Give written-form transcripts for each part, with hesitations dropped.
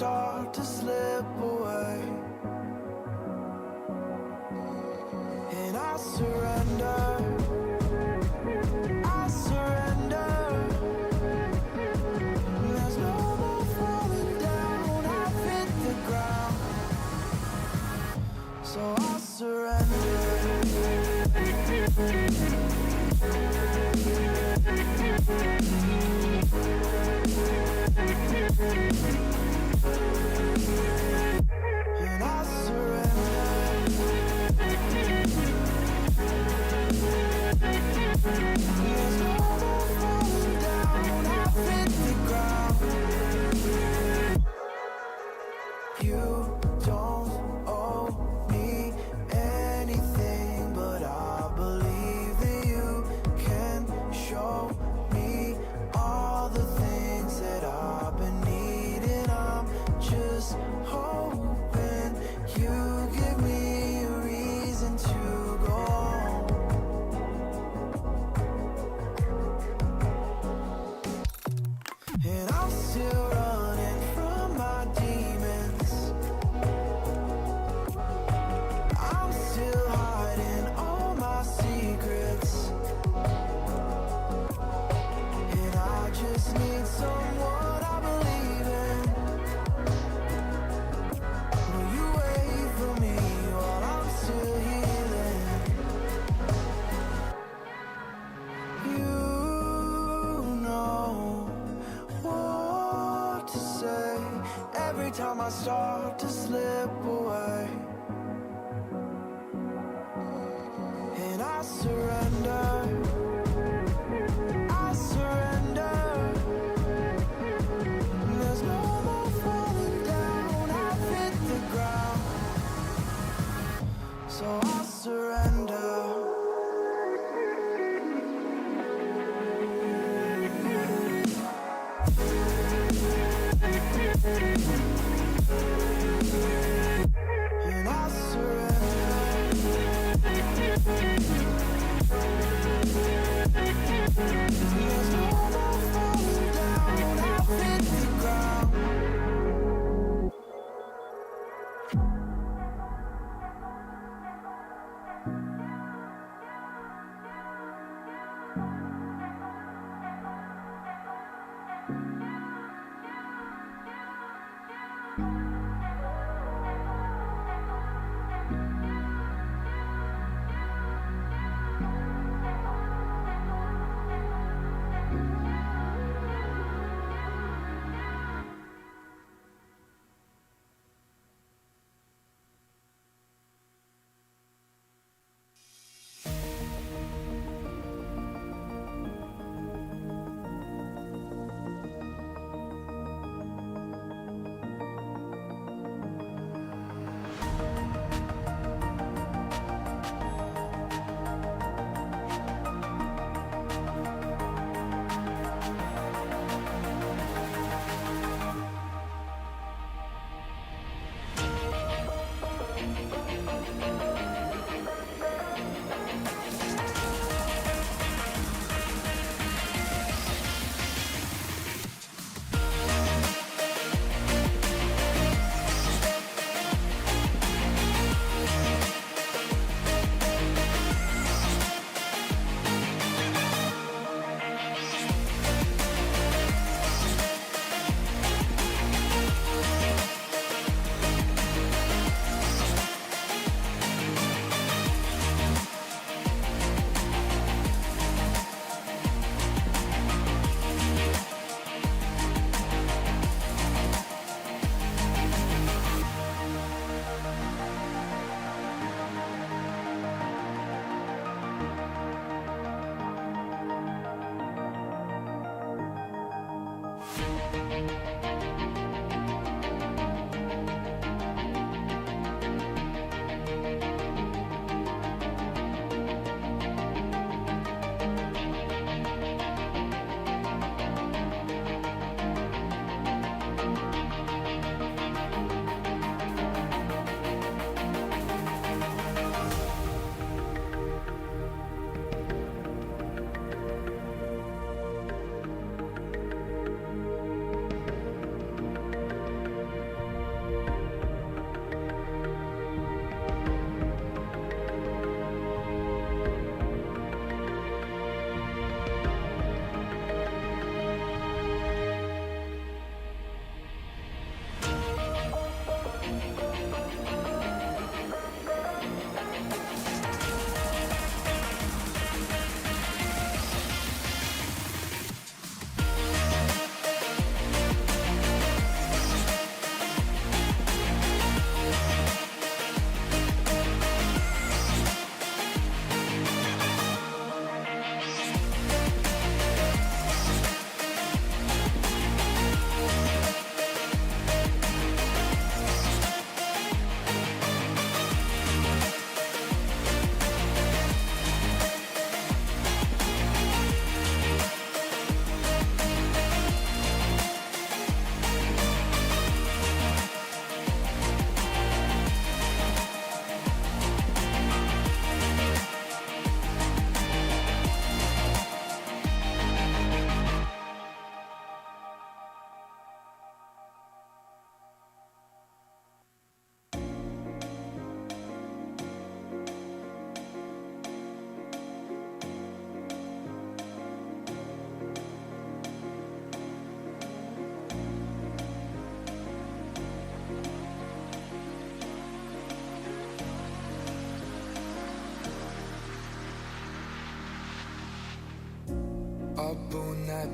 start to slip away, and I surrender, I surrender. There's no more falling down, I've hit the ground, so I surrender. And I surrender. There's no more falling down, I've hit the ground. You don't owe me anything, but I believe that you can show me all the things that I've been needing. I'm just hoping you give me a reason to go on. And I'm still running from my demons, I'm still hiding all my secrets, and I just need someone I believe in. Will you wait for me while I'm still healing? You know what to say every time I start to slip away, and I surrender, I surrender. There's no more falling down, I've hit the ground, so I surrender. And I surrender. There's no more falling down, I've hit the ground.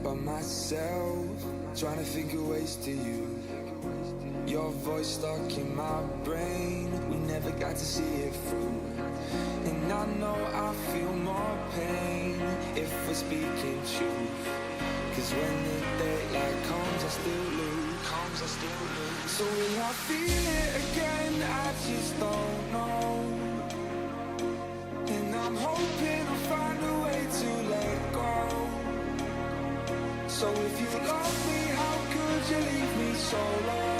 by myself, trying to think of ways to you. Your voice stuck in my brain, we never got to see it through. And I know I feel more pain if we're speaking truth. Cause when the daylight comes, I still lose. So will I feel it again? I just don't know. And I'm hoping I'll find a way to let go. So if you love me, how could you leave me so low?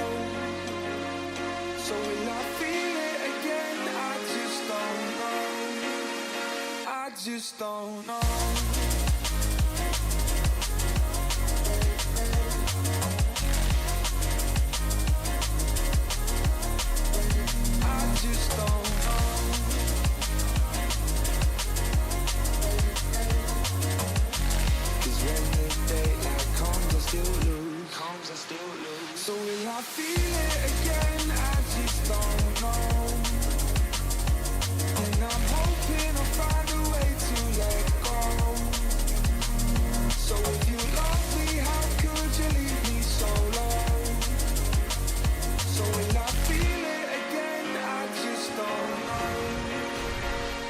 So will I feel it again? I just don't know. I just don't know. I just don't know. Cause when the daylight comes, I still lose. So will I feel it again? I just don't know. And I'm hoping I'll find a way to let go. So if you love me, how could you leave me so low? So will I feel it again? I just don't know.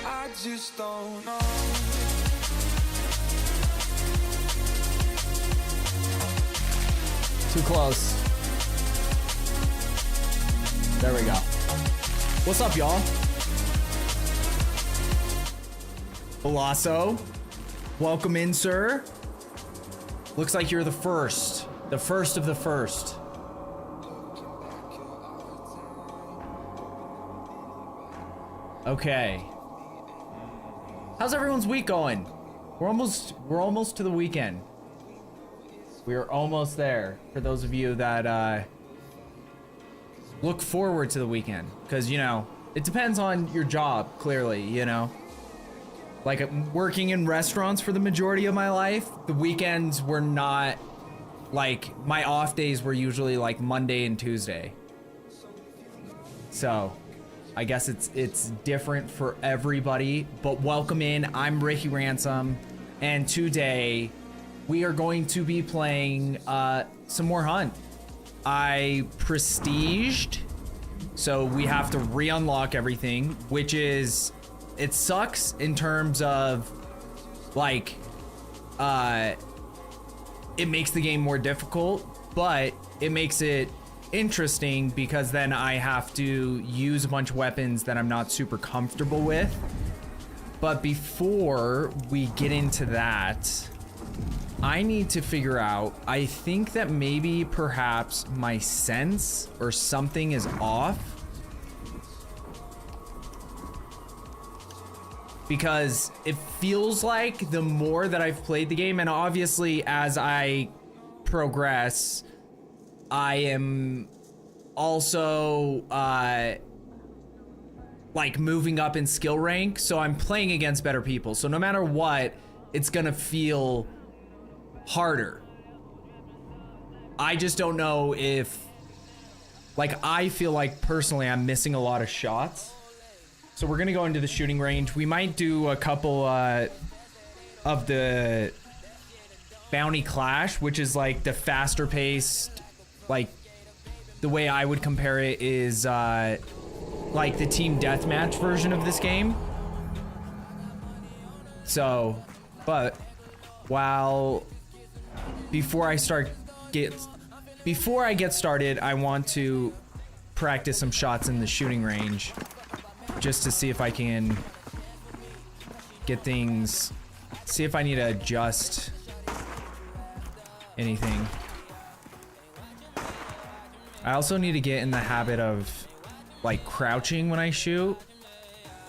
I just don't know. Too close. There we go. What's up, y'all? Belasso, welcome in, sir. Looks like you're the first of the first. Okay. How's everyone's week going? We're almost to the weekend. We are almost there for those of you that look forward to the weekend, because you know it depends on your job. Clearly, you know, like working in restaurants for the majority of my life, the weekends were not like my off days were usually like Monday and Tuesday. So I guess it's different for everybody. But welcome in. I'm Ricky Ransom, and today we are going to be playing some more Hunt. I prestiged, so we have to re-unlock everything, which is, it sucks in terms of like it makes the game more difficult, but it makes it interesting because then I have to use a bunch of weapons that I'm not super comfortable with. But before we get into that, I need to figure out, I think that maybe perhaps my sense or something is off. Because it feels like the more that I've played the game, and obviously as I progress, I am also like moving up in skill rank, so I'm playing against better people. So no matter what, it's gonna feel harder. I just don't know if, like, I feel like personally I'm missing a lot of shots. So we're gonna go into the shooting range. We might do a couple of the bounty clash, which is like the faster paced, like the way I would compare it is like the team deathmatch version of this game. So, but before I get started, I want to practice some shots in the shooting range just to see if I can get things, see if I need to adjust anything. I also need to get in the habit of like crouching when I shoot,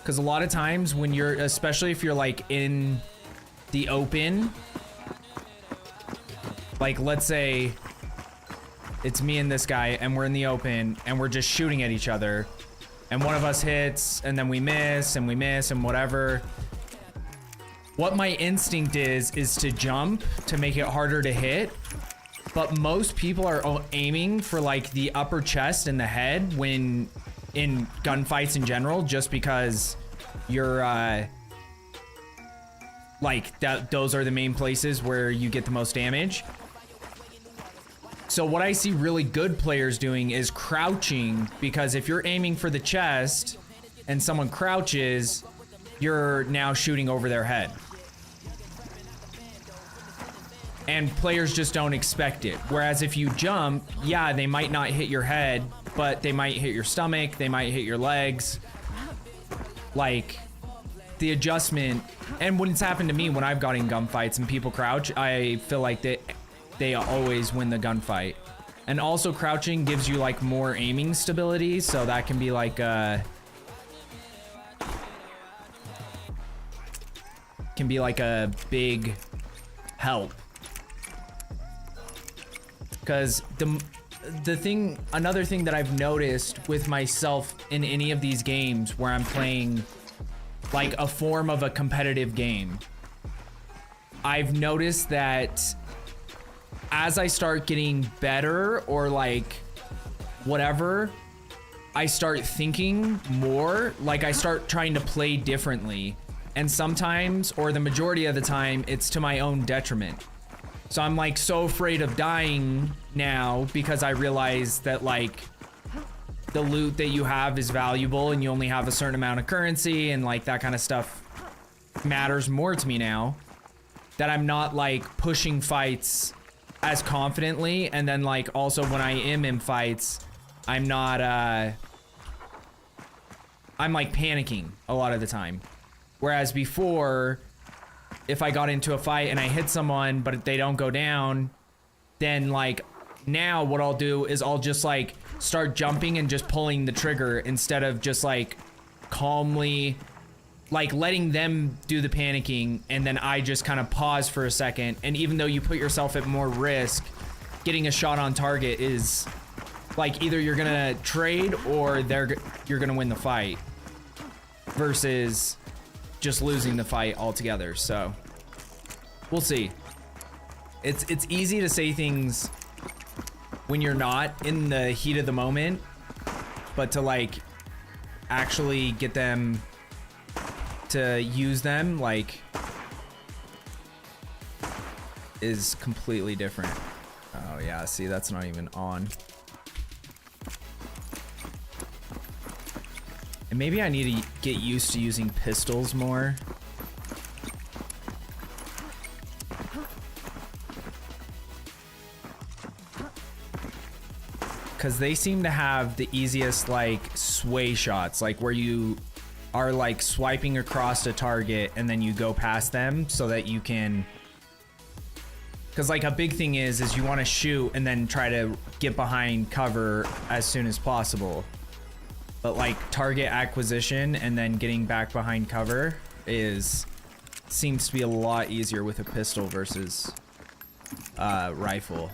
because a lot of times when you're, especially if you're like in the open, like let's say it's me and this guy and we're in the open and we're just shooting at each other and one of us hits and then we miss and whatever. What my instinct is to jump to make it harder to hit, but most people are aiming for like the upper chest and the head when in gunfights in general, just because you're like that, those are the main places where you get the most damage. So what I see really good players doing is crouching, because if you're aiming for the chest and someone crouches, you're now shooting over their head. And players just don't expect it. Whereas if you jump, yeah, they might not hit your head, but they might hit your stomach, they might hit your legs. Like, the adjustment, and when it's happened to me when I've got in gunfights and people crouch, I feel like they always win the gunfight. And also crouching gives you like more aiming stability, so that can be like a big help. Because another thing that I've noticed with myself in any of these games where I'm playing like a form of a competitive game, I've noticed that as I start getting better or like whatever, I start thinking more, like I start trying to play differently. And sometimes, or the majority of the time, it's to my own detriment. So I'm like so afraid of dying now because I realize that like the loot that you have is valuable and you only have a certain amount of currency, and like that kind of stuff matters more to me now, that I'm not like pushing fights as confidently. And then like also when I am in fights, I'm not I'm like panicking a lot of the time. Whereas before, if I got into a fight and I hit someone but they don't go down, then like now what I'll do is I'll just like start jumping and just pulling the trigger instead of just like calmly like letting them do the panicking, and then I just kind of pause for a second. And even though you put yourself at more risk, getting a shot on target is like either you're gonna trade or you're gonna win the fight versus just losing the fight altogether. So we'll see. It's easy to say things when you're not in the heat of the moment, but to like actually get them to use them like is completely different. Oh yeah, see, that's not even on. And maybe I need to get used to using pistols more. Because they seem to have the easiest like sway shots, like where you are like swiping across a target and then you go past them so that you can, because like a big thing is you want to shoot and then try to get behind cover as soon as possible. But like target acquisition and then getting back behind cover seems to be a lot easier with a pistol versus rifle.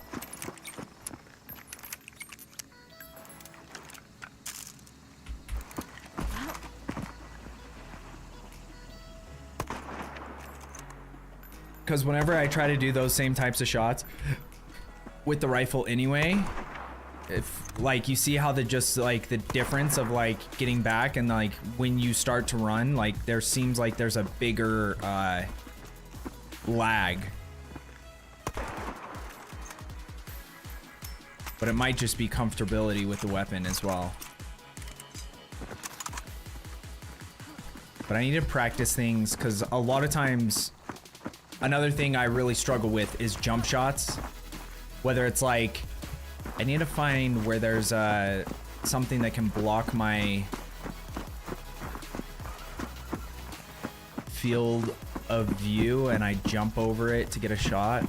Because whenever I try to do those same types of shots with the rifle anyway, if like you see how the difference of like getting back and like when you start to run, like there seems like there's a bigger lag. But it might just be comfortability with the weapon as well. But I need to practice things, because a lot of times another thing I really struggle with is jump shots. Whether it's like, I need to find where there's something that can block my field of view and I jump over it to get a shot.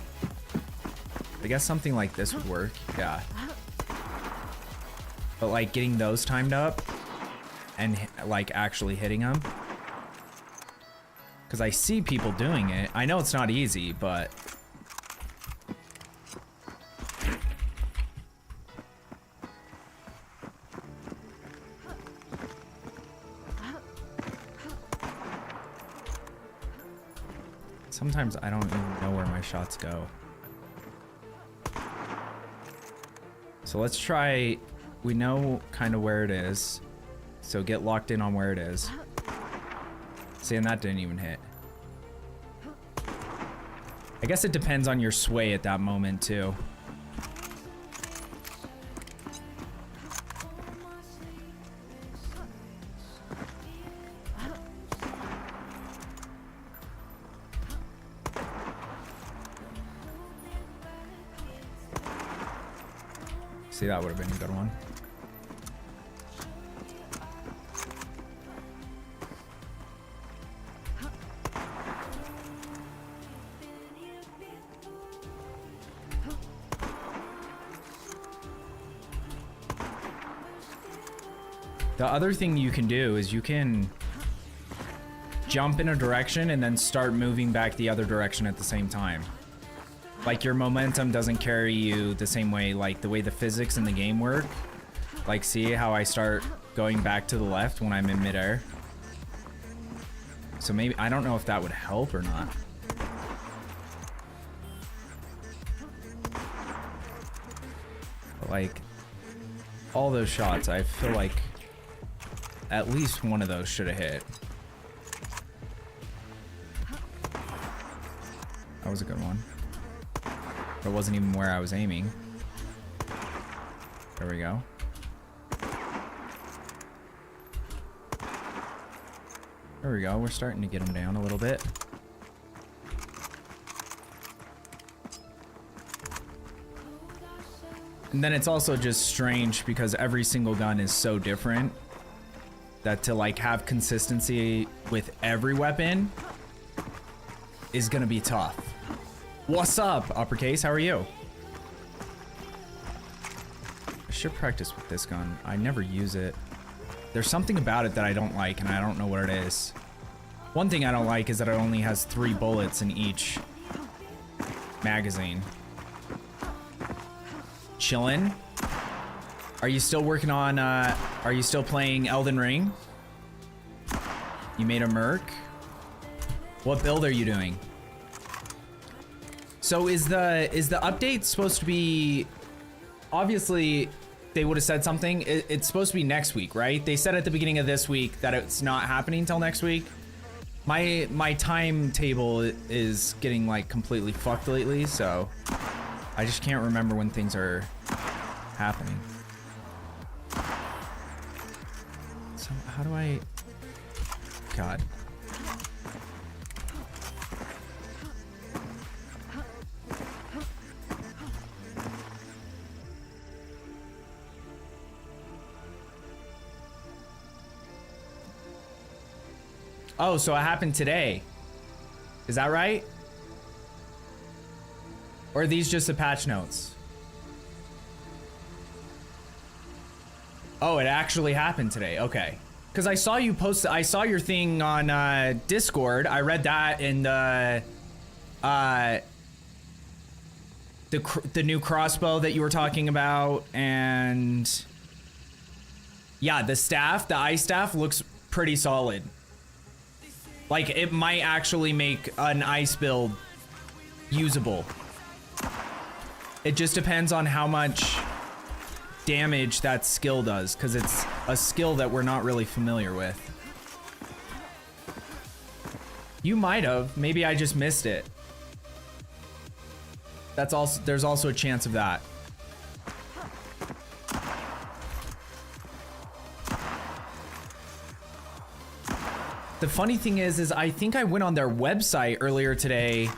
I guess something like this would work, yeah. But like getting those timed up and like actually hitting them. Because I see people doing it. I know it's not easy, but sometimes I don't even know where my shots go. So let's try, we know kind of where it is. So get locked in on where it is. See, and that didn't even hit. I guess it depends on your sway at that moment too. See, that would have been a good one. The other thing you can do is you can jump in a direction and then start moving back the other direction at the same time. Like your momentum doesn't carry you the same way, like the way the physics in the game work. Like, see how I start going back to the left when I'm in midair? So maybe, I don't know if that would help or not. But like, all those shots, I feel like at least one of those should have hit. That was a good one. But it wasn't even where I was aiming. There we go. There we go. We're starting to get him down a little bit. And then it's also just strange because every single gun is so different that to like have consistency with every weapon is gonna be tough. What's up, uppercase? How are you? I should practice with this gun. I never use it. There's something about it that I don't like, and I don't know what it is. One thing I don't like is that it only has 3 bullets in each magazine. Chillin'? Are you still working on, are you still playing Elden Ring? You made a merc? What build are you doing? So is the update supposed to be, obviously they would have said something. It's supposed to be next week, right? They said at the beginning of this week that it's not happening till next week. My timetable is getting like completely fucked lately, so I just can't remember when things are happening. So how do I, God. Oh, so it happened today. Is that right? Or are these just the patch notes? Oh, it actually happened today. Okay. Because I saw you post, I saw your thing on Discord. I read that in the new crossbow that you were talking about, and yeah, the staff, the ice staff looks pretty solid. Like, it might actually make an ice build usable. It just depends on how much damage that skill does, because it's a skill that we're not really familiar with. You might have. Maybe I just missed it. That's also, there's also a chance of that. The funny thing is I think I went on their website earlier today,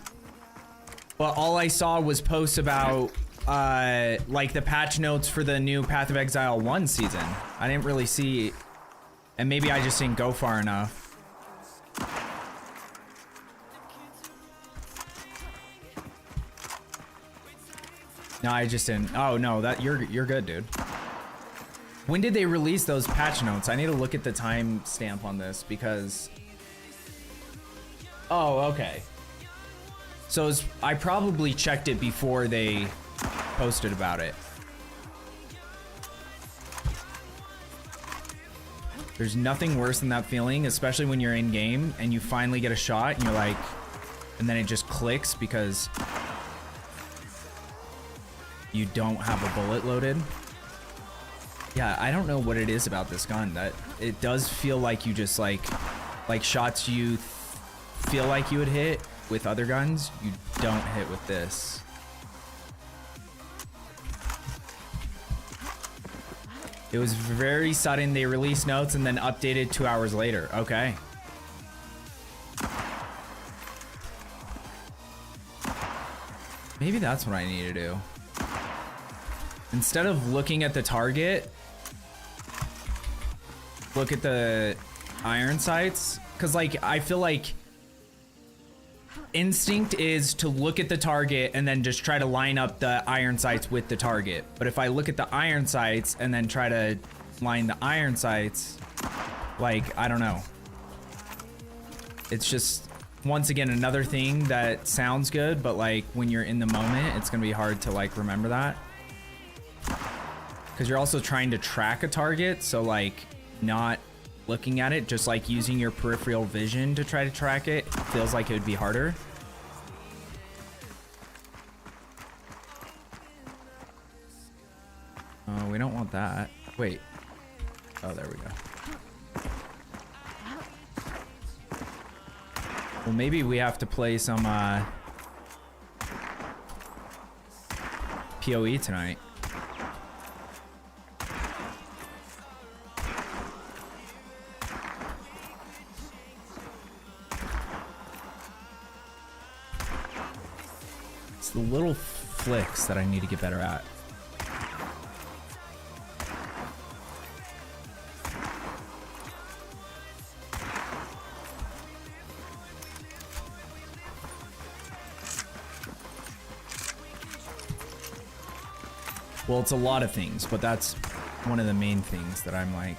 but all I saw was posts about like the patch notes for the new Path of Exile 1 season. I didn't really see, and maybe I just didn't go far enough. No, I just didn't. Oh no, that you're good, dude. When did they release those patch notes? I need to look at the timestamp on this because... Oh, okay. So I probably checked it before they posted about it. There's nothing worse than that feeling, especially when you're in game and you finally get a shot and you're like... And then it just clicks because you don't have a bullet loaded. Yeah, I don't know what it is about this gun that it does feel like you just like shots you feel like you would hit with other guns, you don't hit with this. It was very sudden. They released notes and then updated 2 hours later. Okay. Maybe that's what I need to do. Instead of looking at the target, look at the iron sights. Because, like, I feel like instinct is to look at the target and then just try to line up the iron sights with the target. But if I look at the iron sights and then try to line the iron sights, like, I don't know. It's just, once again, another thing that sounds good, but like when you're in the moment, it's gonna be hard to like remember that. Because you're also trying to track a target, so like not looking at it, just like using your peripheral vision to try to track it, feels like it would be harder. Oh, we don't want that. Wait. Oh, there we go. Well, maybe we have to play some PoE tonight. It's the little flicks that I need to get better at. Well, it's a lot of things, but that's one of the main things that I'm like.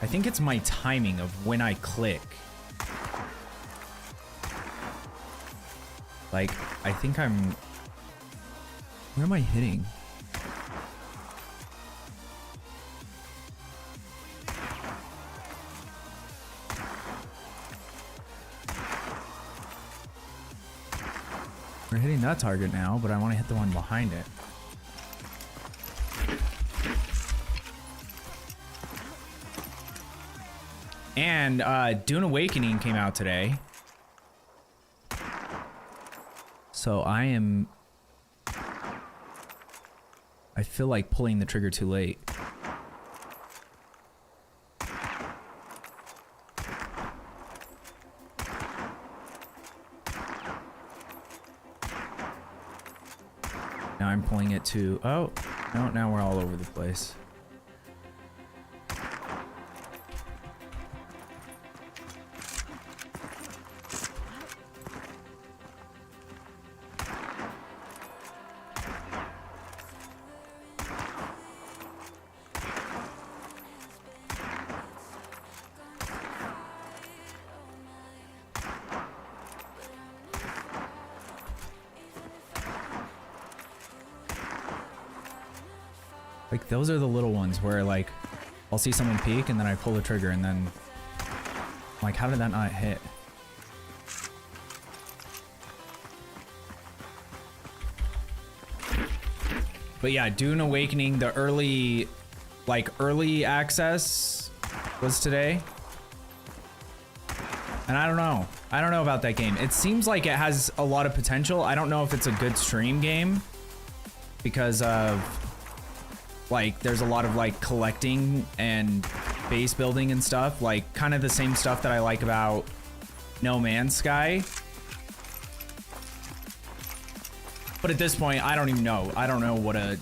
I think it's my timing of when I click. Like, I think I'm... Where am I hitting? We're hitting that target now, but I want to hit the one behind it. And Dune Awakening came out today. So I feel like pulling the trigger too late. Now I'm pulling it to, oh, no, now we're all over the place. Like, those are the little ones where, like, I'll see someone peek and then I pull the trigger and then, like, how did that not hit? But yeah, Dune Awakening, the early access was today. And I don't know. I don't know about that game. It seems like it has a lot of potential. I don't know if it's a good stream game because of... like, there's a lot of like collecting and base building and stuff, like kind of the same stuff that I like about No Man's Sky. But at this point, I don't even know. I don't know what a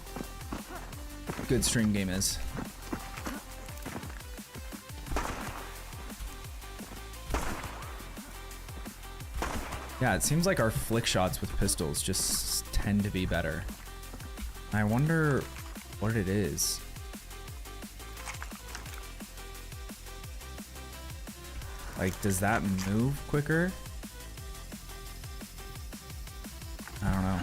good stream game is. Yeah, it seems like our flick shots with pistols just tend to be better. I wonder what it is. Like, does that move quicker? I don't know.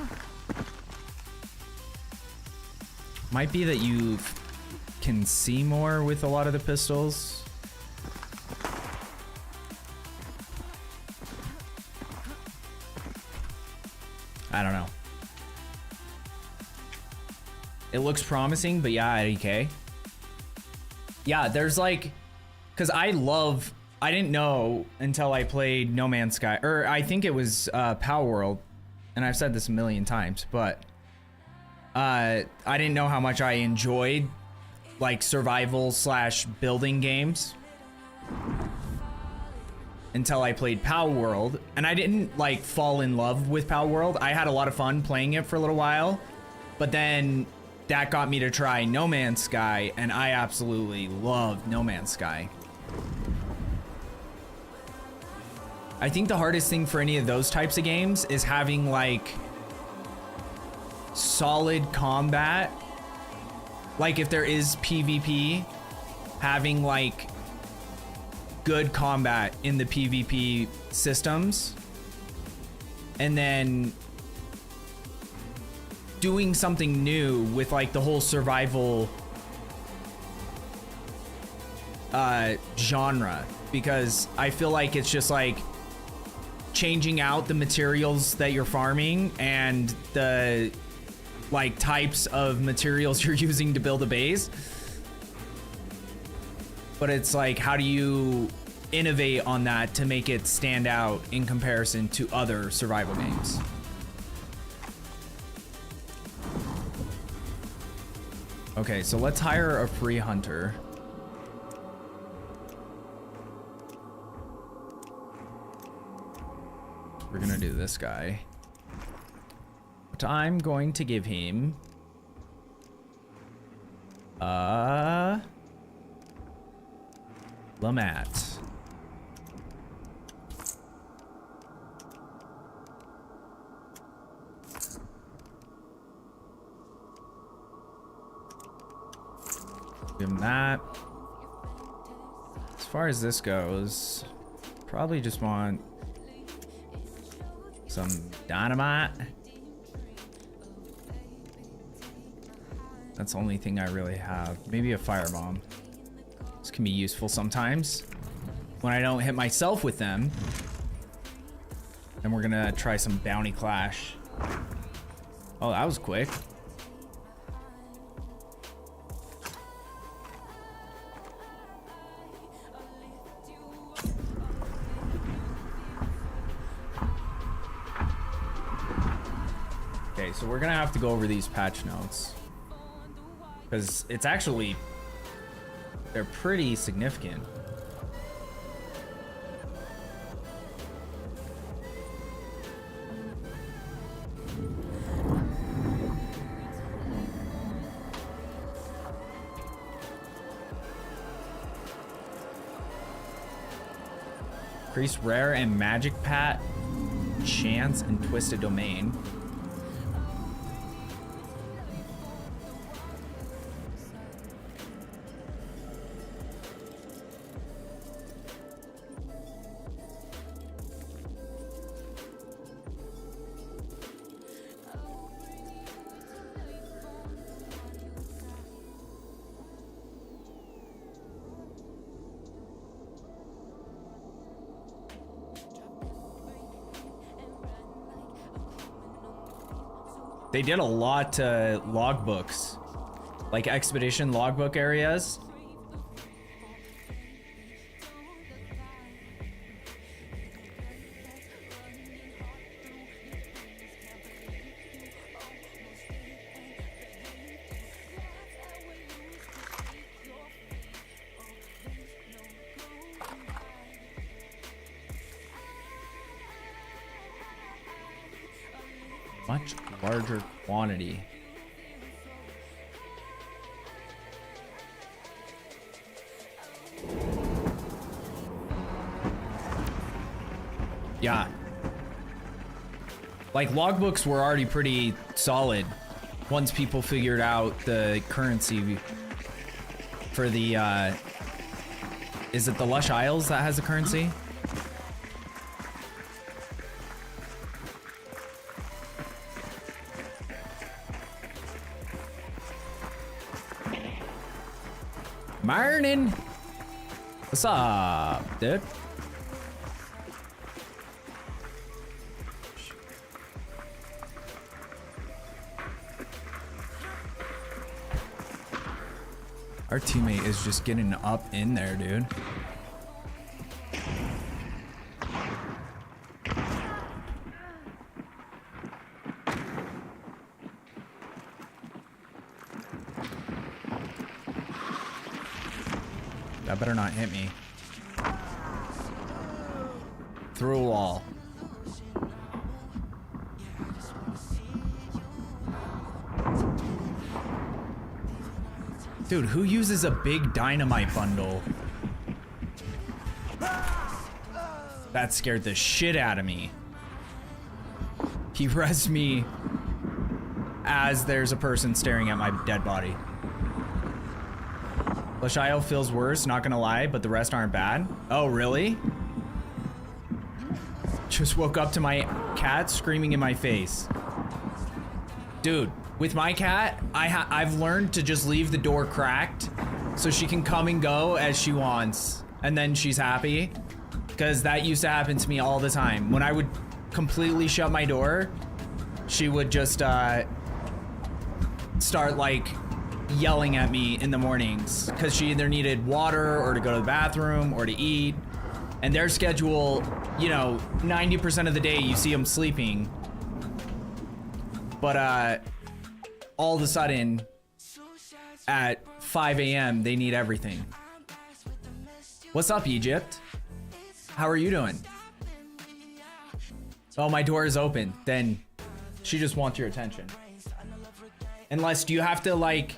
Might be that you can see more with a lot of the pistols. I don't know. It looks promising, but yeah, at EK. Yeah, there's like, because I didn't know until I played No Man's Sky, or I think it was Power World, and I've said this a million times, but I didn't know how much I enjoyed like survival / building games until I played Power World, and I didn't like fall in love with Power World. I had a lot of fun playing it for a little while, but then that got me to try No Man's Sky, and I absolutely loved No Man's Sky. I think the hardest thing for any of those types of games is having like solid combat. Like if there is PvP, having like good combat in the PvP systems, and then doing something new with like the whole survival genre, because I feel like it's just like changing out the materials that you're farming and the like types of materials you're using to build a base. But it's like, how do you innovate on that to make it stand out in comparison to other survival games? Okay, so let's hire a free hunter. We're gonna do this guy. But I'm going to give him Lamat. Give him that. As far as this goes, probably just want some dynamite. That's the only thing I really have. Maybe a firebomb. This can be useful sometimes when I don't hit myself with them. And we're gonna try some bounty clash. Oh, that was quick. Okay, so we're gonna have to go over these patch notes, because it's actually, they're pretty significant. Increase rare and magic pat, chance, and twisted domain. They did a lot to logbooks, like expedition logbook areas. Much larger quantity. Yeah. Like logbooks were already pretty solid once people figured out the currency for the is it the Lush Isles that has the currency? Morning. What's up, dude? Our teammate is just getting up in there, dude. That better not hit me. Through a wall. Dude, who uses a big dynamite bundle? That scared the shit out of me. He rezzed me as there's a person staring at my dead body. Lashio feels worse, not gonna lie, but the rest aren't bad. Oh, really? Just woke up to my cat screaming in my face. Dude, with my cat, I've learned to just leave the door cracked so she can come and go as she wants, and then she's happy. Because that used to happen to me all the time. When I would completely shut my door, she would just start like yelling at me in the mornings because she either needed water or to go to the bathroom or to eat. And their schedule, you know, 90% of the day you see them sleeping. But all of a sudden at 5 a.m. they need everything. What's up, Egypt? How are you doing? Oh, my door is open. Then she just wants your attention. Unless, do you have to like,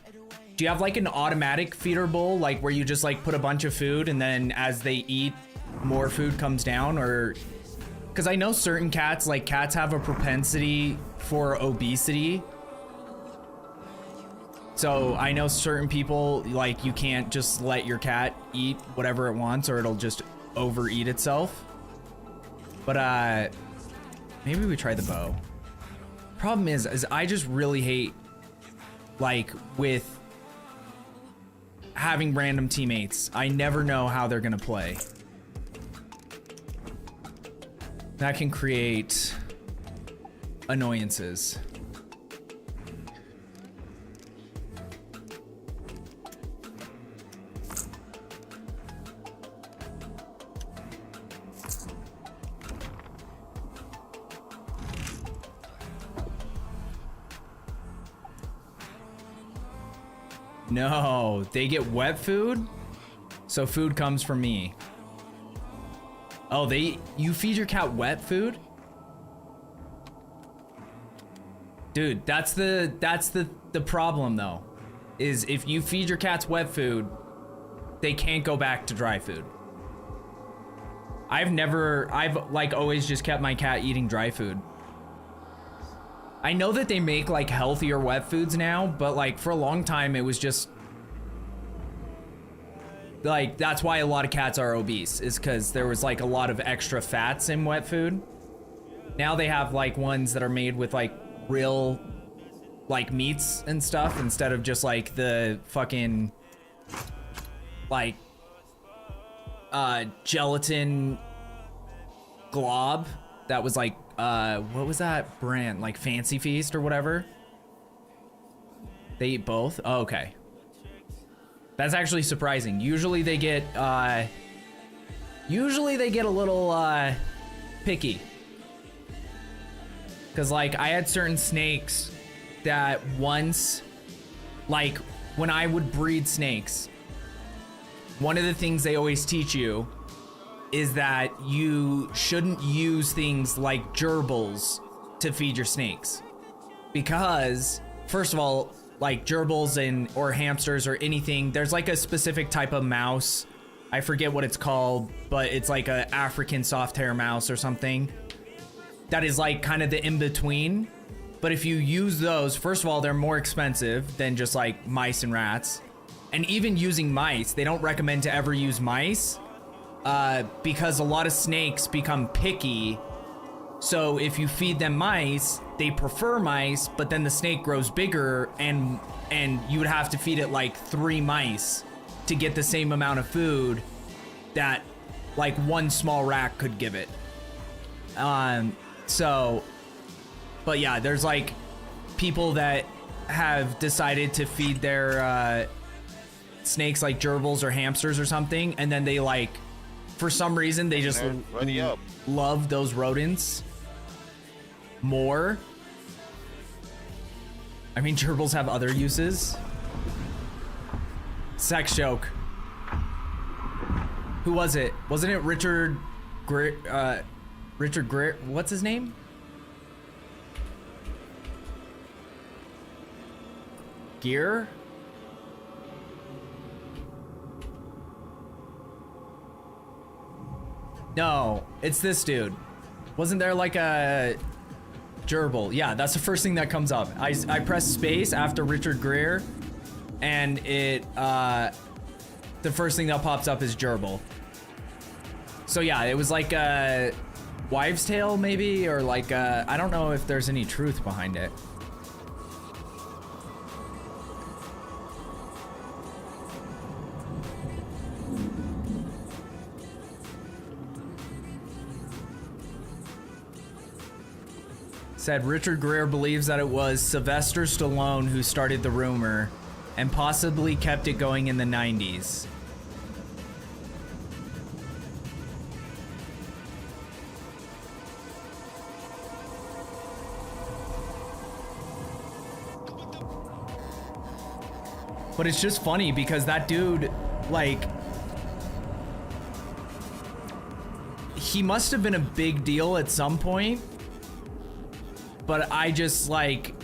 do you have like an automatic feeder bowl, like where you just like put a bunch of food and then as they eat, more food comes down? Or, because I know certain cats, like cats have a propensity for obesity. So I know certain people, like you can't just let your cat eat whatever it wants or it'll just overeat itself. But maybe we try the bow. Problem is I just really hate like with having random teammates. I never know how they're gonna play. That can create annoyances. No, they get wet food, so food comes from me. Oh, you feed your cat wet food? Dude, that's the problem though, is if you feed your cats wet food, they can't go back to dry food. I've like always just kept my cat eating dry food. I know that they make like healthier wet foods now, but like for a long time it was just like, that's why a lot of cats are obese, is because there was like a lot of extra fats in wet food. Now they have like ones that are made with like real like meats and stuff instead of just like the fucking like gelatin glob that was like what was that brand, like Fancy Feast or whatever? They eat both? Oh, okay. That's actually surprising. Usually they get a little picky. Cause like I had certain snakes that once, like when I would breed snakes, one of the things they always teach you is that you shouldn't use things like gerbils to feed your snakes. Because first of all, like gerbils or hamsters or anything, there's like a specific type of mouse. I forget what it's called, but it's like a African soft hair mouse or something. That is like kind of the in-between. But if you use those, first of all, they're more expensive than just like mice and rats. And even using mice, they don't recommend to ever use mice because a lot of snakes become picky. So if you feed them mice, they prefer mice, but then the snake grows bigger and you would have to feed it like 3 mice to get the same amount of food that like one small rat could give it. So, but yeah, there's like people that have decided to feed their snakes like gerbils or hamsters or something, and then they like, for some reason, they just love those rodents more. I mean, gerbils have other uses. Sex joke. Who was it? Wasn't it Richard Greer? Richard Greer? What's his name? Gear? No, it's this dude. Wasn't there like a gerbil? Yeah, that's the first thing that comes up. I press space after Richard Greer, and it the first thing that pops up is gerbil. So yeah, it was like a wives' tale maybe, or like I don't know if there's any truth behind it. Said Richard Greer believes that it was Sylvester Stallone who started the rumor and possibly kept it going in the 90s. But it's just funny because that dude, like, he must have been a big deal at some point. But I just, like,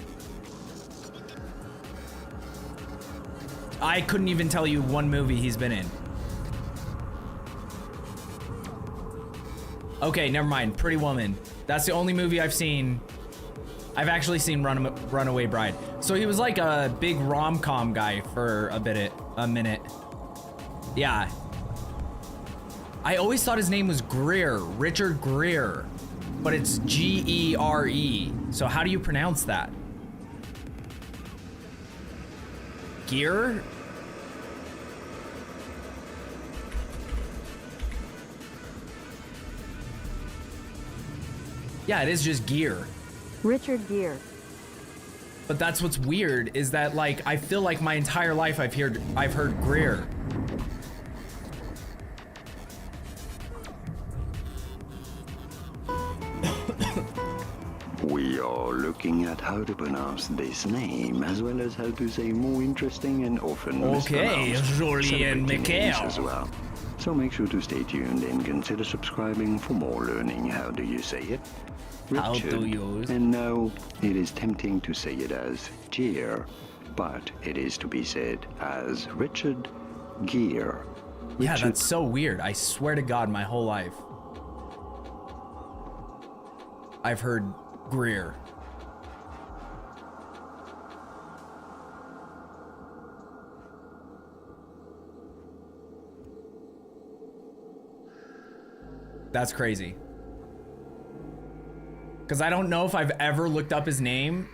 I couldn't even tell you one movie he's been in. Okay, never mind. Pretty Woman. That's the only movie I've seen. I've actually seen Runaway Bride. So he was like a big rom-com guy for a minute. Yeah. I always thought his name was Greer, Richard Greer. But it's G-E-R-E. So how do you pronounce that? Gear? Yeah, it is just Gear. Richard Gere. But that's what's weird is that, like, I feel like my entire life I've heard Greer. We are looking at how to pronounce this name, as well as how to say more interesting and often mispronounced Julien celebrity names Michael. as well. So make sure to stay tuned and consider subscribing for more learning. How do you say it? How Richard. do you? And no, it is tempting to say it as Gere, but it is to be said as Richard Gere. Yeah, that's so weird. I swear to God, my whole life I've heard Greer. That's crazy. Because I don't know if I've ever looked up his name.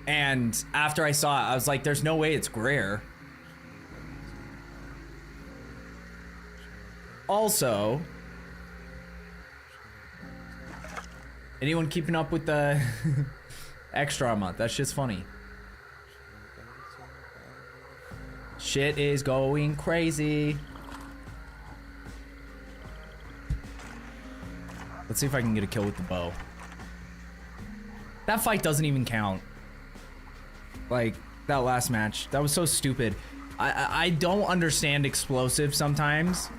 And after I saw it, I was like, there's no way it's Greer. Also, anyone keeping up with the extra month? That shit's funny. Shit is going crazy. Let's see if I can get a kill with the bow. That fight doesn't even count. Like, that last match. That was so stupid. I don't understand explosives sometimes.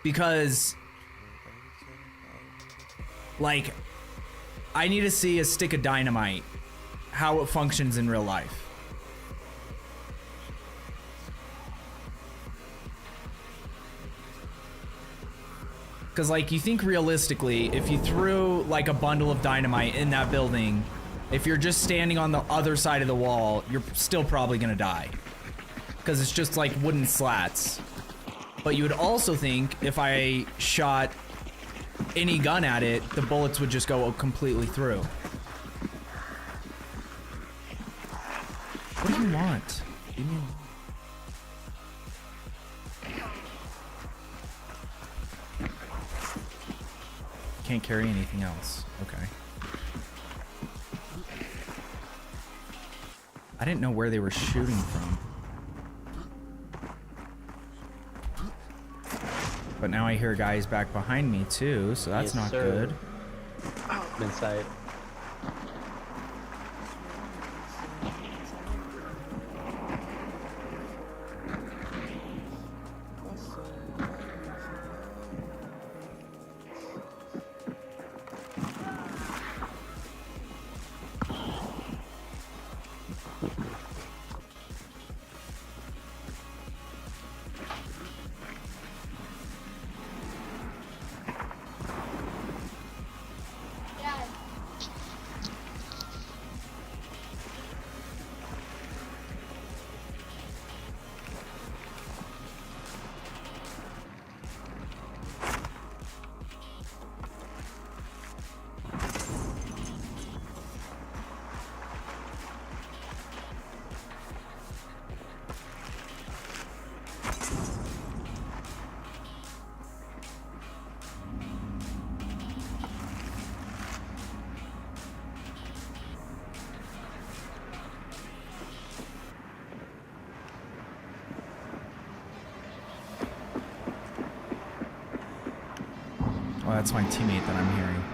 Because, like, I need to see a stick of dynamite, how it functions in real life. Because, like, you think realistically, if you threw, like, a bundle of dynamite in that building, if you're just standing on the other side of the wall, you're still probably gonna die. Because it's just, like, wooden slats. But you would also think if I shot any gun at it, the bullets would just go completely through. What do you want? Give me Can't carry anything else. Okay. I didn't know where they were shooting from. But now I hear guys back behind me too, so that's not good. Inside. Oh, that's my teammate that I'm hearing.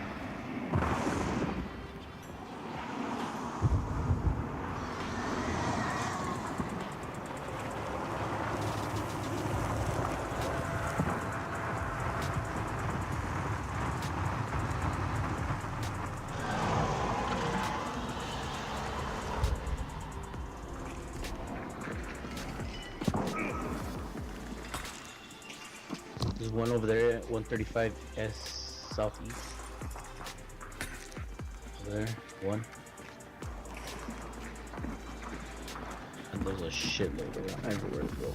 There's one over there at 135 S southeast. Over there, one. And there's a shitload around everywhere to go.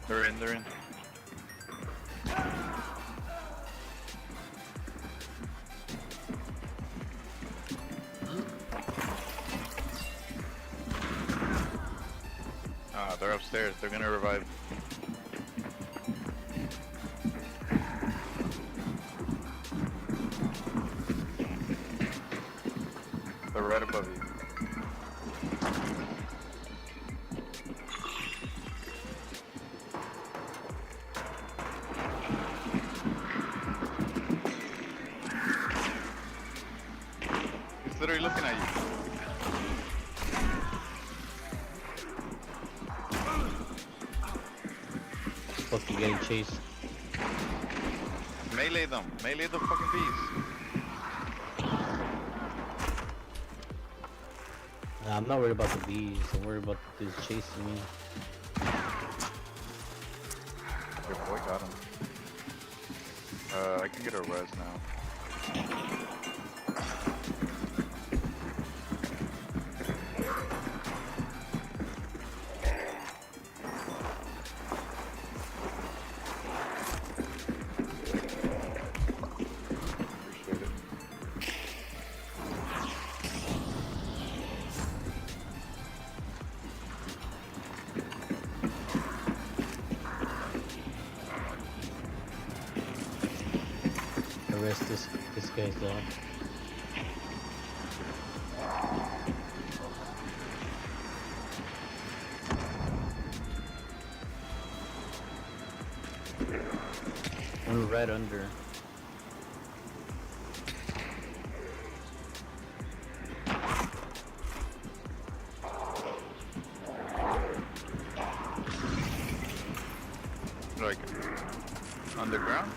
They're in. They're upstairs. They're gonna revive. They're right above you. He's literally looking at you. Fucking getting chased. Melee them. Melee the fucking bees. Nah, I'm not worried about the bees. I'm worried about this chasing me. Your boy got him. I can get a res now. Appreciate it. Arrest this guy's dog. One right under. Like, underground?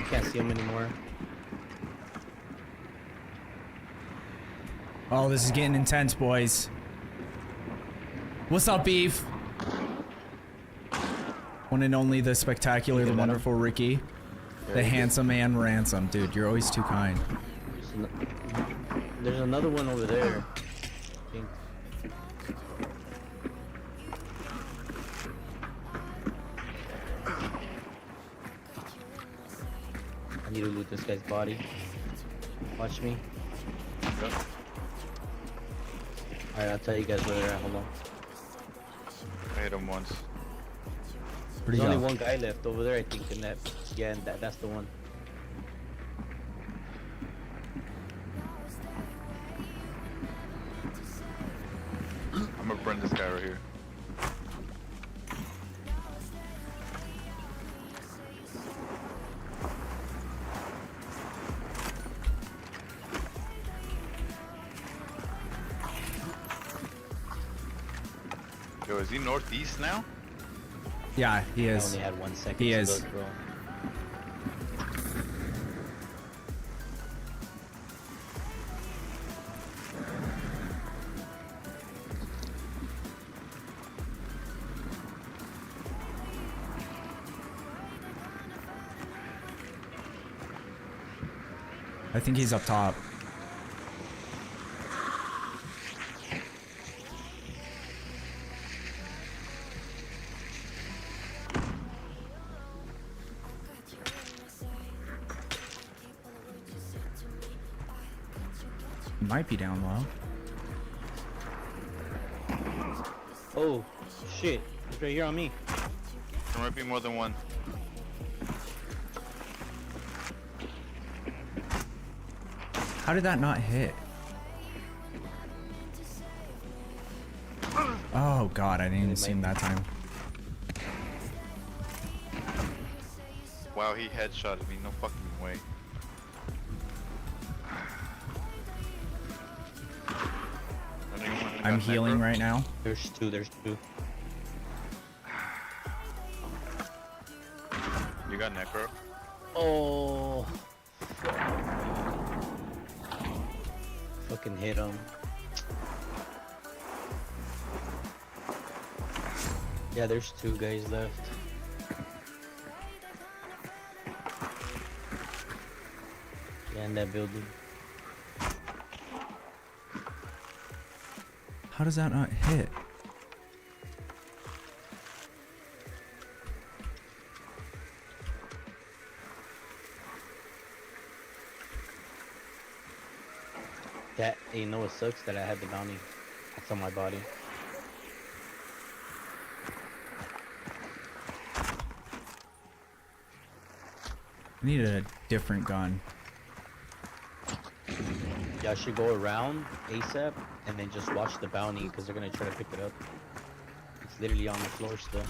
Can't see him anymore. Oh, this is getting intense, boys. What's up, Beef? One and only the spectacular, the wonderful Ricky. The handsome and ransom. Dude, you're always too kind. There's another one over there. I think. need to loot this guy's body. Watch me. Yep. Alright, I'll tell you guys where they're at. Hold on. I hit him once. Where'd he There's only go? one guy left over there, I think, in that. Yeah, and that's the one. I'm gonna burn this guy right here. Yo, is he northeast now? Yeah, he I is. only had 1 second. He to is. look, bro. I think he's up top. Might be down low. Oh, shit. He's right here on me. There might be more than one. How did that not hit? Oh god, I didn't even see him that time. Wow, he headshotted me. No fucking way. I'm healing right now. There's two. You got necro? Oh. Fucking hit him. Yeah, there's 2 guys left. Yeah, in that building. How does that not hit? That, you know, it sucks that I had the bounty. That's on my body. I need a different gun. Y'all should go around ASAP and then just watch the bounty because they're gonna try to pick it up. It's literally on the floor still.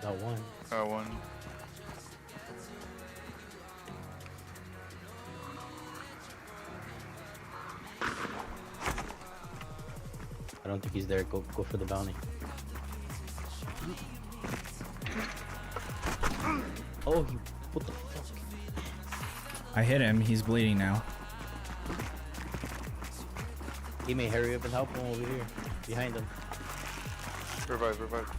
That one. Got one. I don't think he's there. Go for the bounty. Oh, what the fuck? I hit him, he's bleeding now. He may hurry up and help him over here, behind him. Revive, revive.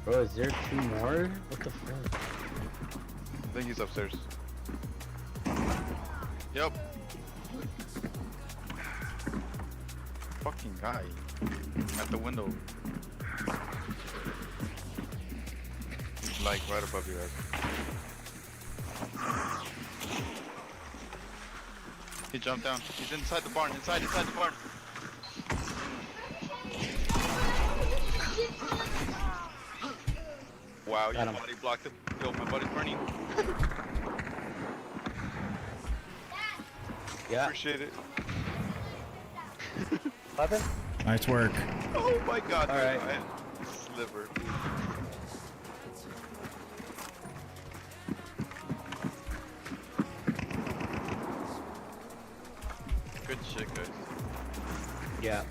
Bro, is there 2 more? What the fuck? I think he's upstairs. Yep. Fucking guy. At the window. He's like right above your head. He jumped down. He's inside the barn. Inside the barn. Wow, your Got him. body blocked it. Yo, my body's burning. Yeah. Appreciate it. Weapon? Nice work. Oh my god. All right. Sliver. Good shit, guys. Yeah.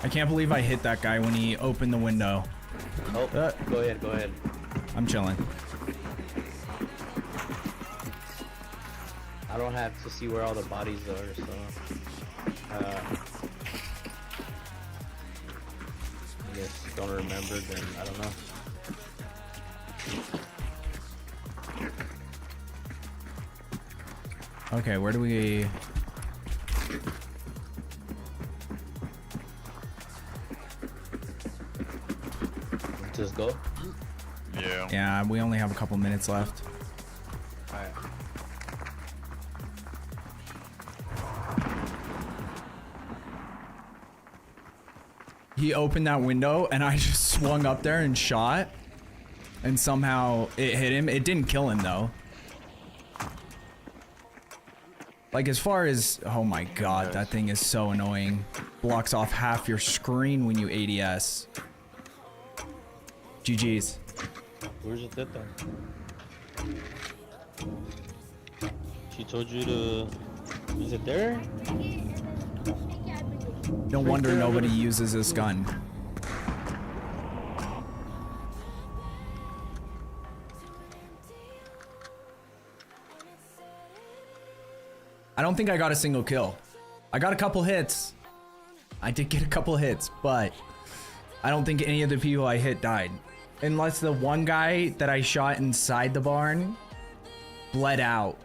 I can't believe I hit that guy when he opened the window. Oh, go ahead. I'm chilling. I don't have to see where all the bodies are, so... guess don't remember, then I don't know. Okay, where do we... Just go. Yeah. Yeah, we only have a couple minutes left. Alright. He opened that window and I just swung up there and shot. And somehow it hit him. It didn't kill him though. Like as far as, oh my god, that thing is so annoying. Blocks off half your screen when you ADS. GG's. Where's it at then? She told you to... Is it there? No wonder nobody uses this gun. I don't think I got a single kill. I got a couple hits. I did get a couple hits, but I don't think any of the people I hit died. Unless the one guy that I shot inside the barn bled out.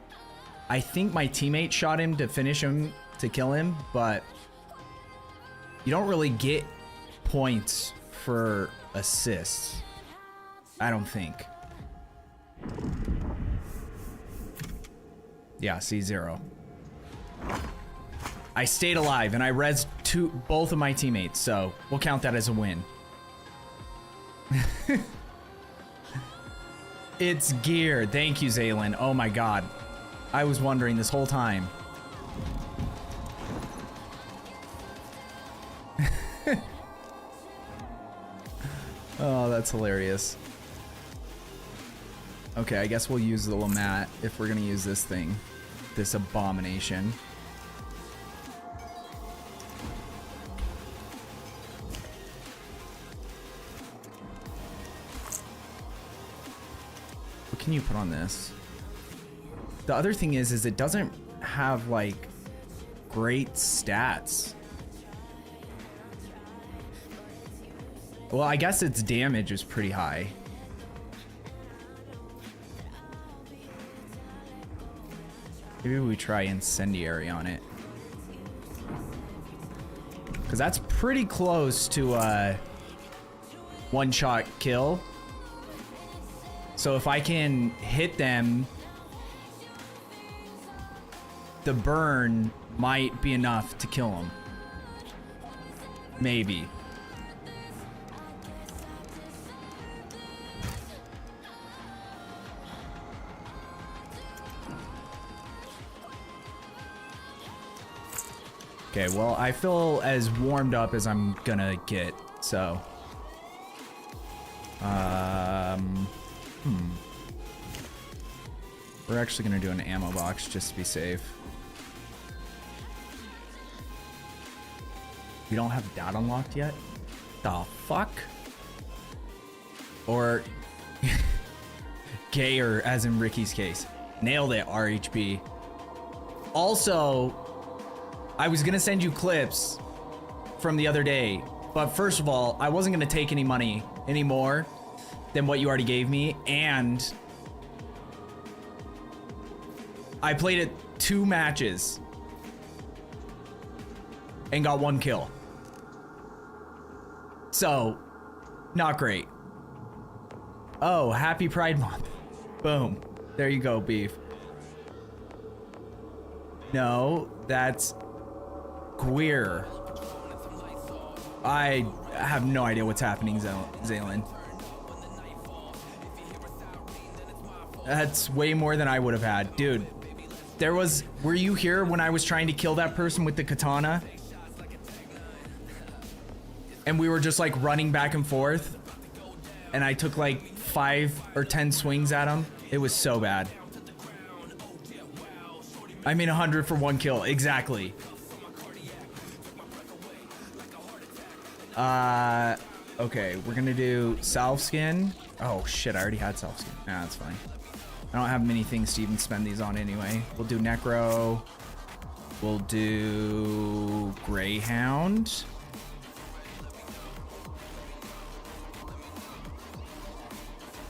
I think my teammate shot him to finish him, to kill him, but you don't really get points for assists. I don't think. Yeah, C0. I stayed alive and I rezzed both of my teammates, so we'll count that as a win. It's gear. Thank you, Zaylin. Oh my god. I was wondering this whole time. Oh, that's hilarious. Okay, I guess we'll use the Lamat if we're gonna use this thing. This abomination. What can you put on this? The other thing is it doesn't have like great stats. Well, I guess its damage is pretty high. Maybe we try incendiary on it. Cause that's pretty close to a one-shot kill. So if I can hit them, the burn might be enough to kill them. Maybe. Okay, well, I feel as warmed up as I'm gonna get, so. We're actually gonna do an ammo box just to be safe. We don't have that unlocked yet? The fuck? Or gayer, as in Ricky's case. Nailed it, RHB. Also, I was gonna send you clips from the other day, but first of all, I wasn't gonna take any money anymore than what you already gave me, and I played it 2 matches and got 1 kill. So, not great. Oh, happy Pride Month. Boom. There you go, beef. No, that's queer. I have no idea what's happening, Zaylin. That's way more than I would have had. Dude, were you here when I was trying to kill that person with the katana? And we were just like running back and forth. And I took like 5 or 10 swings at him. It was so bad. I mean 100 for 1 kill, exactly. Okay, we're gonna do salve skin. Oh shit, I already had salve skin. Nah, that's fine. I don't have many things to even spend these on anyway. We'll do necro. We'll do greyhound.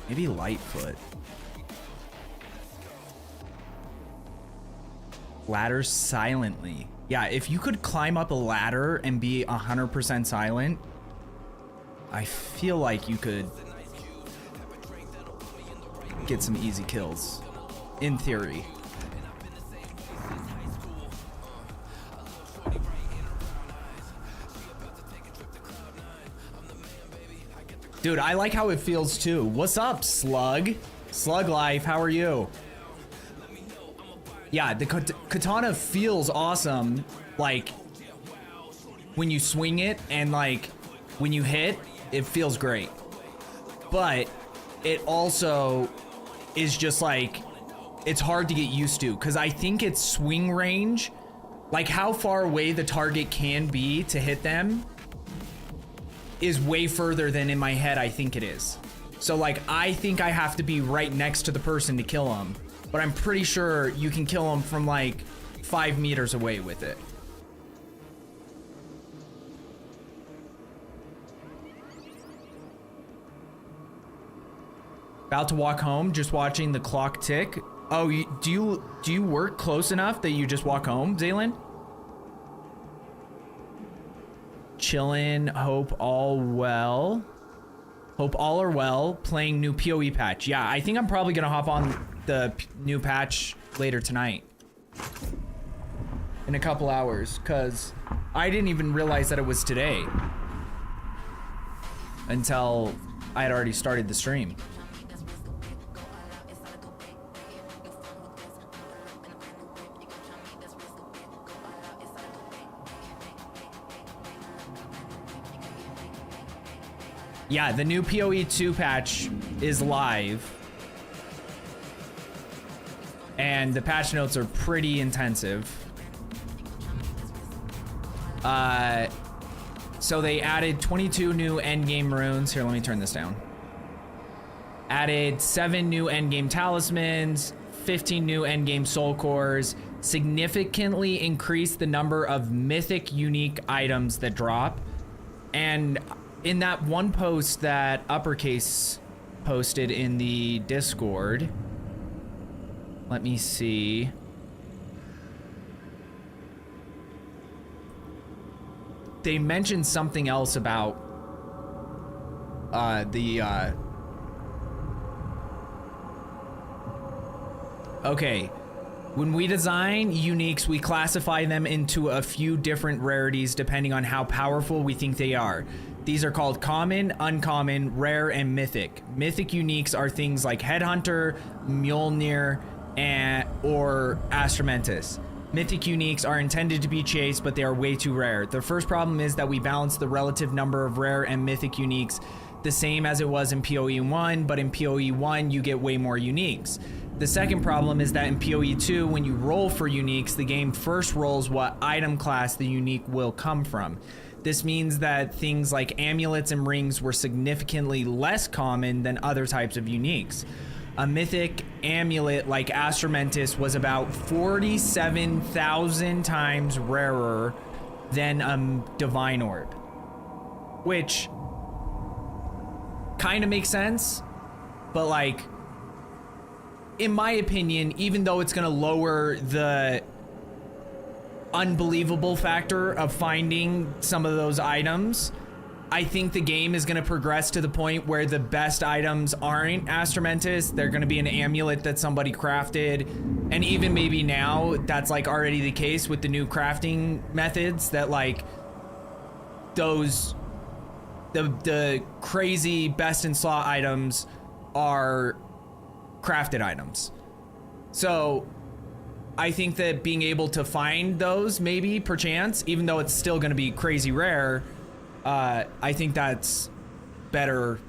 Maybe Lightfoot. Ladder silently. Yeah, if you could climb up a ladder and be 100% silent, I feel like you could get some easy kills. In theory. Dude, I like how it feels too. What's up, Slug? Slug Life, how are you? Yeah, the katana feels awesome, like, when you swing it, and like, when you hit, it feels great. But it also is just like, it's hard to get used to, because I think its swing range, like how far away the target can be to hit them, is way further than in my head I think it is. So like, I think I have to be right next to the person to kill them. But I'm pretty sure you can kill them from like 5 meters away with it. About to walk home, just watching the clock tick. Oh, do you work close enough that you just walk home, Zaylin? Chillin', hope all well. Hope all are well. Playing new PoE patch. Yeah, I think I'm probably gonna hop on the new patch later tonight. In a couple hours, because I didn't even realize that it was today. Until I had already started the stream. Yeah, the new PoE 2 patch is live. And the patch notes are pretty intensive. So they added 22 new endgame runes. Here, let me turn this down. Added 7 new endgame talismans, 15 new endgame soul cores, significantly increased the number of mythic unique items that drop. And in that one post that Uppercase posted in the Discord, let me see. They mentioned something else about okay. When we design uniques, we classify them into a few different rarities depending on how powerful we think they are. These are called common, uncommon, rare, and mythic. Mythic uniques are things like Headhunter, Mjolnir, or Astramentus. Mythic uniques are intended to be chased, but they are way too rare. The first problem is that we balance the relative number of rare and mythic uniques the same as it was in PoE 1, but in PoE 1 you get way more uniques. The second problem is that in PoE 2, when you roll for uniques, the game first rolls what item class the unique will come from. This means that things like amulets and rings were significantly less common than other types of uniques. A mythic amulet like Astramentus was about 47,000 times rarer than a divine orb, which kind of makes sense, but like, in my opinion, even though it's gonna lower the unbelievable factor of finding some of those items, I think the game is going to progress to the point where the best items aren't Astramentus. They're going to be an amulet that somebody crafted. And even maybe now that's like already the case with the new crafting methods, that like those, the crazy best in slot items are crafted items. So I think that being able to find those, maybe perchance, even though it's still going to be crazy rare, I think that's better.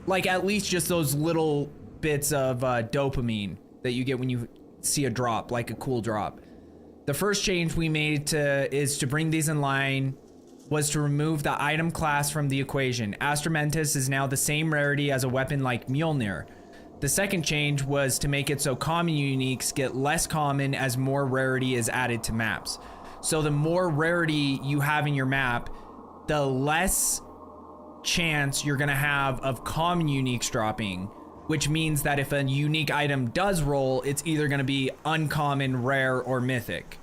Like, at least just those little bits of dopamine that you get when you see a drop, like a cool drop. The first change we made is to bring these in line was to remove the item class from the equation. Astramentus is now the same rarity as a weapon like Mjolnir. The second change was to make it so common uniques get less common as more rarity is added to maps. So the more rarity you have in your map, the less chance you're gonna have of common uniques dropping. which means that if a unique item does roll, it's either going to be uncommon, rare, or mythic.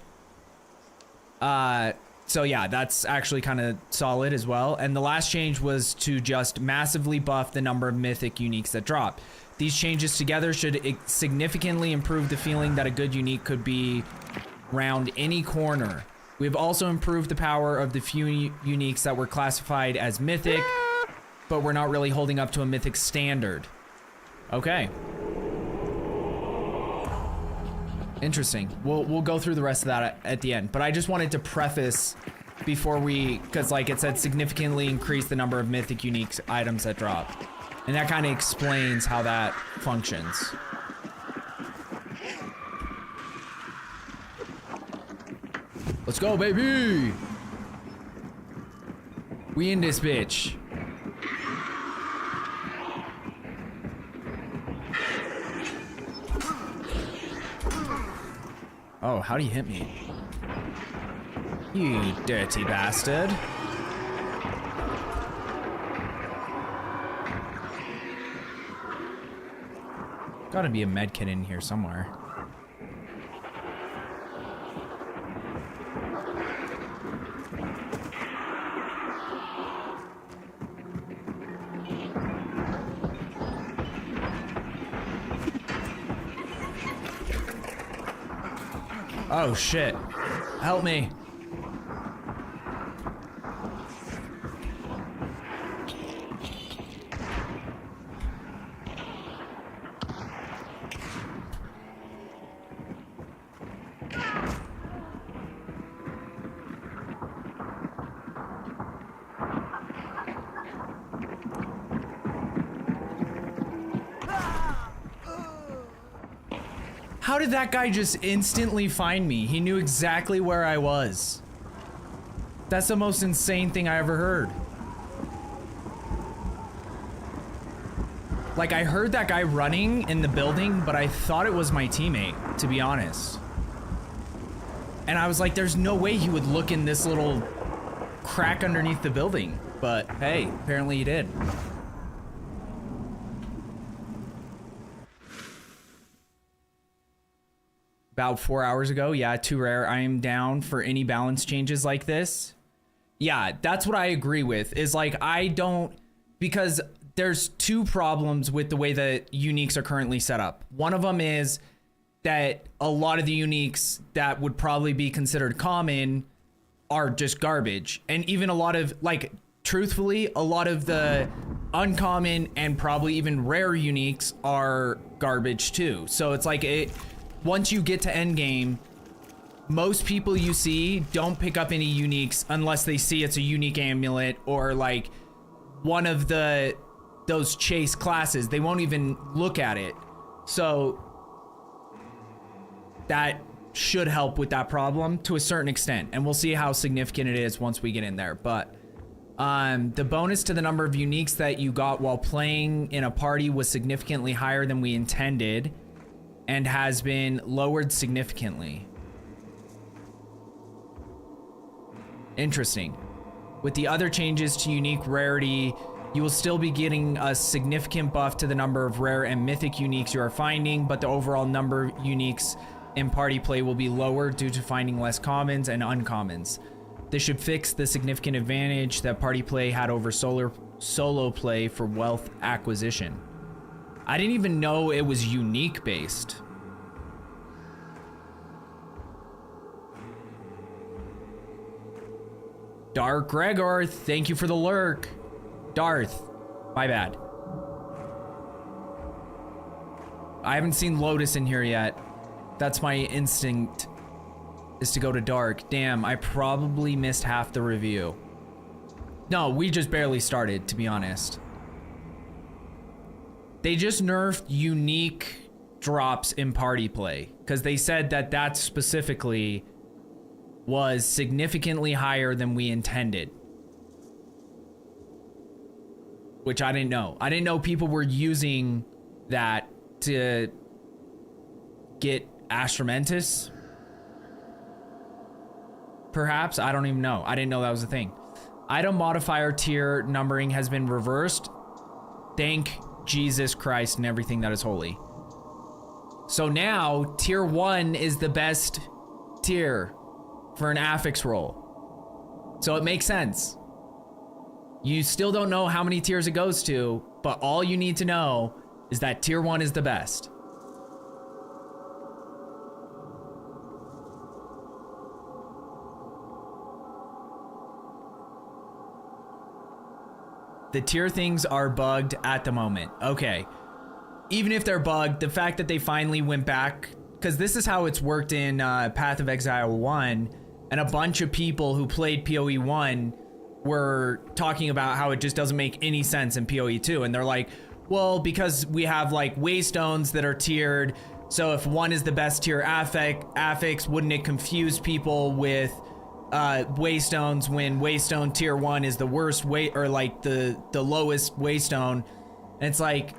So yeah, that's actually kind of solid as well. And the last change was to just massively buff the number of mythic uniques that drop. These changes together should significantly improve the feeling that a good unique could be round any corner. We've also improved the power of the few uniques that were classified as mythic, but we're not really holding up to a mythic standard. Okay. Interesting. We'll go through the rest of that at the end, but I just wanted to preface before because like it said, significantly increase the number of mythic unique items that drop. And that kind of explains how that functions. Let's go, baby! We in this bitch. Oh, how do you hit me? You dirty bastard. Gotta be a med kit in here somewhere. Oh shit. Help me. How did that guy just instantly find me? He knew exactly where I was. That's the most insane thing I ever heard. Like, I heard that guy running in the building, but I thought it was my teammate, to be honest. And I was like, there's no way he would look in this little crack underneath the building. But hey, apparently he did. About 4 hours ago. Yeah, too rare. I am down for any balance changes like this. Yeah, that's what I agree with. Is like, I don't... Because there's two problems with the way that uniques are currently set up. One of them is that a lot of the uniques that would probably be considered common are just garbage. And even a lot of, like, truthfully, a lot of the uncommon and probably even rare uniques are garbage too. So it's like once you get to endgame, most people you see don't pick up any uniques unless they see it's a unique amulet or like one of those chase classes. They won't even look at it. So that should help with that problem to a certain extent. And we'll see how significant it is once we get in there. But the bonus to the number of uniques that you got while playing in a party was significantly higher than we intended and has been lowered significantly. Interesting. With the other changes to unique rarity, you will still be getting a significant buff to the number of rare and mythic uniques you are finding, but the overall number of uniques in party play will be lower due to finding less commons and uncommons. This should fix the significant advantage that party play had over solo play for wealth acquisition. I didn't even know it was unique based. Dark Gregor, thank you for the lurk. Darth, my bad. I haven't seen Lotus in here yet. That's my instinct, is to go to Dark. Damn, I probably missed half the review. No, we just barely started, to be honest. They just nerfed unique drops in party play because they said that that specifically was significantly higher than we intended. Which I didn't know. I didn't know people were using that to get Astromentus. Perhaps, I don't even know. I didn't know that was a thing. Item modifier tier numbering has been reversed. Thank Jesus Christ and everything that is holy. So now tier 1 is the best tier for an affix roll. So it makes sense. You still don't know how many tiers it goes to, but all you need to know is that tier 1 is the best. The tier things are bugged at the moment. Okay. Even if they're bugged, the fact that they finally went back, because this is how it's worked in Path of Exile 1, and a bunch of people who played PoE 1 were talking about how it just doesn't make any sense in PoE 2. And they're like, well, because we have like waystones that are tiered, so if 1 is the best tier affix, wouldn't it confuse people with waystones when waystone tier 1 is the worst or like the lowest waystone? And it's like,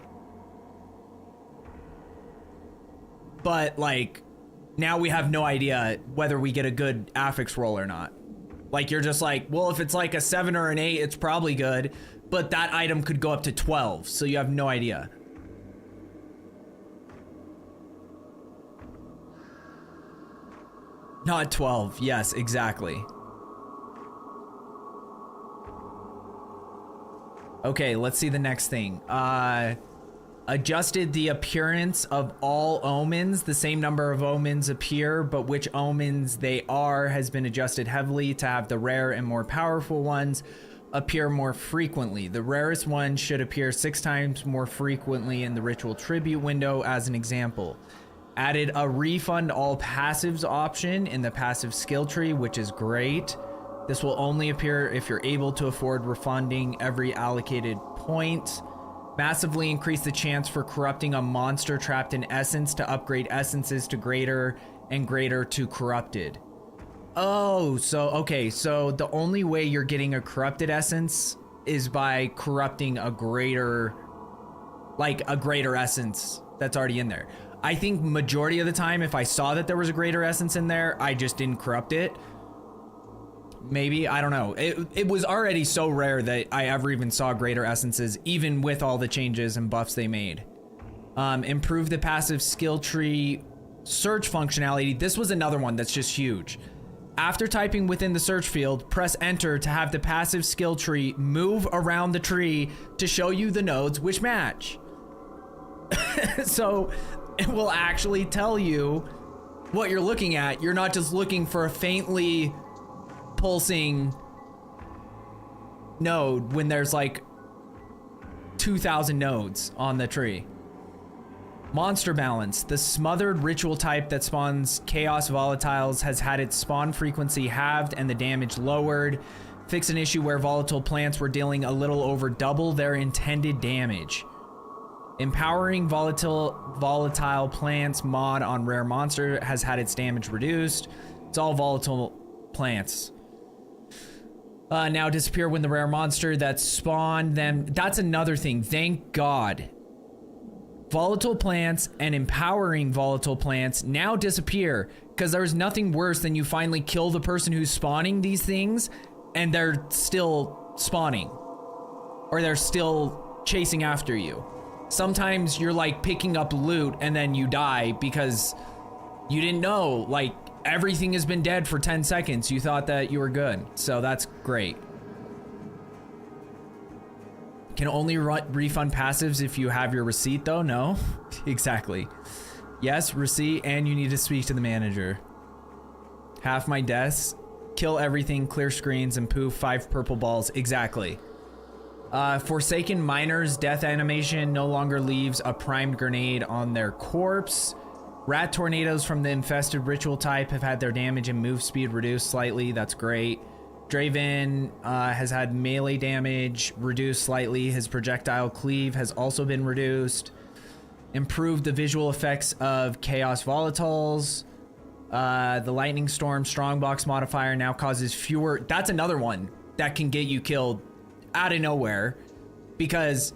but like now we have no idea whether we get a good affix roll or not. Like you're just like, well, if it's like a 7 or an 8, it's probably good, but that item could go up to 12, so you have no idea. Not 12. Yes, exactly. Okay, let's see the next thing. Adjusted the appearance of all omens. The same number of omens appear, but which omens they are has been adjusted heavily to have the rare and more powerful ones appear more frequently. The rarest one should appear 6 times more frequently in the ritual tribute window, as an example. Added a refund all passives option in the passive skill tree, which is great. This will only appear if you're able to afford refunding every allocated point. Massively increase the chance for corrupting a monster trapped in essence to upgrade essences to greater and greater to corrupted. Oh, so okay, so the only way you're getting a corrupted essence is by corrupting a greater essence that's already in there. I think majority of the time, if I saw that there was a greater essence in there, I just didn't corrupt it. Maybe, I don't know. It was already so rare that I ever even saw greater essences, even with all the changes and buffs they made. Improve the passive skill tree search functionality. This was another one that's just huge. After typing within the search field, press enter to have the passive skill tree move around the tree to show you the nodes which match. So it will actually tell you what you're looking at. You're not just looking for a faintly pulsing node when there's like 2,000 nodes on the tree. Monster balance. The smothered ritual type that spawns chaos volatiles has had its spawn frequency halved and the damage lowered. Fix an issue where volatile plants were dealing a little over double their intended damage. Empowering volatile plants mod on rare monster has had its damage reduced. It's all volatile plants. Now disappear when the rare monster that spawned them. That's another thing. Thank God. Volatile plants and empowering volatile plants now disappear, because there's nothing worse than you finally kill the person who's spawning these things and they're still spawning, or they're still chasing after you. Sometimes you're like picking up loot and then you die because you didn't know, like everything has been dead for 10 seconds. You thought that you were good. So that's great. Can only refund passives if you have your receipt though? No, exactly. Yes, receipt, and you need to speak to the manager. Half my deaths, kill everything, clear screens, and poof, 5 purple balls. Exactly. Forsaken Miner's death animation no longer leaves a primed grenade on their corpse. Rat tornadoes from the infested ritual type have had their damage and move speed reduced slightly. That's great. Draven has had melee damage reduced slightly. His projectile cleave has also been reduced. Improved the visual effects of chaos volatiles. The lightning storm strongbox modifier now causes fewer. That's another one that can get you killed out of nowhere, because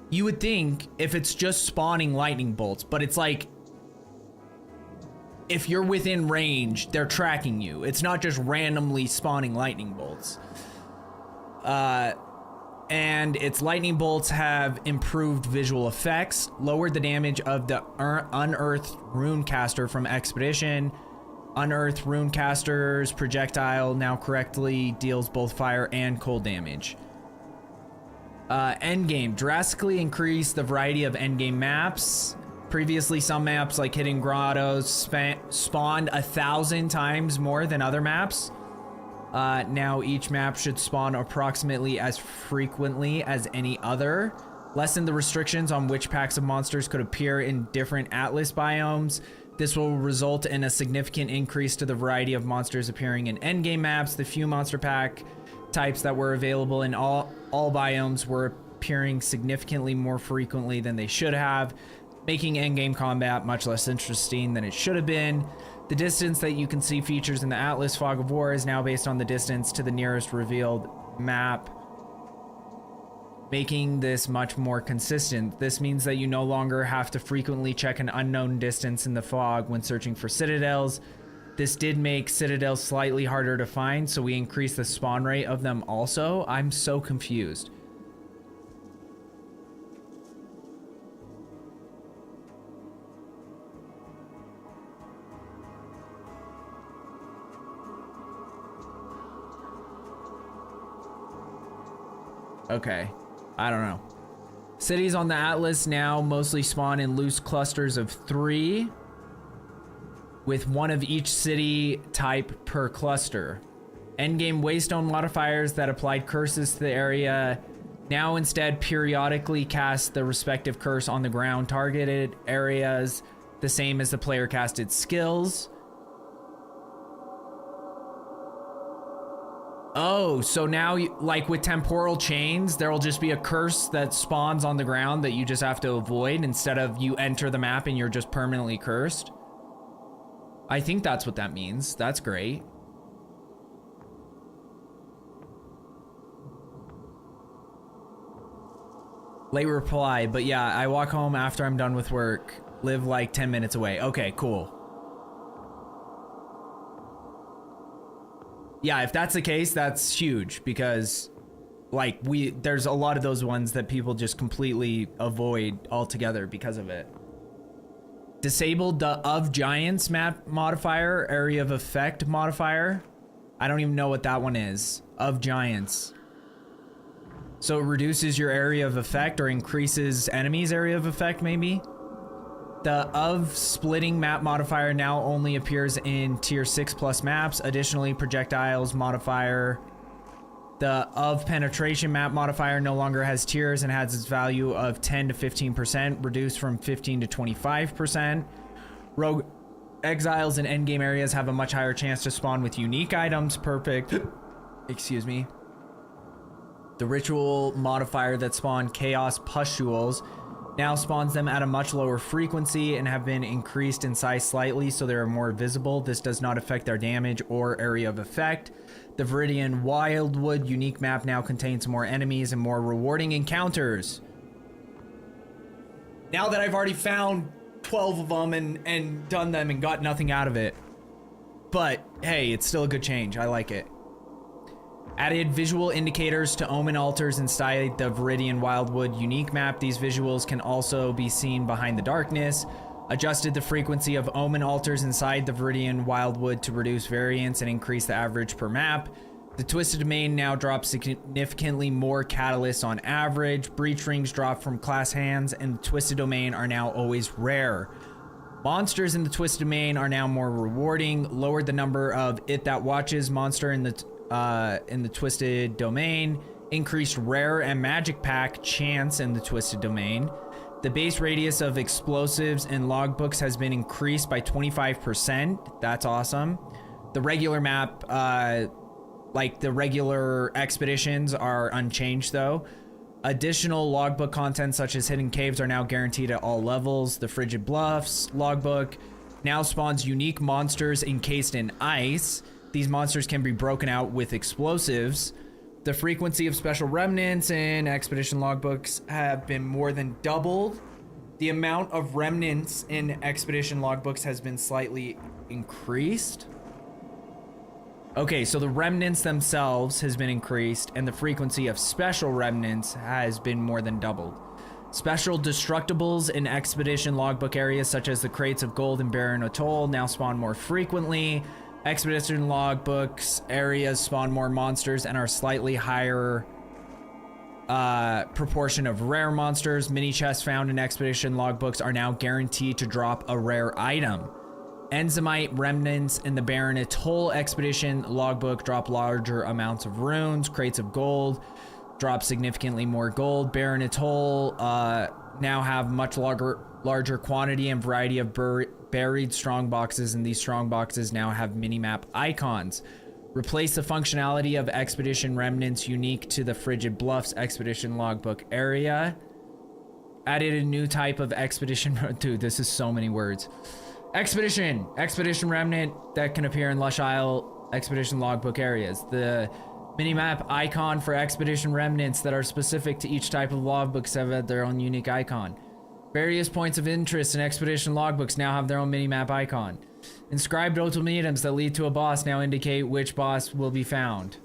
you would think if it's just spawning lightning bolts, but it's like if you're within range, they're tracking you. It's not just randomly spawning lightning bolts. And and its lightning bolts have improved visual effects, lowered the damage of the unearthed runecaster from Expedition. Unearthed runecaster's projectile now correctly deals both fire and cold damage. Endgame drastically increased the variety of endgame maps. Previously, some maps like Hidden Grottos spawned 1,000 times more than other maps. Now each map should spawn approximately as frequently as any other. Lessen the restrictions on which packs of monsters could appear in different Atlas biomes. This will result in a significant increase to the variety of monsters appearing in endgame maps. The few monster pack types that were available in all biomes were appearing significantly more frequently than they should have, making endgame combat much less interesting than it should have been. The distance that you can see features in the Atlas Fog of War is now based on the distance to the nearest revealed map, making this much more consistent. This means that you no longer have to frequently check an unknown distance in the fog when searching for citadels. This did make citadels slightly harder to find, so we increased the spawn rate of them also. I'm so confused. Okay, I don't know. Cities on the Atlas now mostly spawn in loose clusters of 3, with one of each city type per cluster. Endgame Waystone modifiers that applied curses to the area now instead periodically cast the respective curse on the ground targeted areas, the same as the player casted skills. Oh, so now, like with temporal chains, there'll just be a curse that spawns on the ground that you just have to avoid instead of you enter the map and you're just permanently cursed. I think that's what that means. That's great. Late reply, but yeah, I walk home after I'm done with work. Live like 10 minutes away. Okay, cool. Yeah, if that's the case, that's huge because like there's a lot of those ones that people just completely avoid altogether because of it. Disabled the of giants map modifier, area of effect modifier. I don't even know what that one is. Of giants. So it reduces your area of effect or increases enemies' area of effect maybe. The of splitting map modifier now only appears in tier 6+ maps. Additionally, projectiles modifier. The of penetration map modifier no longer has tiers and has its value of 10 to 15%, reduced from 15 to 25%. Rogue exiles in endgame areas have a much higher chance to spawn with unique items. Perfect. Excuse me. The ritual modifier that spawned chaos pustules now spawns them at a much lower frequency and have been increased in size slightly so they are more visible. This does not affect their damage or area of effect. The Viridian Wildwood unique map now contains more enemies and more rewarding encounters. Now that I've already found 12 of them and done them and got nothing out of it. But hey, it's still a good change. I like it. Added visual indicators to omen altars inside the Viridian Wildwood unique map. These visuals can also be seen behind the darkness. Adjusted the frequency of omen altars inside the Viridian Wildwood to reduce variance and increase the average per map. The Twisted Domain now drops significantly more catalysts on average. Breach rings drop from class hands, and the Twisted Domain are now always rare. Monsters in the Twisted Domain are now more rewarding. Lowered the number of It That Watches monster in the Twisted Domain. Increased rare and magic pack chance in the Twisted Domain. The base radius of explosives and logbooks has been increased by 25%. That's awesome. The regular map, like the regular expeditions, are unchanged though. Additional logbook content such as hidden caves are now guaranteed at all levels. The Frigid Bluffs logbook now spawns unique monsters encased in ice. These monsters can be broken out with explosives. The frequency of special remnants in expedition logbooks have been more than doubled. The amount of remnants in expedition logbooks has been slightly increased. Okay, so the remnants themselves has been increased, and the frequency of special remnants has been more than doubled. Special destructibles in expedition logbook areas such as the crates of gold in Barren Atoll now spawn more frequently. Expedition logbooks areas spawn more monsters and are slightly higher proportion of rare monsters. Mini chests found in expedition logbooks are now guaranteed to drop a rare item. Enzymite remnants in the Barren Atoll expedition logbook drop larger amounts of runes. Crates of gold drop significantly more gold. Barren Atoll now have much larger quantity and variety of buried strong boxes, and these strong boxes now have mini-map icons. Replace the functionality of expedition remnants unique to the Frigid Bluffs expedition logbook area. Added a new type of expedition. Dude, this is so many words. Expedition remnant that can appear in Lush Isle expedition logbook areas. The minimap icon for expedition remnants that are specific to each type of logbooks have their own unique icon. Various points of interest in expedition logbooks now have their own minimap icon. Inscribed ultimatums that lead to a boss now indicate which boss will be found.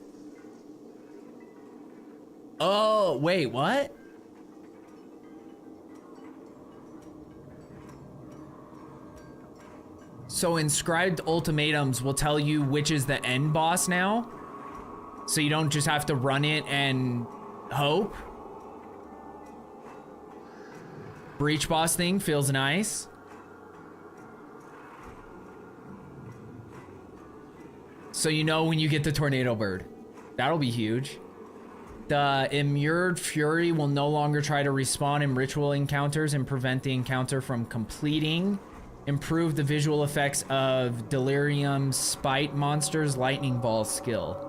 Oh, wait, what? So inscribed ultimatums will tell you which is the end boss now? So you don't just have to run it and hope? Breach boss thing feels nice. So you know when you get the tornado bird. That'll be huge. The Immured Fury will no longer try to respawn in ritual encounters and prevent the encounter from completing. Improve the visual effects of Delirium's Spite Monster's Lightning Ball skill.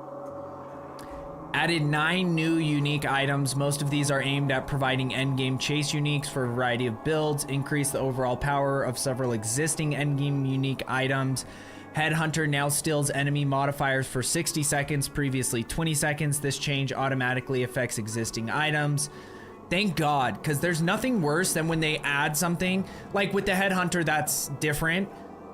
Added 9 new unique items. Most of these are aimed at providing endgame chase uniques for a variety of builds. Increase the overall power of several existing endgame unique items. Headhunter now stills enemy modifiers for 60 seconds, previously 20 seconds. This change automatically affects existing items. Thank God, because there's nothing worse than when they add something. Like with the Headhunter, that's different.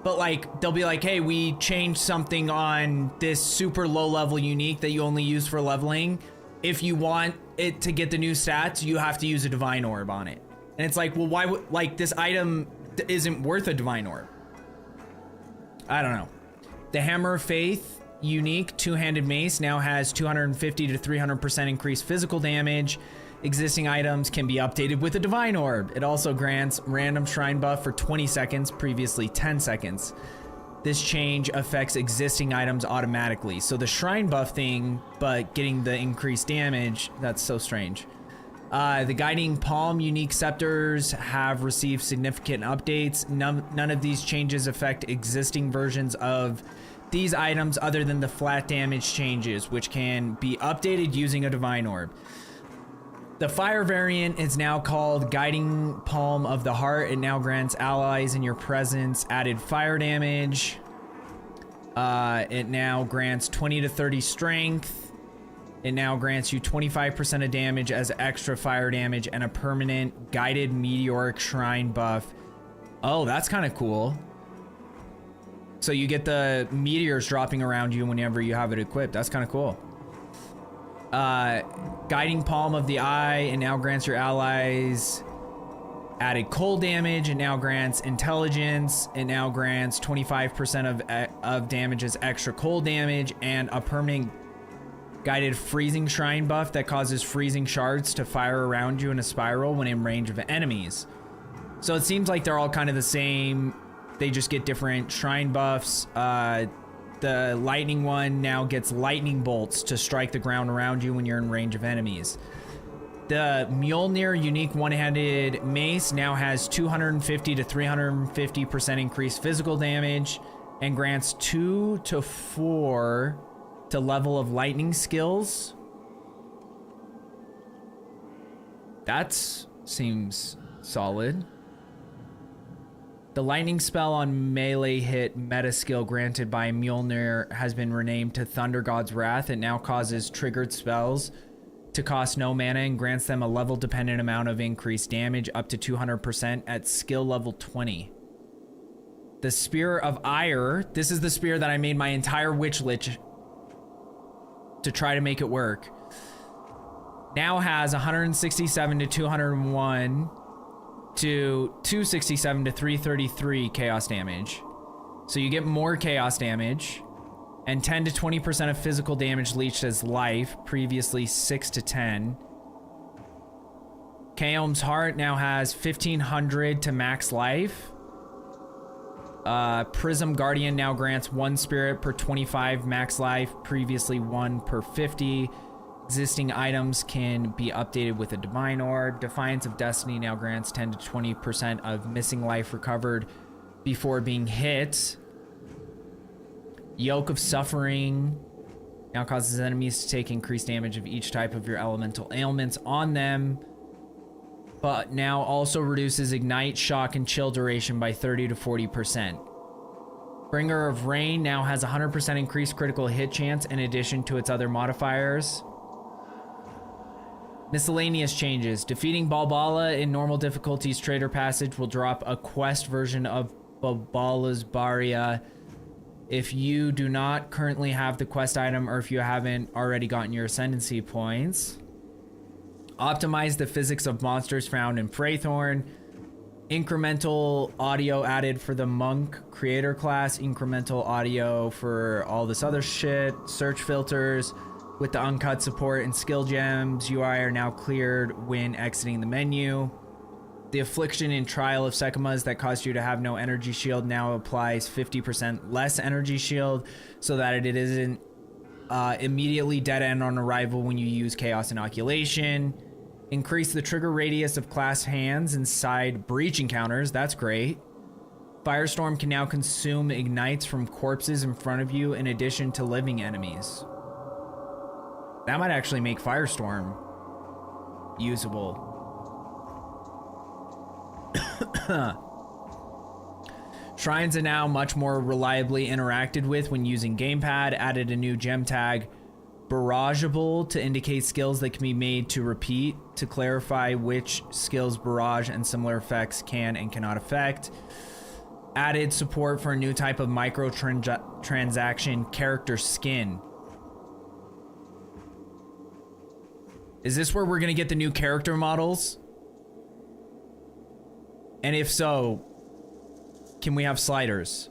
But like, they'll be like, hey, we changed something on this super low level unique that you only use for leveling. If you want it to get the new stats, you have to use a Divine Orb on it. And it's like, well, why would, like, this item isn't worth a Divine Orb. I don't know. The Hammer of Faith unique two-handed mace now has 250 to 300% increased physical damage. Existing items can be updated with a Divine Orb. It also grants random shrine buff for 20 seconds, previously 10 seconds. This change affects existing items automatically. So the shrine buff thing, but getting the increased damage, that's so strange. The Guiding Palm unique scepters have received significant updates. None of these changes affect existing versions of these items other than the flat damage changes, which can be updated using a Divine Orb. The fire variant is now called Guiding Palm of the Heart. It now grants allies in your presence added fire damage. It now grants 20 to 30 strength. It now grants you 25% of damage as extra fire damage and a permanent guided meteoric shrine buff. Oh, that's kind of cool. So you get the meteors dropping around you whenever you have it equipped. That's kind of cool. Guiding Palm of the Eye, it now grants your allies added cold damage. It now grants intelligence. It now grants 25% of damage as extra cold damage and a permanent guided freezing shrine buff that causes freezing shards to fire around you in a spiral when in range of enemies. So it seems like they're all kind of the same. They just get different shrine buffs. The lightning one now gets lightning bolts to strike the ground around you when you're in range of enemies. The Mjolnir unique one-handed mace now has 250 to 350% increased physical damage and grants 2 to 4 to level of lightning skills. That seems solid. The lightning spell on melee hit meta skill granted by Mjolnir has been renamed to Thunder God's Wrath. It now causes triggered spells to cost no mana and grants them a level dependent amount of increased damage up to 200% at skill level 20. The Spear of Ire, this is the spear that I made my entire Witch Lich to try to make it work. Now has 167 to 201 to 267 to 333 chaos damage. So you get more chaos damage, and 10 to 20% of physical damage leached as life, previously 6 to 10. Kaom's Heart now has 1500 to max life. Prism Guardian now grants 1 spirit per 25 max life, previously 1 per 50. Existing items can be updated with a Divine Orb. Defiance of Destiny now grants 10 to 20% of missing life recovered before being hit. Yoke of Suffering now causes enemies to take increased damage of each type of your elemental ailments on them, but now also reduces Ignite, Shock, and Chill duration by 30 to 40%. Bringer of Rain now has 100% increased critical hit chance in addition to its other modifiers. Miscellaneous changes. Defeating Balbala in normal difficulties Trader Passage will drop a quest version of Balbala's Barria. If you do not currently have the quest item, or if you haven't already gotten your Ascendancy points. Optimize the physics of monsters found in Freythorn. Incremental audio added for the Monk Creator class. Incremental audio for all this other shit. Search filters with the uncut support and skill gems UI are now cleared when exiting the menu. The affliction in Trial of Sekimas that caused you to have no energy shield now applies 50% less energy shield so that it isn't immediately dead end on arrival when you use Chaos Inoculation. Increase the trigger radius of class hands inside breach encounters. That's great. Firestorm can now consume ignites from corpses in front of you in addition to living enemies. That might actually make Firestorm usable. Shrines are now much more reliably interacted with when using gamepad. Added a new gem tag, Barrageable, to indicate skills that can be made to repeat, to clarify which skills barrage and similar effects can and cannot affect. Added support for a new type of microtransaction, character skin. Is this where we're gonna get the new character models? And if so, can we have sliders?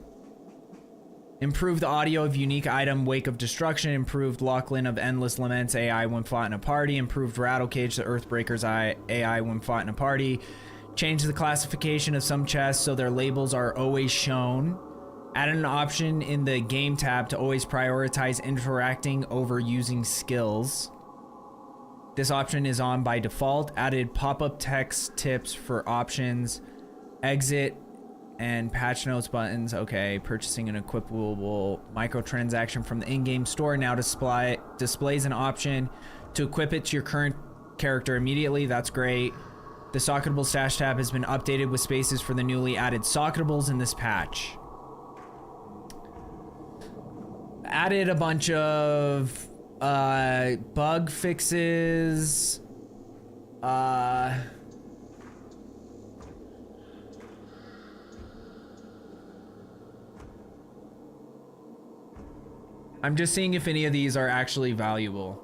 Improved audio of unique item, Wake of Destruction. Improved Lachlan of Endless Laments AI when fought in a party. Improved Rattlecage, the Earthbreakers AI when fought in a party. Change the classification of some chests so their labels are always shown. Added an option in the game tab to always prioritize interacting over using skills. This option is on by default. Added pop-up text tips for options. Exit and patch notes buttons. Okay, purchasing an equipable microtransaction from the in-game store now displays an option to equip it to your current character immediately. That's great. The socketable stash tab has been updated with spaces for the newly added socketables in this patch. Added a bunch of bug fixes. I'm just seeing if any of these are actually valuable.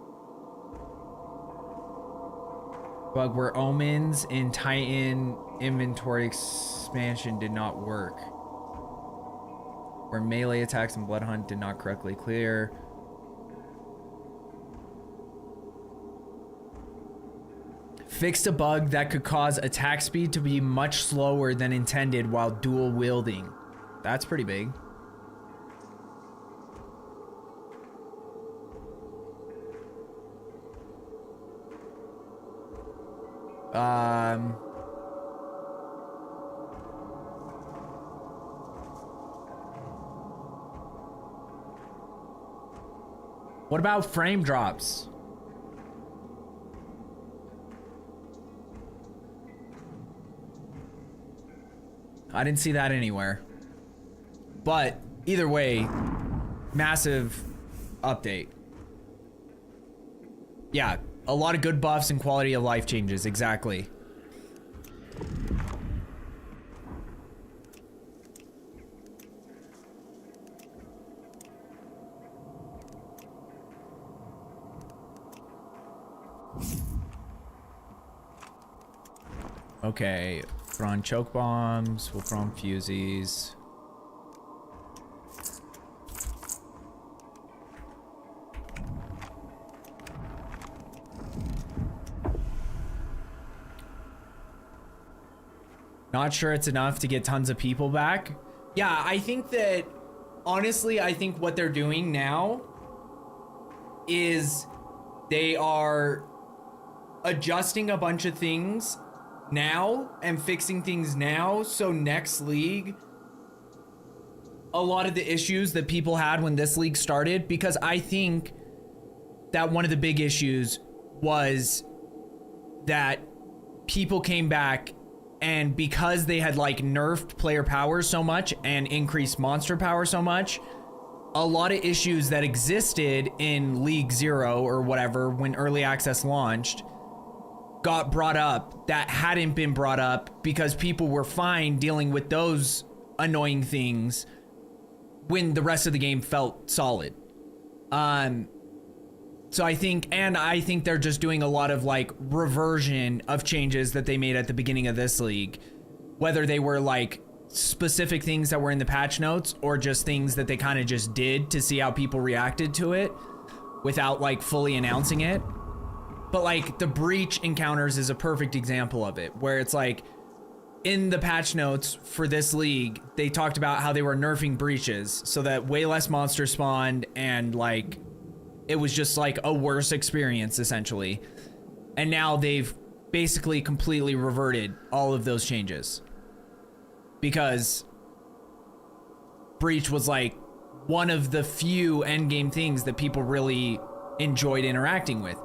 Bug where omens in Titan inventory expansion did not work. Where melee attacks and blood hunt did not correctly clear. Fixed a bug that could cause attack speed to be much slower than intended while dual wielding. That's pretty big. What about frame drops? I didn't see that anywhere. But either way, massive update. Yeah, a lot of good buffs and quality of life changes, exactly. Okay, throw on choke bombs. We'll throw on fusies. Not sure it's enough to get tons of people back. Yeah, I think that, honestly, I think what they're doing now is they are adjusting a bunch of things now and fixing things now. So next league, a lot of the issues that people had when this league started, because I think that one of the big issues was that people came back, and because they had like nerfed player power so much and increased monster power so much, a lot of issues that existed in League 0 or whatever when early access launched got brought up that hadn't been brought up because people were fine dealing with those annoying things when the rest of the game felt solid. So I think they're just doing a lot of like reversion of changes that they made at the beginning of this league, whether they were like specific things that were in the patch notes or just things that they kind of just did to see how people reacted to it without like fully announcing it. But like the breach encounters is a perfect example of it, where it's like in the patch notes for this league, they talked about how they were nerfing breaches so that way less monsters spawned and like it was just like a worse experience essentially. And now they've basically completely reverted all of those changes because breach was like one of the few endgame things that people really enjoyed interacting with.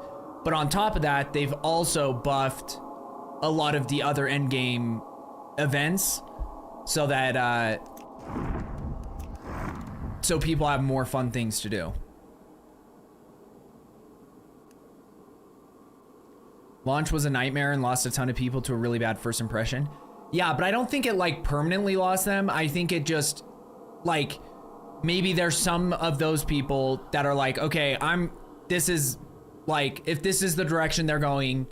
But on top of that, they've also buffed a lot of the other endgame events so that so people have more fun things to do. Launch was a nightmare and lost a ton of people to a really bad first impression. Yeah, but I don't think it like permanently lost them. I think it just like maybe there's some of those people that are like, okay, this is like, if this is the direction they're going,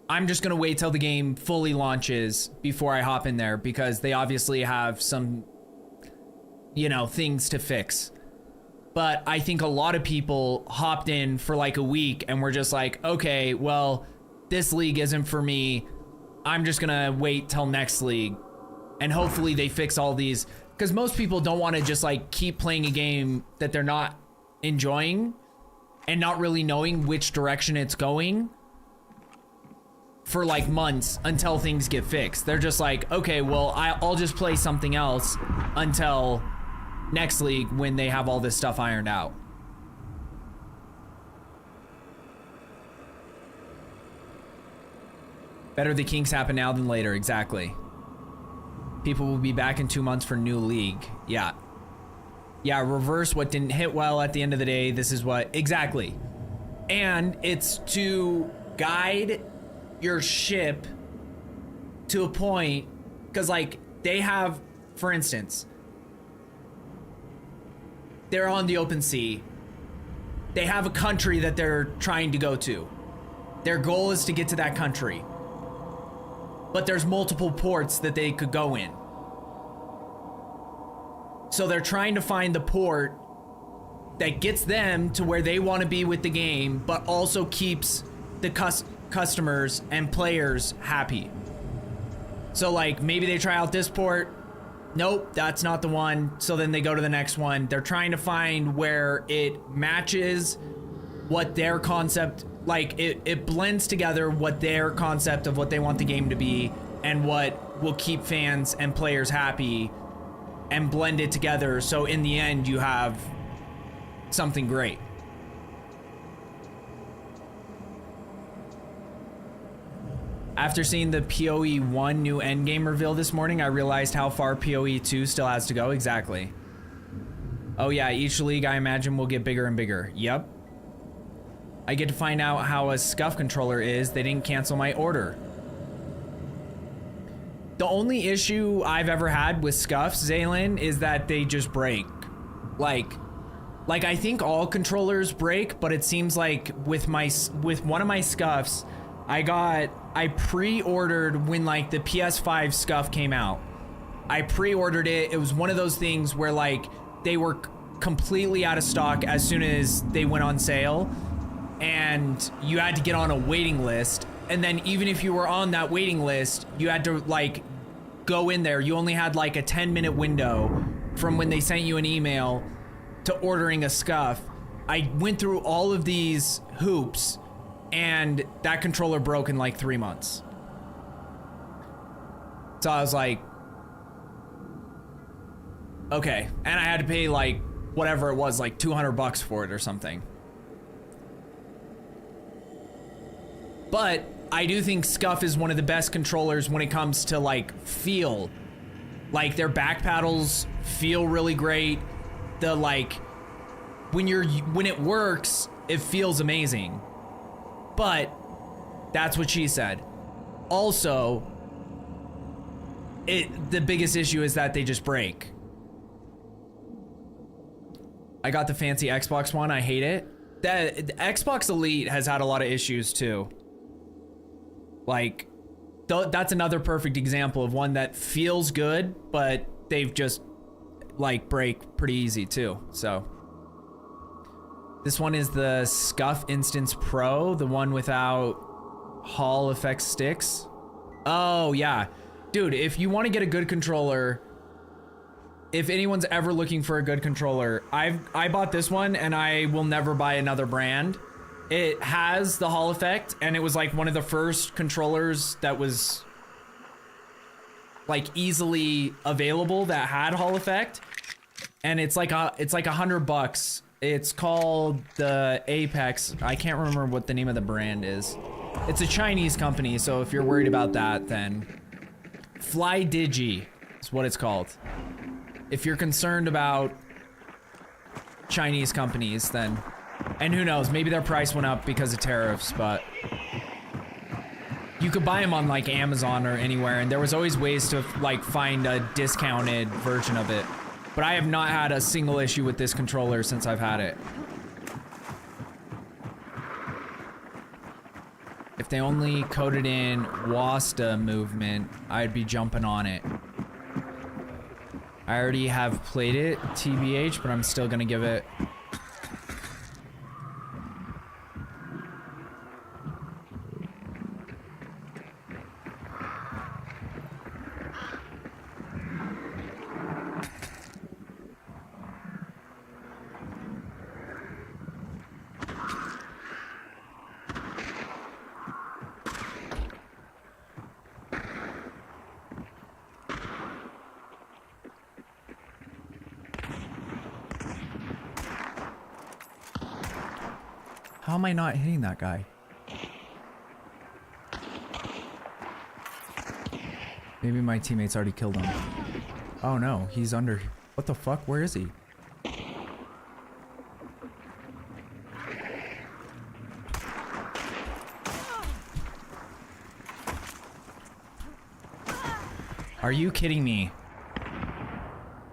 I'm just gonna wait till the game fully launches before I hop in there because they obviously have some, you know, things to fix. But I think a lot of people hopped in for like a week and were just like, okay, well, this league isn't for me. I'm just gonna wait till next league. And hopefully they fix all these, because most people don't want to just like keep playing a game that they're not enjoying and not really knowing which direction it's going for like months until things get fixed. They're just like, okay, well, I'll just play something else until next league when they have all this stuff ironed out. Better the kinks happen now than later, exactly. People will be back in 2 months for new league. Yeah. Yeah, reverse what didn't hit well at the end of the day. This is what, exactly. And it's to guide your ship to a point, because like they have, for instance, they're on the open sea. They have a country that they're trying to go to. Their goal is to get to that country. But there's multiple ports that they could go in. So they're trying to find the port that gets them to where they want to be with the game, but also keeps the customers and players happy. So like maybe they try out this port. Nope, that's not the one. So then they go to the next one. They're trying to find where it matches what their concept, like it blends together what their concept of what they want the game to be and what will keep fans and players happy and blend it together. So in the end, you have something great. After seeing the PoE 1 new endgame reveal this morning, I realized how far PoE 2 still has to go. Exactly. Oh yeah, each league I imagine will get bigger and bigger. Yep. I get to find out how a scuff controller is. They didn't cancel my order. The only issue I've ever had with scuffs, Zaylin, is that they just break. Like I think all controllers break, but it seems like with one of my scuffs, I pre-ordered when like the PS5 scuff came out. I pre-ordered it. It was one of those things where like they were completely out of stock as soon as they went on sale, and you had to get on a waiting list. And then even if you were on that waiting list, you had to like go in there. You only had like a 10-minute window from when they sent you an email to ordering a scuff. I went through all of these hoops, and that controller broke in like 3 months. So I was like, okay. And I had to pay like whatever it was, like $200 for it or something. But I do think Scuff is one of the best controllers when it comes to like feel. Like their back paddles feel really great. The like when it works, it feels amazing. But that's what she said. Also, the biggest issue is that they just break. I got the fancy Xbox One. I hate it. The Xbox Elite has had a lot of issues too. Like, that's another perfect example of one that feels good, but they've just like break pretty easy too. So this one is the Scuff Instance Pro, the one without Hall effect sticks. Oh yeah, dude, if you want to get a good controller, if anyone's ever looking for a good controller, I bought this one and I will never buy another brand. It has the Hall effect, and it was like one of the first controllers that was like easily available that had Hall effect, and it's like $100. It's called the Apex. I can't remember what the name of the brand is. It's a Chinese company, so if you're worried about that, then Fly Digi is what it's called. If you're concerned about Chinese companies, then, and who knows, maybe their price went up because of tariffs, but you could buy them on like Amazon or anywhere, and there was always ways to like find a discounted version of it. But I have not had a single issue with this controller since I've had it. If they only coded in Wasta movement, I'd be jumping on it. I already have played it, TBH, but I'm still gonna give it. How am I not hitting that guy? Maybe my teammates already killed him. Oh no, he's under. What the fuck? Where is he? Are you kidding me?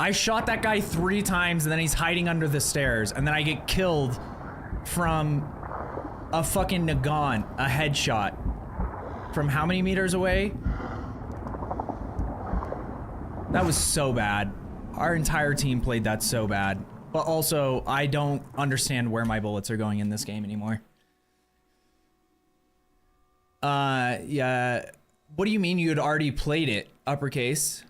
I shot that guy 3 times and then he's hiding under the stairs, and then I get killed from a fucking Nagan, a headshot. From how many meters away? That was so bad. Our entire team played that so bad. But also, I don't understand where my bullets are going in this game anymore. Yeah. What do you mean you had already played it? Uppercase.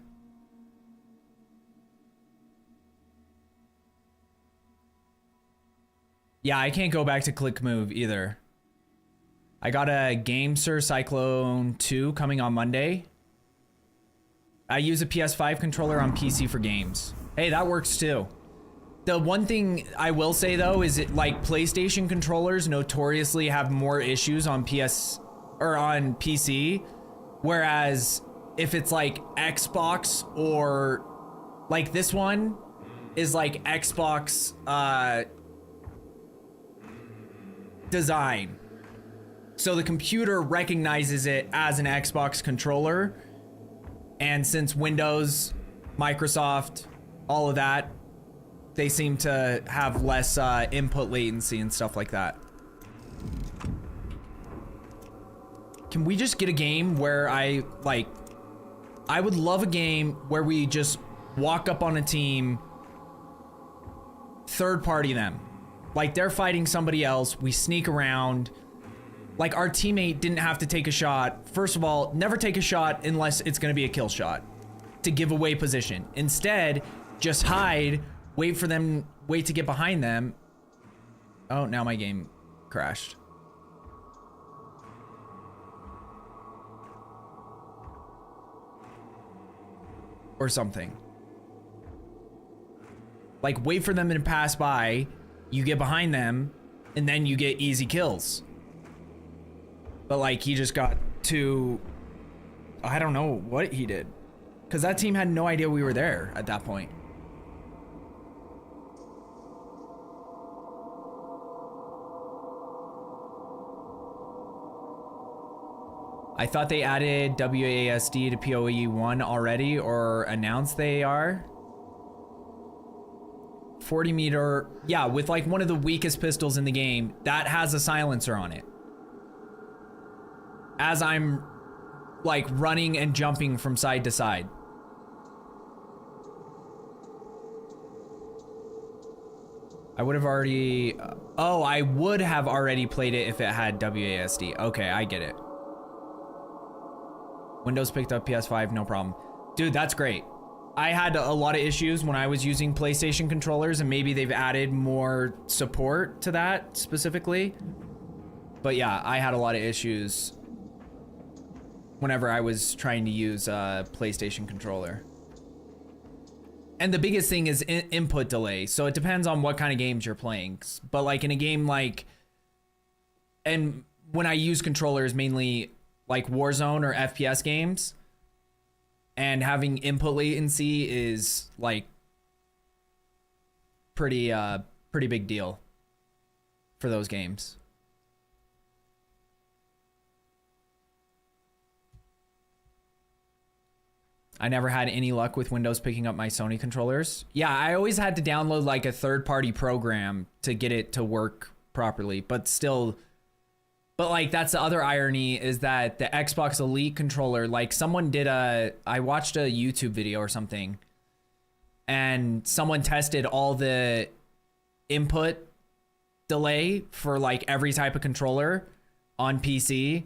Yeah, I can't go back to click move either. I got a GameSir Cyclone 2 coming on Monday. I use a PS5 controller on PC for games. Hey, that works too. The one thing I will say though is it like PlayStation controllers notoriously have more issues on PS or on PC, whereas if it's like Xbox or like this one is like Xbox design. So the computer recognizes it as an Xbox controller, and since Windows, Microsoft, all of that, they seem to have less input latency and stuff like that. Can we just get a game where I would love a game where we just walk up on a team, third party them. Like they're fighting somebody else, we sneak around. Like our teammate didn't have to take a shot. First of all, never take a shot unless it's gonna be a kill shot to give away position. Instead, just hide, wait for them, wait to get behind them. Oh, now my game crashed. Or something. Like wait for them to pass by, you get behind them, and then you get easy kills. But like he just got to, I don't know what he did. Because that team had no idea we were there at that point. I thought they added WASD to PoE 1 already, or announced they are. 40 meter, yeah, with like one of the weakest pistols in the game, that has a silencer on it. As I'm like running and jumping from side to side. I would have already, oh, I would have already played it if it had WASD. Okay, I get it. Windows picked up PS5, no problem. Dude, that's great. I had a lot of issues when I was using PlayStation controllers, and maybe they've added more support to that specifically. But yeah, I had a lot of issues whenever I was trying to use a PlayStation controller. And the biggest thing is input delay. So it depends on what kind of games you're playing. But like in a game like, and when I use controllers, mainly like Warzone or FPS games, and having input latency is like pretty big deal for those games. I never had any luck with Windows picking up my Sony controllers. Yeah, I always had to download like a third-party program to get it to work properly, but still, but like that's the other irony is that the Xbox Elite controller, like someone did I watched a YouTube video or something, and someone tested all the input delay for like every type of controller on PC,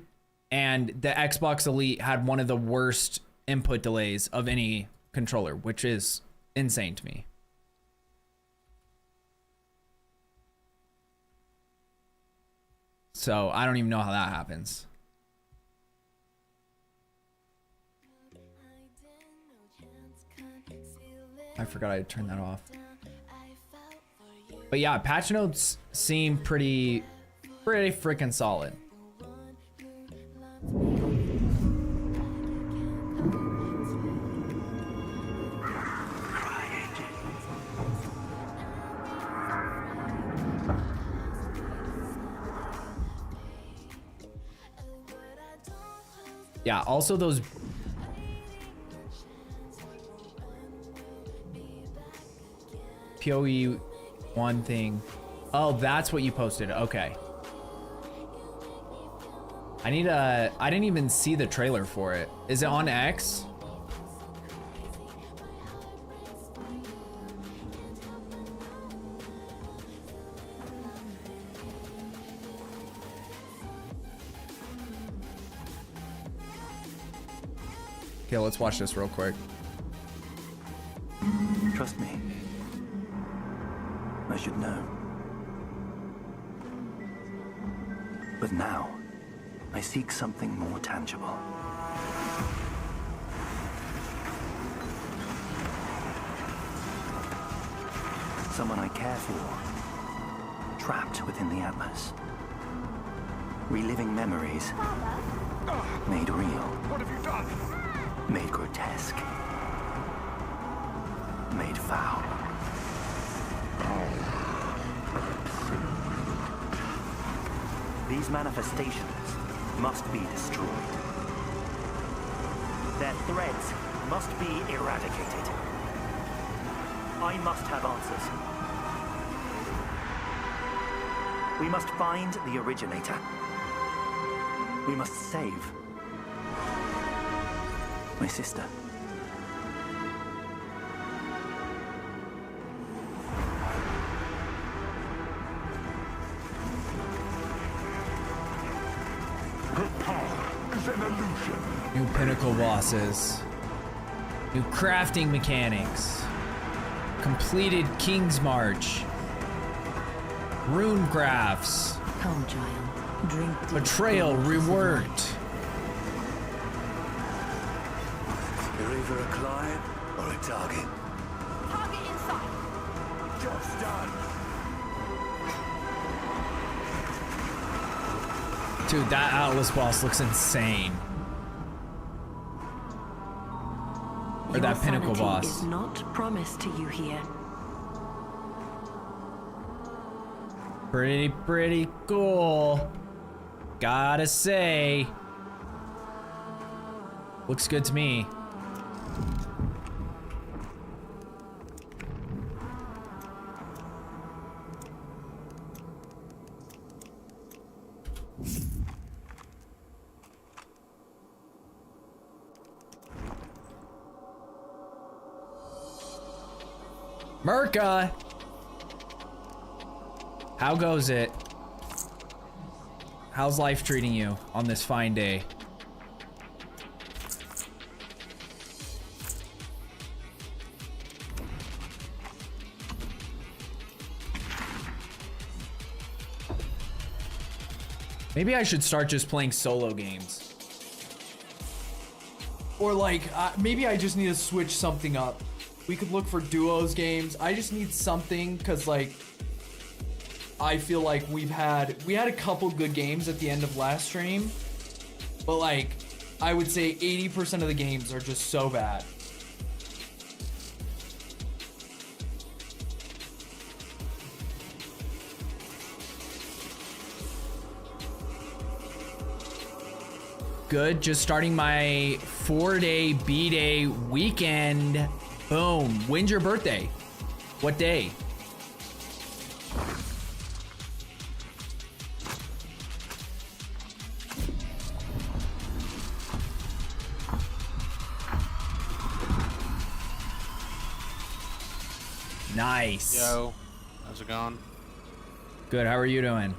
and the Xbox Elite had one of the worst input delays of any controller, which is insane to me. So I don't even know how that happens. I forgot I turned that off. But yeah, patch notes seem pretty freaking solid. Yeah, also those PoE 1 thing. Oh, that's what you posted. Okay. I didn't even see the trailer for it. Is it on X? Okay, let's watch this real quick. Trust me. I should know. But now, I seek something more tangible. Someone I care for, trapped within the Atlas. Reliving memories, made real. What have you done? Made grotesque. Made foul. These manifestations must be destroyed. Their threads must be eradicated. I must have answers. We must find the originator. We must save my sister. New pinnacle bosses. New crafting mechanics. Completed King's March. Rune crafts. Come, child. Drink deep. Betrayal reworked. You're either a client or a target. Target inside. Job's done. Dude, that Atlas boss looks insane. Or Your that pinnacle sanity boss. is not promised to you here. Pretty cool. Gotta say. Looks good to me. Merca! How goes it? How's life treating you on this fine day? Maybe I should start just playing solo games. Or like, maybe I just need to switch something up. We could look for duos games. I just need something, cause like, I feel like we had a couple good games at the end of last stream, but like, I would say 80% of the games are just so bad. Good, just starting my 4-day B-day weekend. Boom. When's your birthday? What day? Nice. Yo, how's it going? Good, how are you doing?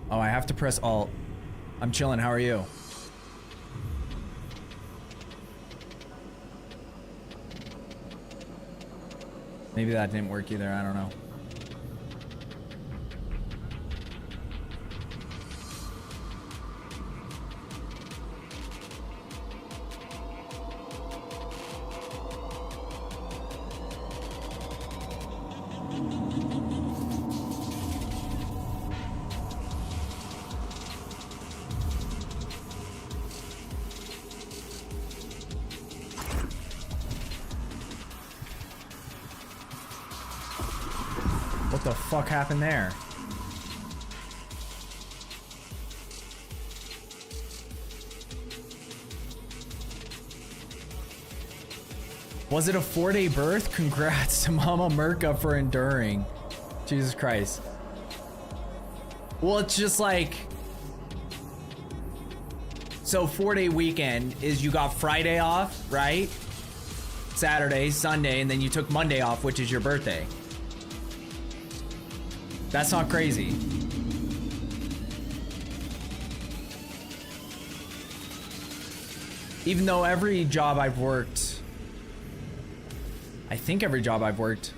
Oh, I have to press Alt. I'm chilling, how are you? Maybe that didn't work either, I don't know. What the fuck happened there? Was it a 4-day birth? Congrats to Mama Merca for enduring. Jesus Christ. Well, it's just like... So 4-day weekend is you got Friday off, right? Saturday, Sunday, and then you took Monday off, which is your birthday. That's not crazy. Even though every job I've worked, I think every job I've worked,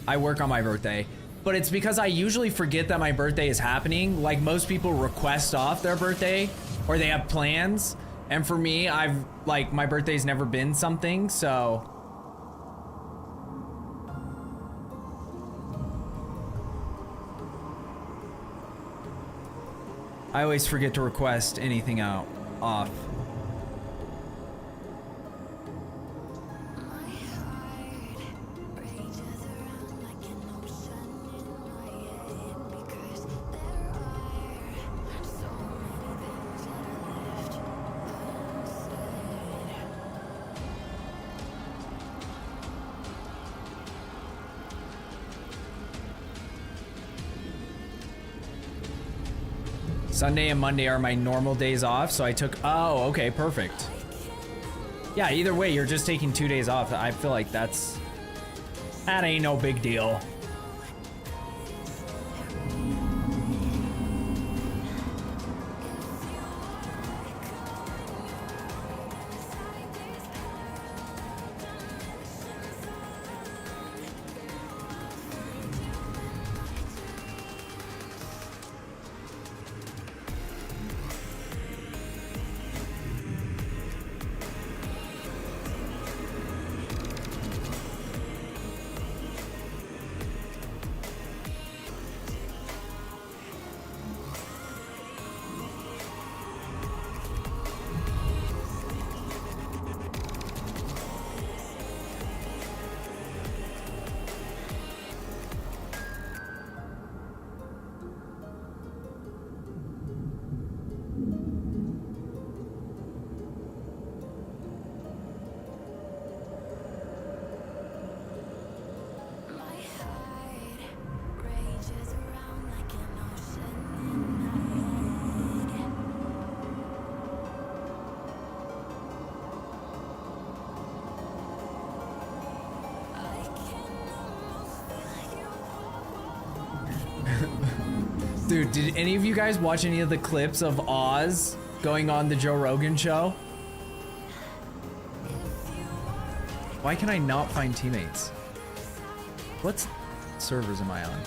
I work on my birthday. But it's because I usually forget that my birthday is happening. Like most people request off their birthday or they have plans. And for me, my birthday's never been something, so. I always forget to request anything off. Sunday and Monday are my normal days off, so I took... Oh, okay, perfect. Yeah, either way, you're just taking 2 days off. I feel like that ain't no big deal. Dude, did any of you guys watch any of the clips of Oz going on the Joe Rogan show? Why can I not find teammates? What servers am I on?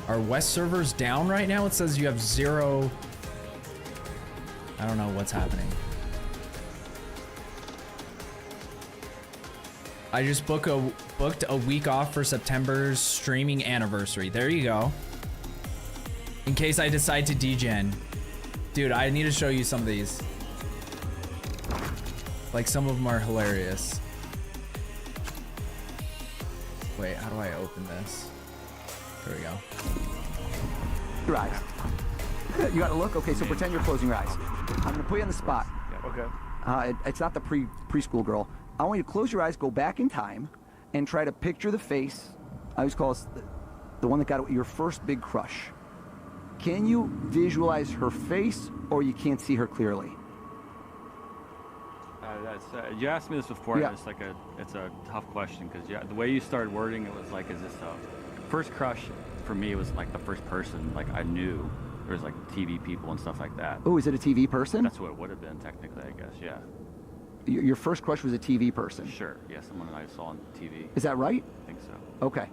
Are West servers down right now? It says you have 0. I don't know what's happening. I just booked a week off for September's streaming anniversary. There you go. In case I decide to degen. Dude, I need to show you some of these. Like, some of them are hilarious. Wait, how do I open this? There we go. Your eyes. You gotta look? Okay, so pretend you're closing your eyes. I'm gonna put you on the spot. Yeah, okay. It's not the preschool girl. I want you to close your eyes, go back in time, and try to picture the face. I always call this the one that got your first big crush. Can you visualize her face, or you can't see her clearly? You asked me this before. Yeah. It's a tough question because the way you started wording it was like, is this a first crush? For me, it was like the first person like I knew. There was like TV people and stuff like that. Oh, is it a TV person? That's what it would have been technically, I guess. Yeah. Your first crush was a TV person? Sure. Yeah, someone that I saw on TV. Is that right? I think so. Okay.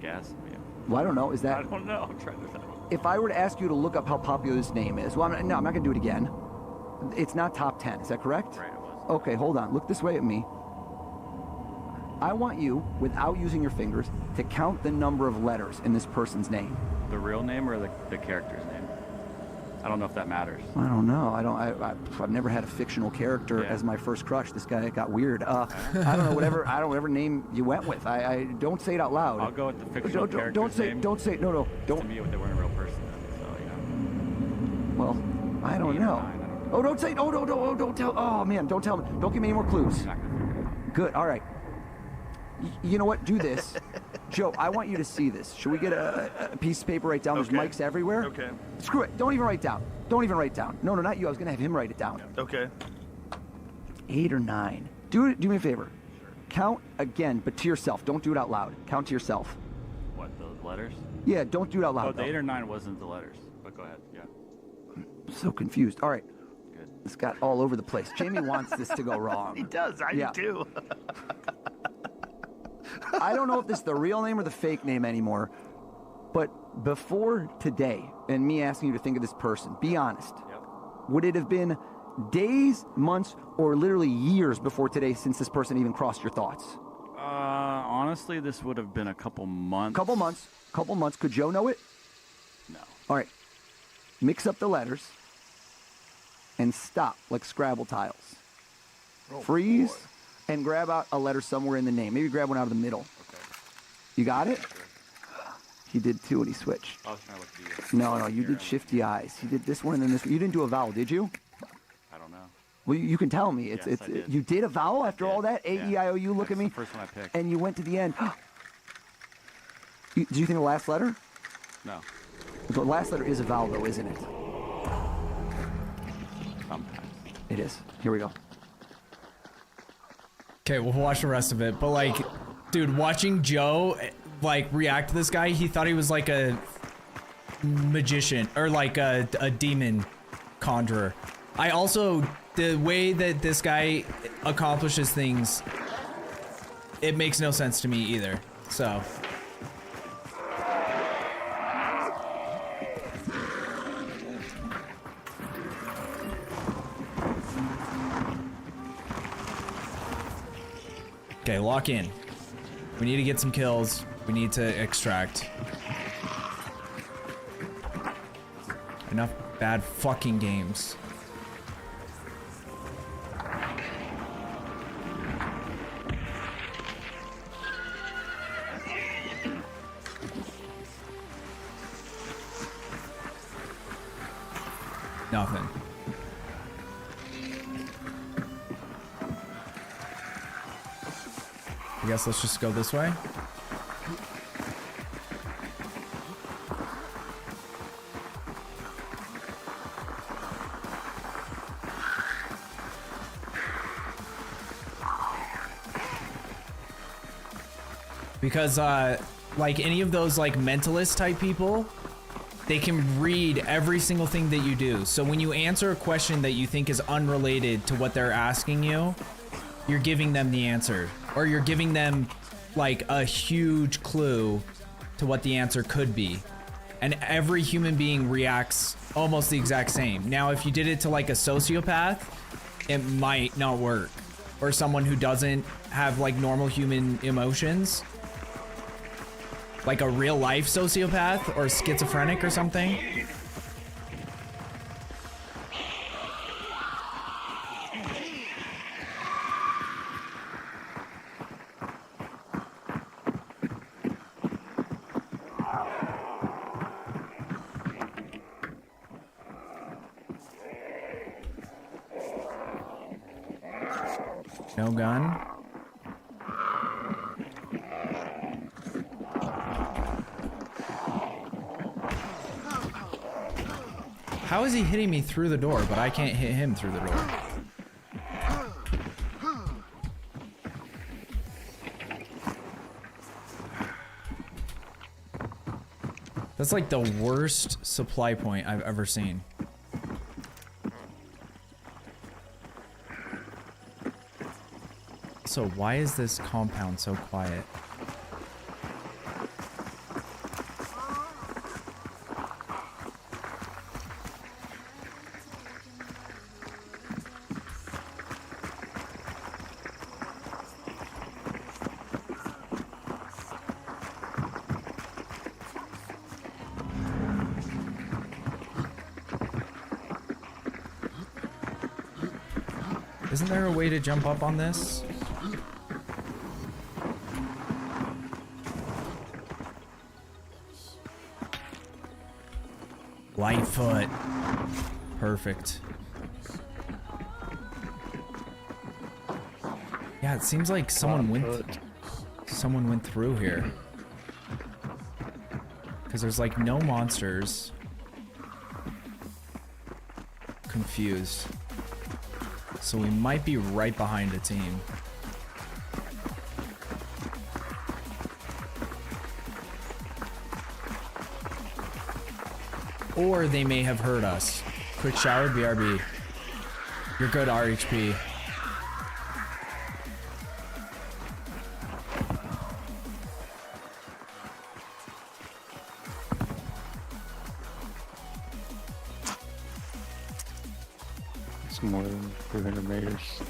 Guess. Yeah. Well, I don't know. Is that? I don't know. I'm trying to. If I were to ask you to look up how popular this name is, well, I'm not going to do it again. It's not top 10. Is that correct? Right. It was. Okay, hold on. Look this way at me. I want you, without using your fingers, to count the number of letters in this person's name. The real name or the character's name? I don't know if that matters. I don't know. I've never had a fictional character Yeah. as my first crush. This guy got weird. I don't know. Whatever name you went with. I don't say it out loud. I'll go with the fictional character's name. Don't say. No. Don't. To me, they weren't a real person. So Well, I don't know. Oh, don't say. Oh, no. Don't tell. Oh man, don't tell me. Don't give me any more clues. I'm not gonna figure it out. Good. All right. You know what? Do this. Joe, I want you to see this. Should we get a piece of paper, write down? Okay. There's mics everywhere. Okay. Screw it. Don't even write down. Don't even write down. No, not you. I was going to have him write it down. Okay. 8 or 9. Do me a favor. Count again, but to yourself. Don't do it out loud. Count to yourself. What, the letters? Yeah, don't do it out Oh, loud. the 8 or 9 wasn't the letters. But go ahead. Yeah. I'm so confused. All right. Good. This got all over the place. Jamie wants this to go wrong. He does. I Yeah. do. I don't know if this is the real name or the fake name anymore, but before today, and me asking you to think of this person, be honest. Yep. Would it have been days, months, or literally years before today since this person even crossed your thoughts? Honestly, this would have been a couple months. Couple months. Could Joe know it? No. All right. Mix up the letters and stop like Scrabble tiles. Oh, Freeze boy. and grab out a letter somewhere in the name. Maybe grab one out of the middle. Okay. You got it? Sure. He did too, and he switched. I was trying to look at you. No, you did shifty eyes. He did this one and then this one. You didn't do a vowel, did you? I don't know. Well, you can tell me. Yes, I did. You did a vowel after Yeah, all that? A, yeah. E, I, O, U, look That's at me. the first one I picked. And you went to the end. Do you think the last letter? No. The last letter is a vowel, though, isn't it? Sometimes. It is. Here we go. Okay, we'll watch the rest of it. But like, dude, watching Joe like react to this guy, he thought he was like a magician or like a demon conjurer. I also, the way that this guy accomplishes things, it makes no sense to me either. So. Okay, lock in. We need to get some kills. We need to extract. Enough bad fucking games. Nothing. I guess let's just go this way. Because, like any of those like mentalist type people, they can read every single thing that you do. So when you answer a question that you think is unrelated to what they're asking you, you're giving them the answer. Or you're giving them like a huge clue to what the answer could be. And every human being reacts almost the exact same. Now, if you did it to like a sociopath, it might not work. Or someone who doesn't have like normal human emotions. Like a real life sociopath or schizophrenic or something. No gun. How is he hitting me through the door, but I can't hit him through the door? That's like the worst supply point I've ever seen. So why is this compound so quiet? Isn't there a way to jump up on this? Lightfoot. Perfect. Yeah, it seems like someone went through here. Because there's like no monsters. Confused. So we might be right behind a team. Or they may have heard us. Quick shower, BRB. You're good, RHP. It's more than 300 meters.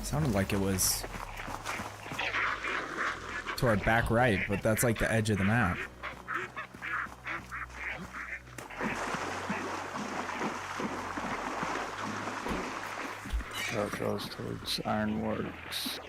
Sounded like it was to our back right, but that's like the edge of the map. That goes towards Ironworks.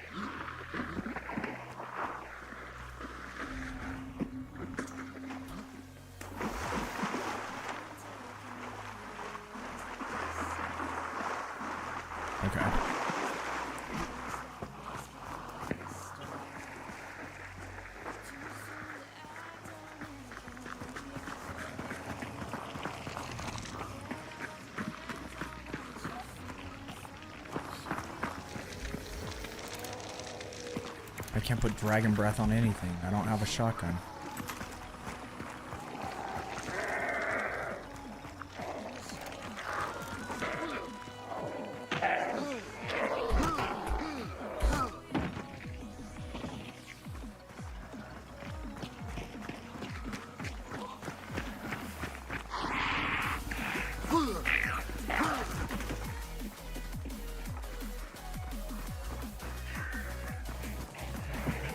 I can't put dragon breath on anything. I don't have a shotgun.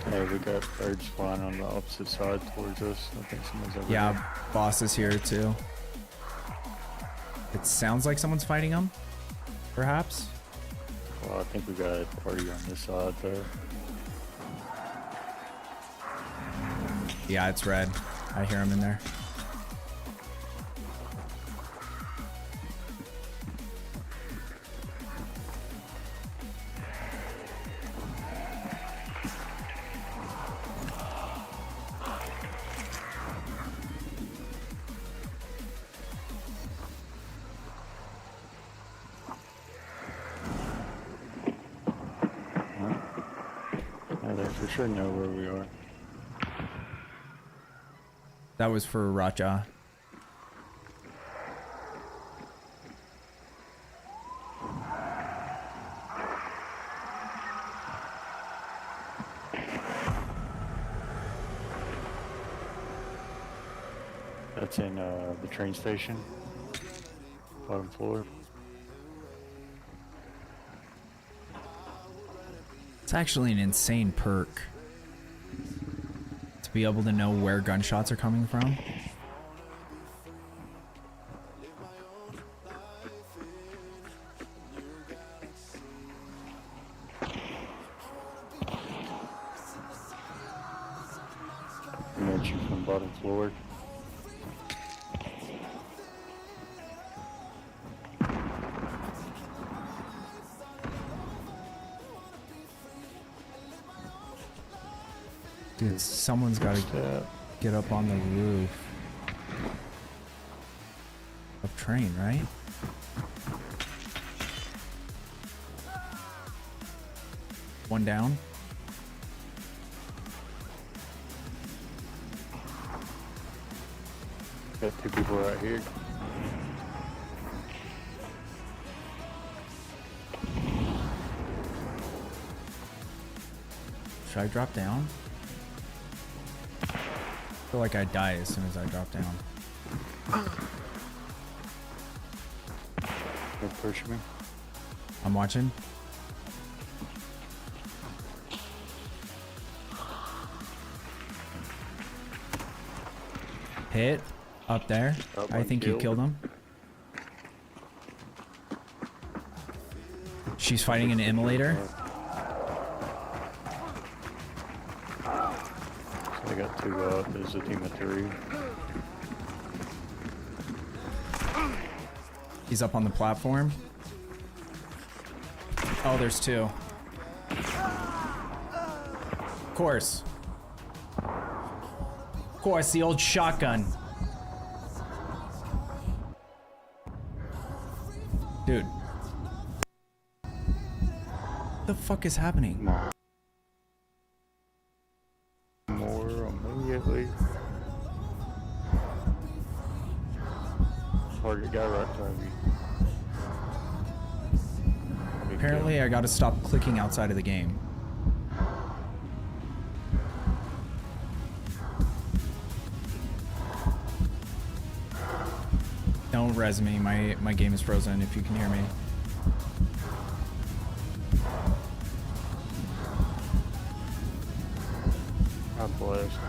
Hey, we got birds flying on the opposite side towards us. I think someone's over Yeah, there. boss is here too. It sounds like someone's fighting him. Perhaps. Well, I think we got a party on this side though. Yeah, it's red. I hear him in there. Yeah, they for sure know where we are. That was for Raja. That's in the train station. Bottom floor. It's actually an insane perk to be able to know where gunshots are coming from. We met you from bottom floor. Dude, someone's got to get up on the roof of train, right? One down. Got two people right here. Should I drop down? I feel like I die as soon as I drop down. Don't push me. I'm watching. Hit. Up there. Up I one think you killed. killed him. She's fighting an immolator. So I got two up. There's a team of three. He's up on the platform. Oh, there's two. Of course. Of course, the old shotgun. Dude. What the fuck is happening? More immediately. Target guy right in front of you. Apparently, I gotta stop clicking outside of the game. Don't res me. My game is frozen if you can hear me. I'm blessed.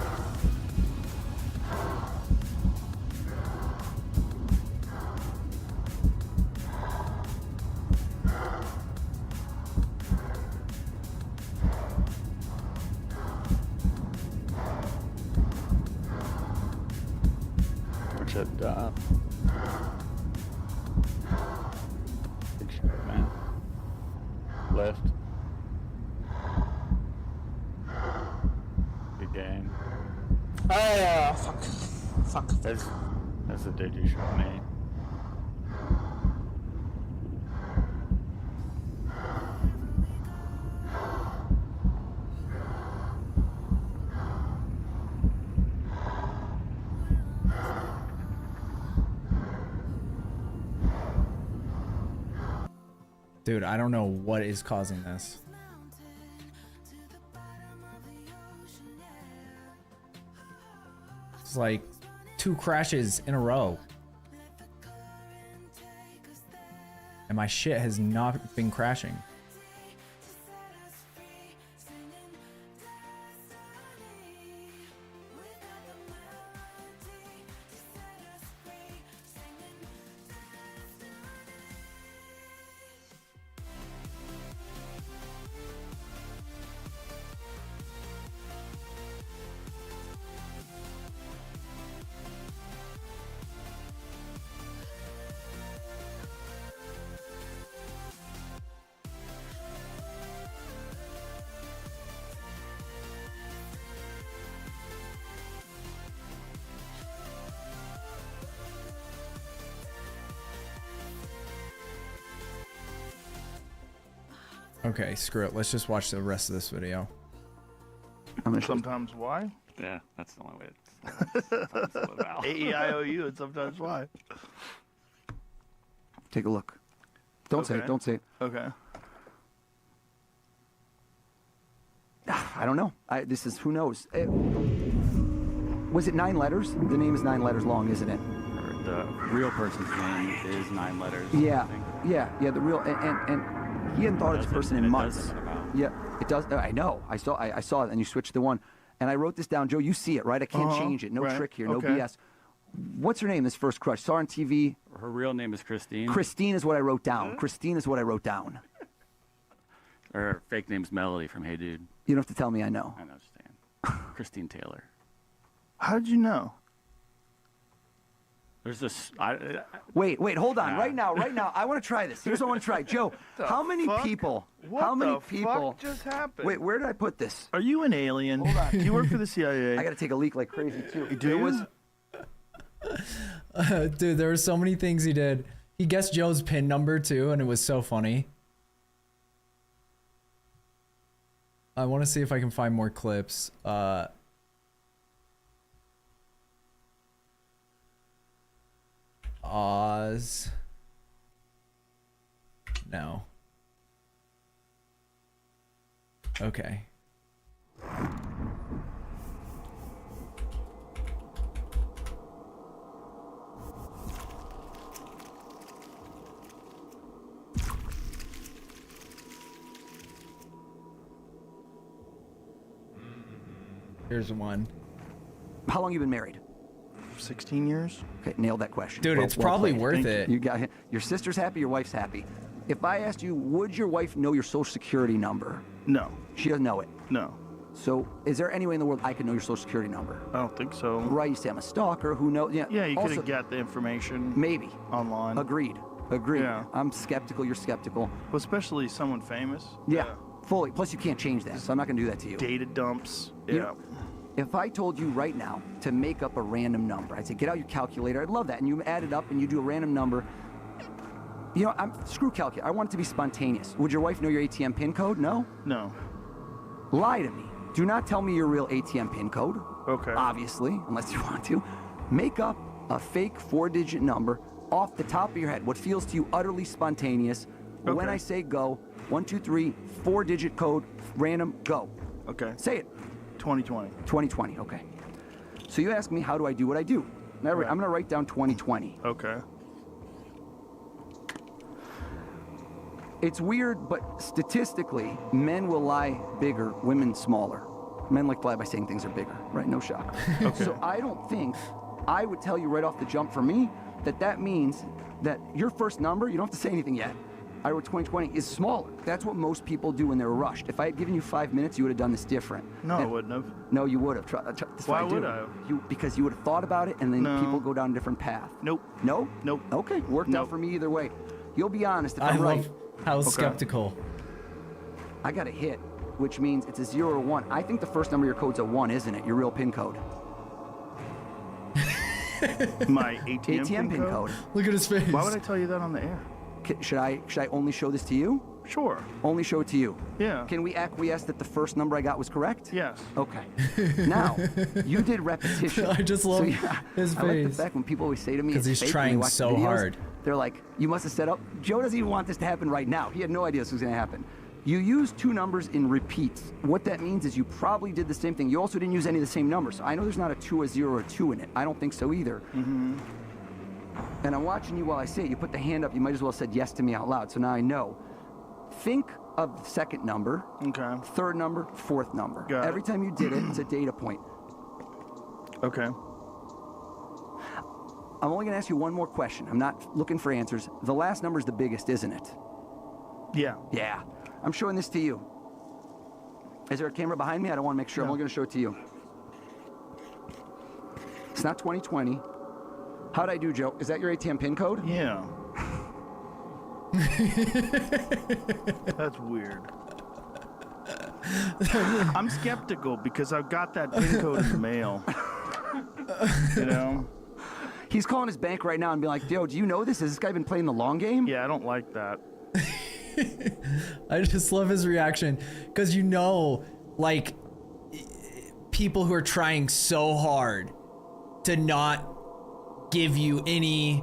Watch that die. Good shot, man. Left. Good game. Fuck. That's a dude you shot me. Dude, I don't know what is causing this. It's like 2 crashes in a row. And my shit has not been crashing. Okay, screw it. Let's just watch the rest of this video. Sometimes why? Yeah, that's the only way. It's A-E-I-O-U and sometimes why? Take a look. Don't say it. Don't say it. Okay. I don't know. This is, who knows? Was it 9 letters? The name is 9 letters long, isn't it? The real person's name is 9 letters. Yeah, yeah. The real and he hadn't thought of this person in months. Yeah, it does. I know. I saw it, and you switched the one. And I wrote this down, Joe. You see it, right? I can't change it. No trick here. No BS. What's her name? This first crush. Saw her on TV. Her real name is Christine. Christine is what I wrote down. Christine is what I wrote down. Her fake name's Melody from Hey Dude. You don't have to tell me. I know. I understand. Christine Taylor. How did you know? There's this. Wait, hold on. Right now, I want to try this. Here's what I want to try. Joe, how many people? What the fuck just happened? Wait, where did I put this? Are you an alien? Hold on. Do you work for the CIA? I got to take a leak like crazy too. Do you? Dude, there were so many things he did. He guessed Joe's pin number too, and it was so funny. I want to see if I can find more clips. Oz. No. Okay. Here's one. How long you been married? 16 years. Okay, nailed that question. Dude, it's probably played. worth it. You got your sister's happy, your wife's happy. If I asked you, would your wife know your social security number? No. She doesn't know it. No. So, is there any way in the world I could know your social security number? I don't think so. Right, you say I'm a stalker. Who knows? Yeah. Yeah, you could also, have got the information. Maybe. Online. Agreed. Yeah. I'm skeptical. You're skeptical. Well, especially someone famous. Yeah. Fully. Plus, you can't change that, so I'm not gonna do that to you. Data dumps. Yeah. You know, if I told you right now to make up a random number, I'd say get out your calculator. I'd love that, and you add it up and you do a random number. You know, screw calculator. I want it to be spontaneous. Would your wife know your ATM PIN code? No. No. Lie to me. Do not tell me your real ATM PIN code. Okay. Obviously, unless you want to. Make up a fake 4-digit number off the top of your head. What feels to you utterly spontaneous. Okay. When I say go, 1, 2, 3, 4-digit code, random, go. Okay. Say it. 2020. 2020, okay. So you ask me, how do I do what I do? Now, Right. I'm gonna write down 2020. Okay. It's weird, but statistically, men will lie bigger, women smaller. Men like to lie by saying things are bigger, right? No shock. Okay. So I don't think I would tell you right off the jump for me that means that your first number, you don't have to say anything yet. I wrote 2020 is smaller. That's what most people do when they're rushed. If I had given you 5 minutes, you would have done this different. No, I wouldn't have. No, you would have. That's Why what I do. would I have? Because you would have thought about it, and then No. people go down a different path. Nope. No? Nope. Okay, worked Nope. out for me either way. You'll be honest if I I'm right. love how skeptical. I got a hit, which means it's a 0 or 1. I think the first number of your code's a 1, isn't it? Your real PIN code. My ATM PIN code. Look at his face. Why would I tell you that on the air? Should I only show this to you? Sure. Only show it to you. Yeah. Can we acquiesce that the first number I got was correct? Yes. Okay. Now, you did repetition. I just love yeah, his I like the face. fact when people always say to me, Because it's he's fake when they trying watch so videos. hard. They're like, you must have set up. Joe doesn't even want this to happen right now. He had no idea this was going to happen. You use 2 numbers in repeats. What that means is you probably did the same thing. You also didn't use any of the same numbers. So I know there's not a 2, a 0, or a 2 in it. I don't think so either. Mm-hmm. And I'm watching you while I say it. You put the hand up. You might as well have said yes to me out loud. So now I know. Think of the second number, Okay. third number, fourth number. Got it. Every time you did it, it's a data point. Okay. I'm only going to ask you one more question. I'm not looking for answers. The last number is the biggest, isn't it? Yeah. Yeah. I'm showing this to you. Is there a camera behind me? I don't want to make sure. I'm only going to show it to you. It's not 2020. How'd I do, Joe? Is that your ATM PIN code? Yeah. That's weird. I'm skeptical because I've got that PIN code in the mail. You know? He's calling his bank right now and being like, Joe, do you know this? Has this guy been playing the long game? Yeah, I don't like that. I just love his reaction because like people who are trying so hard to not give you any,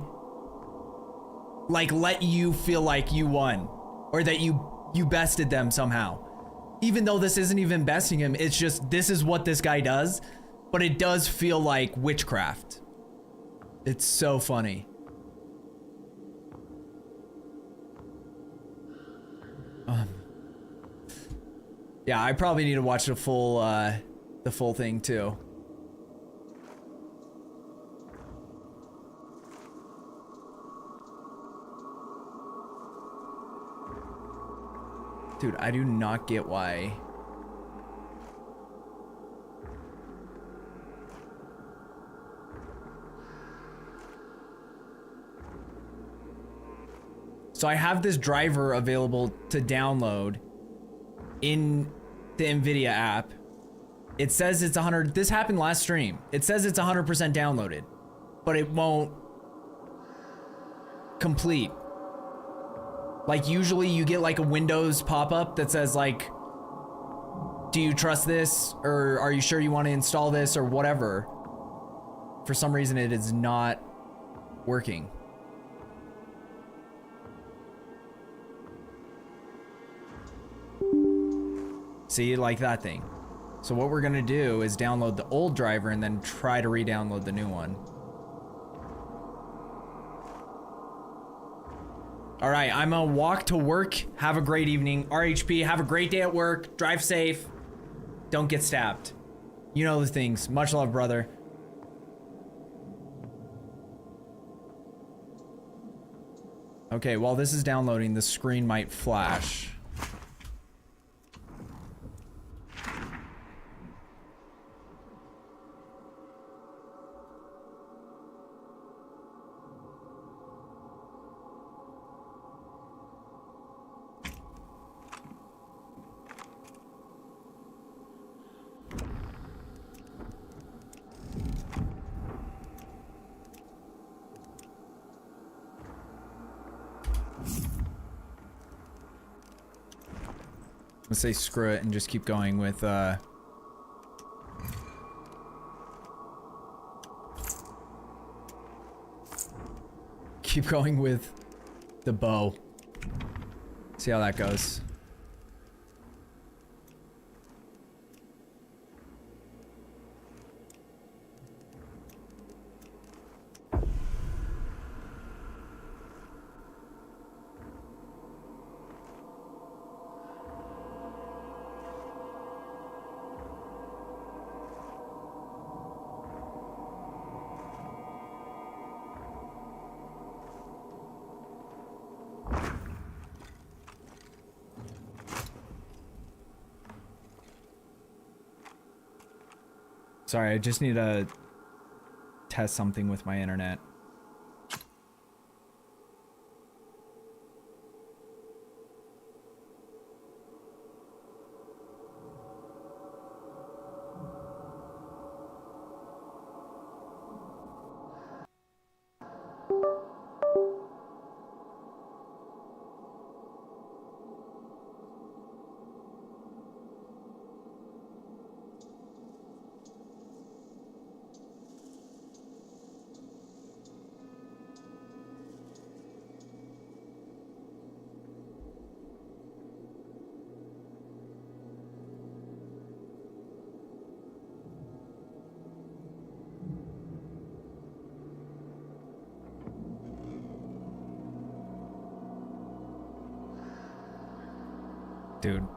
like, let you feel like you won or that you bested them somehow. Even though this isn't even besting him, it's just this is what this guy does, but it does feel like witchcraft. It's so funny. Yeah, I probably need to watch the full thing too. Dude, I do not get why. So I have this driver available to download in the NVIDIA app. It says it's 100. This happened last stream. It says it's 100% downloaded, but it won't complete. Like usually you get like a Windows pop-up that says like, do you trust this? Or are you sure you want to install this or whatever? For some reason it is not working. See, like that thing. So what we're gonna do is download the old driver and then try to re-download the new one. All right, I'm gonna walk to work. Have a great evening. RHP, have a great day at work. Drive safe. Don't get stabbed. You know the things. Much love, brother. Okay, while this is downloading, the screen might flash. Let's say screw it and just keep going with keep going with the bow. See how that goes. Sorry, I just need to test something with my internet. Dude.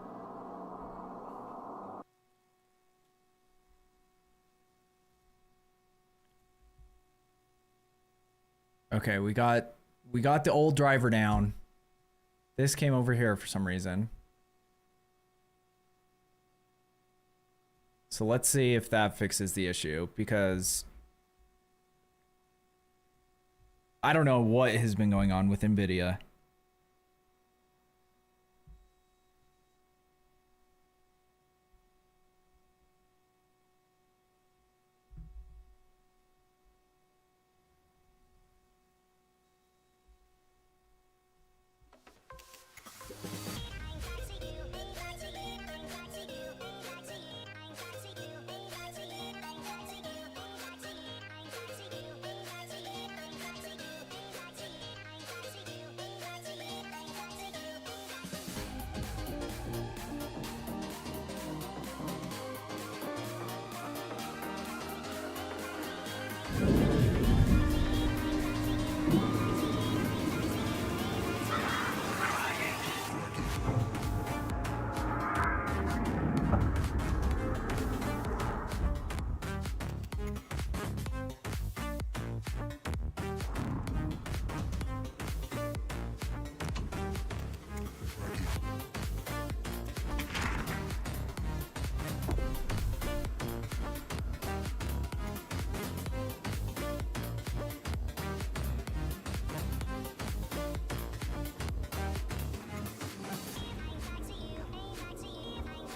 Okay, we got the old driver down. This came over here for some reason. So let's see if that fixes the issue, because I don't know what has been going on with NVIDIA.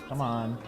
Come on.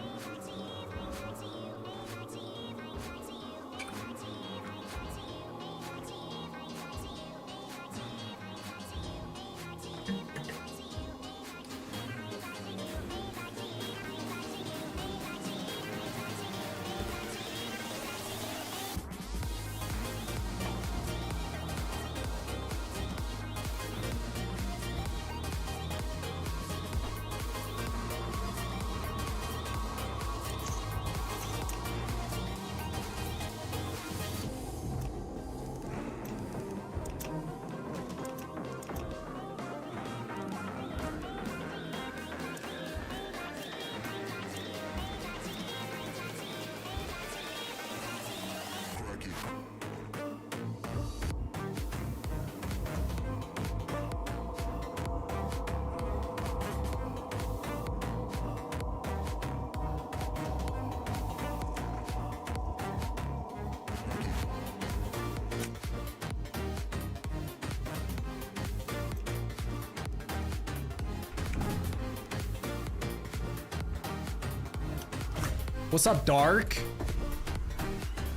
What's up, Dark?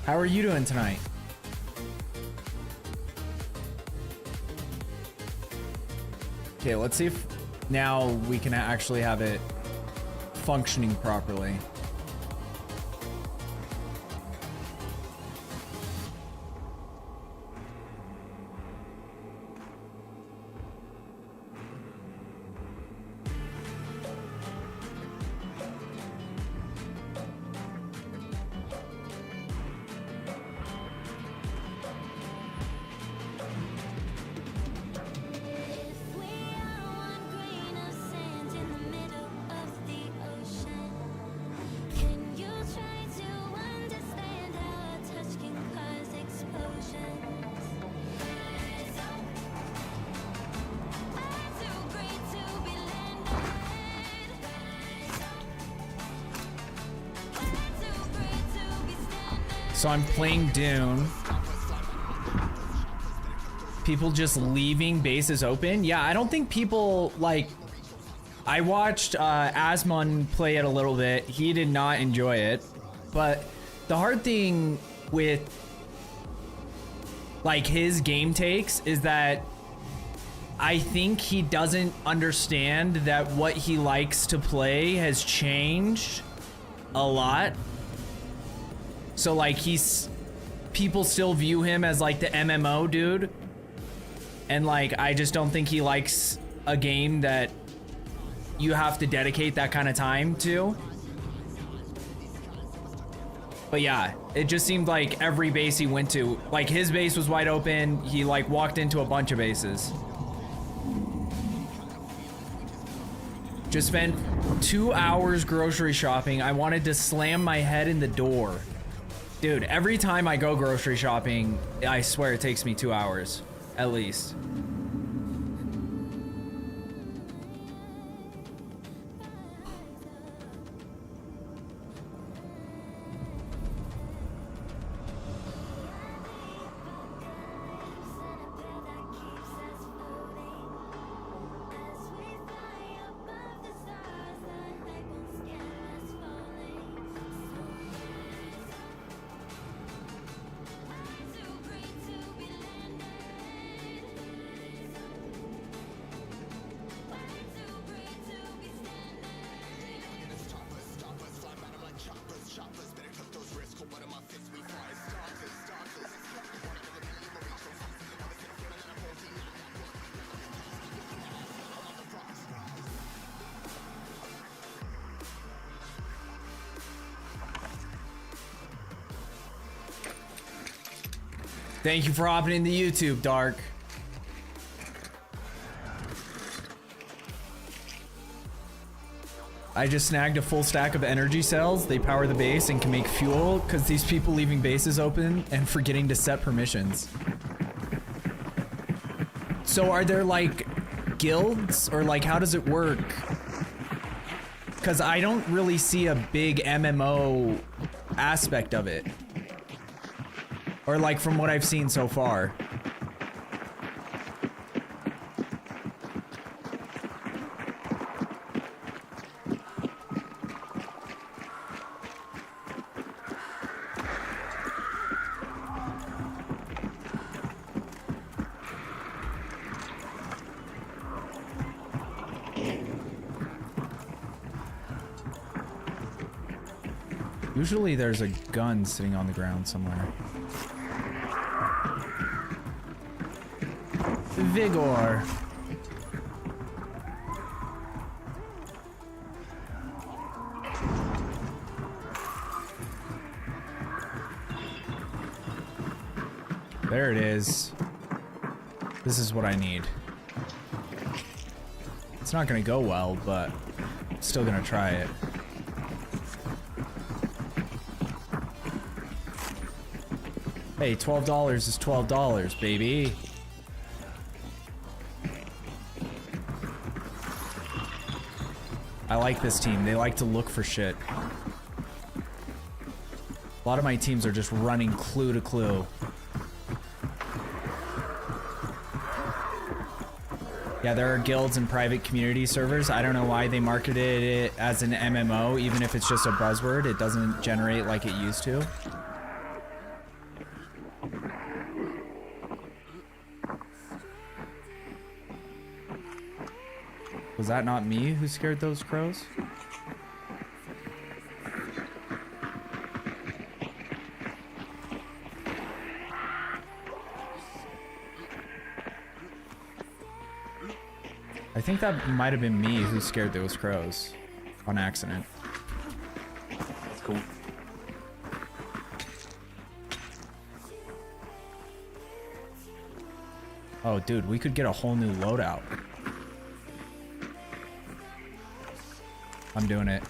How are you doing tonight? Okay, let's see if now we can actually have it functioning properly. So I'm playing Dune. People just leaving bases open. Yeah, I don't think people like. I watched Asmon play it a little bit. He did not enjoy it. But the hard thing with like his game takes is that I think he doesn't understand that what he likes to play has changed a lot. So like people still view him as like the MMO dude. And like, I just don't think he likes a game that you have to dedicate that kind of time to. But yeah, it just seemed like every base he went to, like his base was wide open. He like walked into a bunch of bases. Just spent 2 hours grocery shopping. I wanted to slam my head in the door. Dude, every time I go grocery shopping, I swear it takes me 2 hours, at least. Thank you for hopping into YouTube, Dark. I just snagged a full stack of energy cells. They power the base and can make fuel because these people leaving bases open and forgetting to set permissions. So are there like guilds or like how does it work? Because I don't really see a big MMO aspect of it. Or like from what I've seen so far. Usually there's a gun sitting on the ground somewhere. Vigor. There it is. This is what I need. It's not gonna go well, but I'm still gonna try it. Hey, $12 is $12, baby. I like this team. They like to look for shit. A lot of my teams are just running clue to clue. Yeah, there are guilds and private community servers. I don't know why they marketed it as an MMO. Even if it's just a buzzword, it doesn't generate like it used to. Was that not me who scared those crows? I think that might have been me who scared those crows on accident. That's cool. Oh, dude, we could get a whole new loadout. I'm doing it.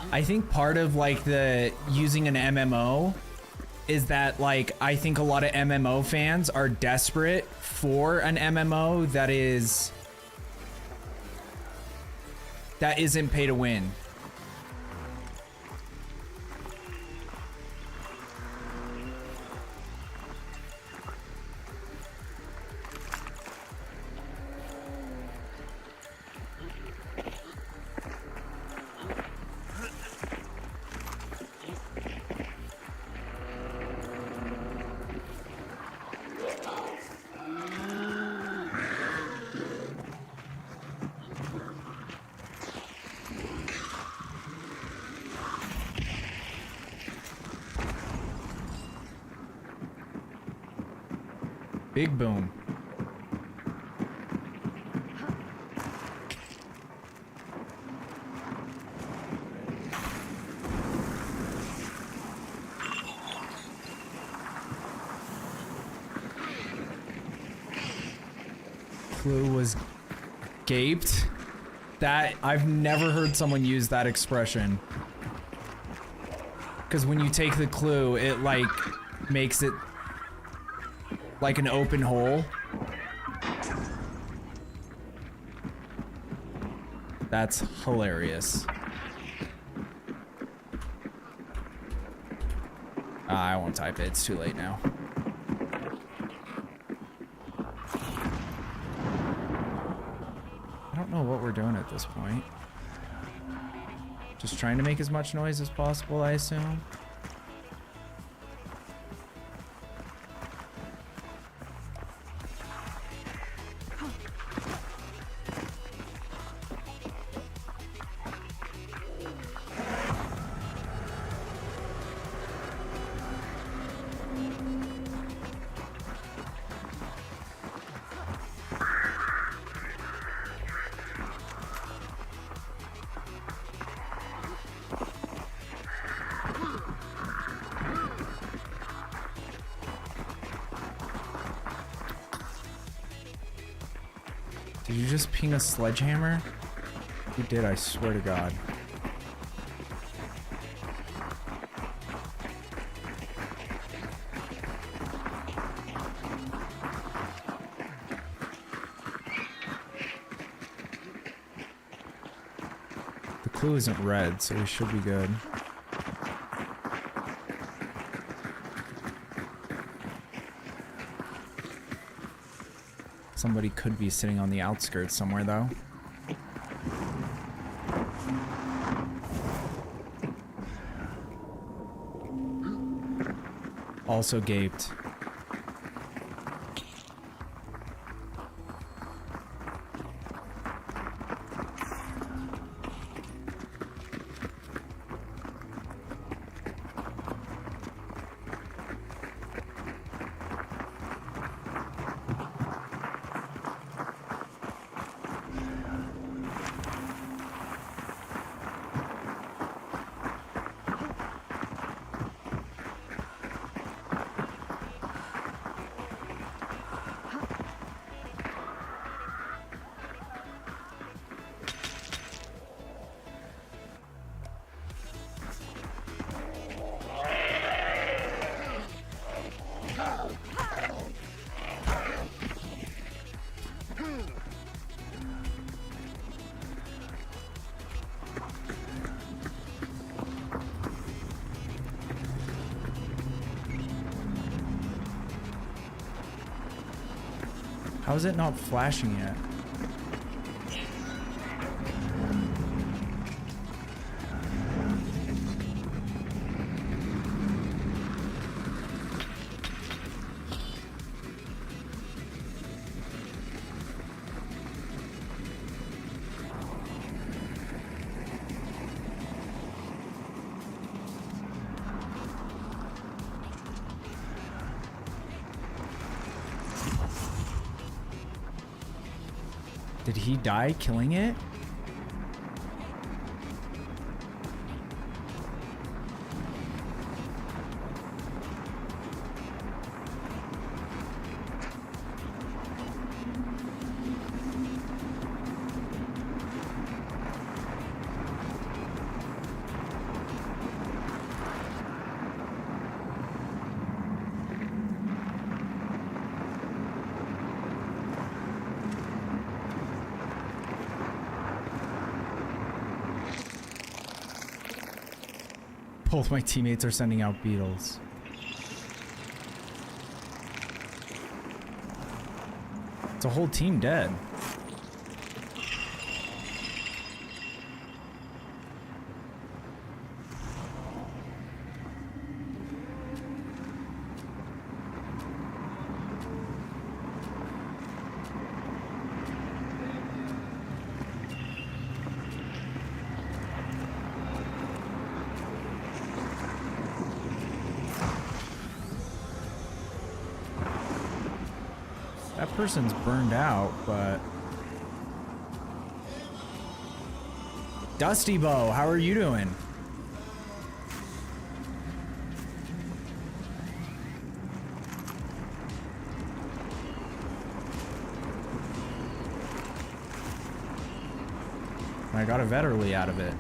I think part of like the using an MMO is that like I think a lot of MMO fans are desperate for an MMO that isn't pay to win. Big boom. Clue was gaped. That, I've never heard someone use that expression. Because when you take the clue, it like makes it like an open hole. That's hilarious. I won't type it, it's too late now. I don't know what we're doing at this point. Just trying to make as much noise as possible, I assume. Did you just ping a sledgehammer? You did, I swear to God. The clue isn't red, so we should be good. Somebody could be sitting on the outskirts somewhere, though. Also gaped. How is it not flashing yet? Did he die killing it? Both my teammates are sending out beetles. It's a whole team dead. That person's burned out, but... Dusty Bow, how are you doing? I got a Vetterly out of it.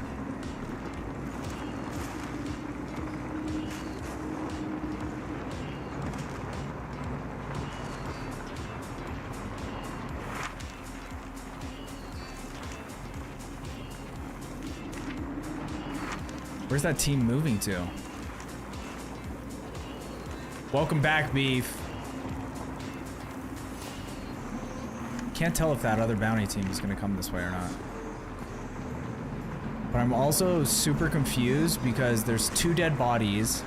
Where's that team moving to? Welcome back, Beef. Can't tell if that other bounty team is gonna come this way or not. But I'm also super confused because there's 2 dead bodies.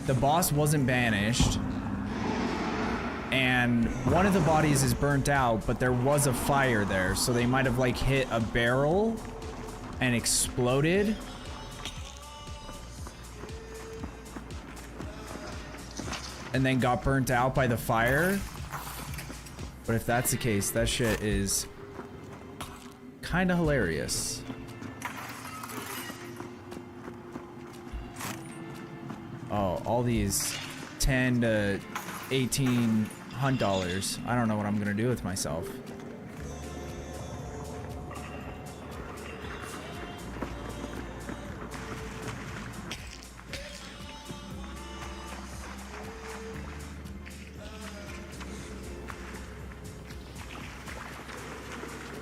The boss wasn't banished. And one of the bodies is burnt out, but there was a fire there. So they might have like hit a barrel and exploded. And then got burnt out by the fire. But if that's the case, that shit is kind of hilarious. Oh, all these 10 to 18 hunt dollars. I don't know what I'm gonna do with myself.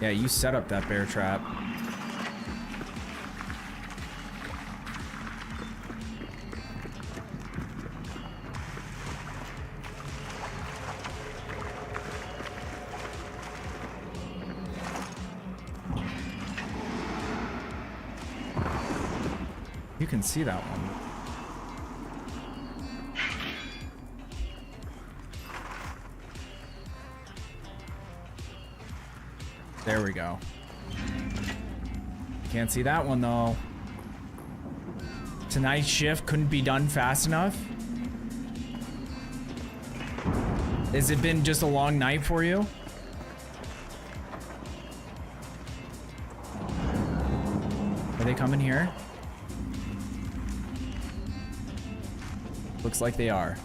Yeah, you set up that bear trap. You can see that one. There we go. Can't see that one though. Tonight's shift couldn't be done fast enough. Has it been just a long night for you? Are they coming here? Looks like they are.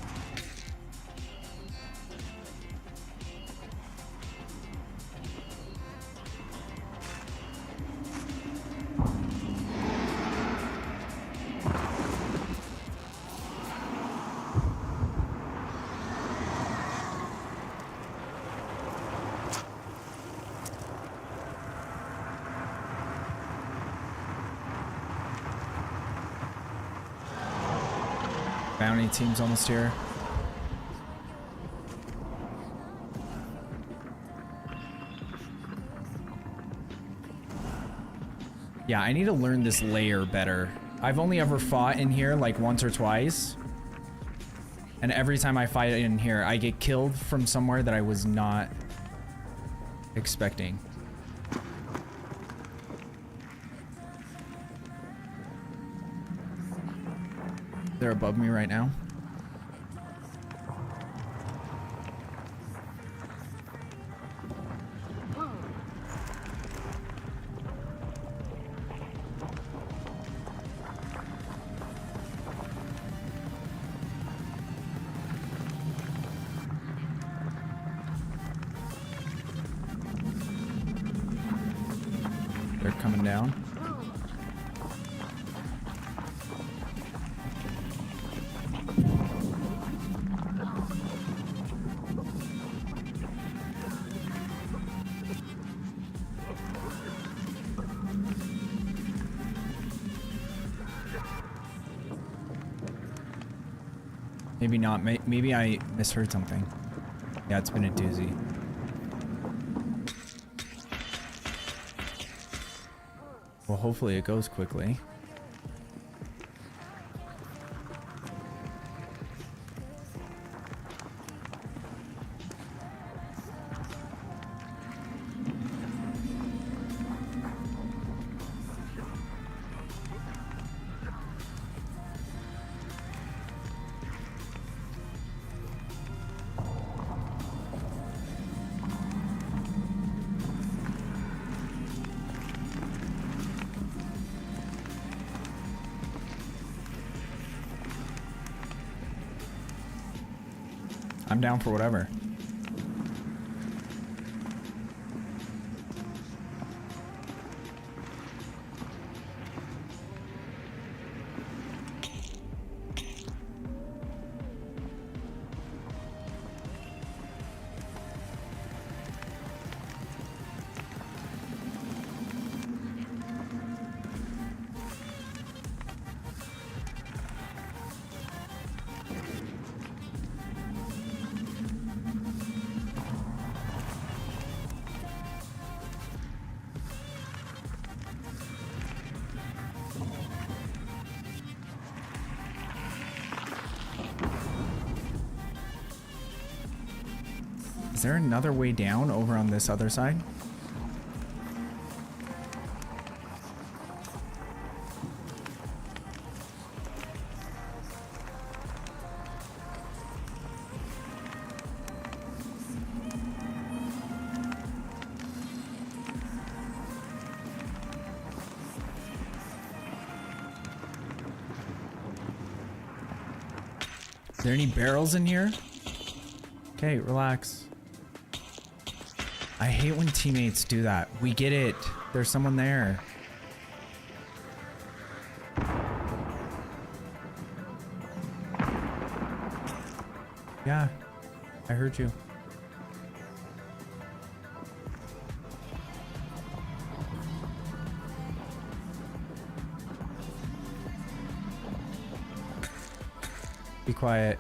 Bounty team's almost here. Yeah, I need to learn this layer better. I've only ever fought in here like once or twice. And every time I fight in here, I get killed from somewhere that I was not expecting. They're above me right now. They're coming down. Maybe not. Maybe I misheard something. Yeah, it's been a doozy. Well, hopefully it goes quickly. I'm down for whatever. Is there another way down over on this other side? Is there any barrels in here? Okay, relax. I hate when teammates do that. We get it. There's someone there. Yeah, I heard you. Be quiet.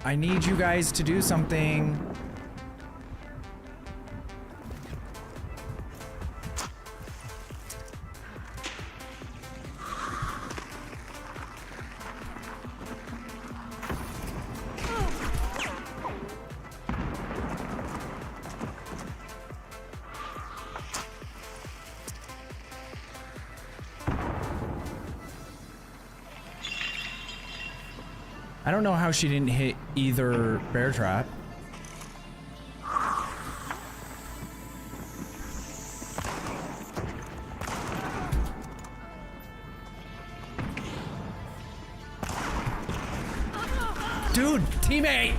I need you guys to do something. I don't know how she didn't hit either bear trap. Dude, teammate!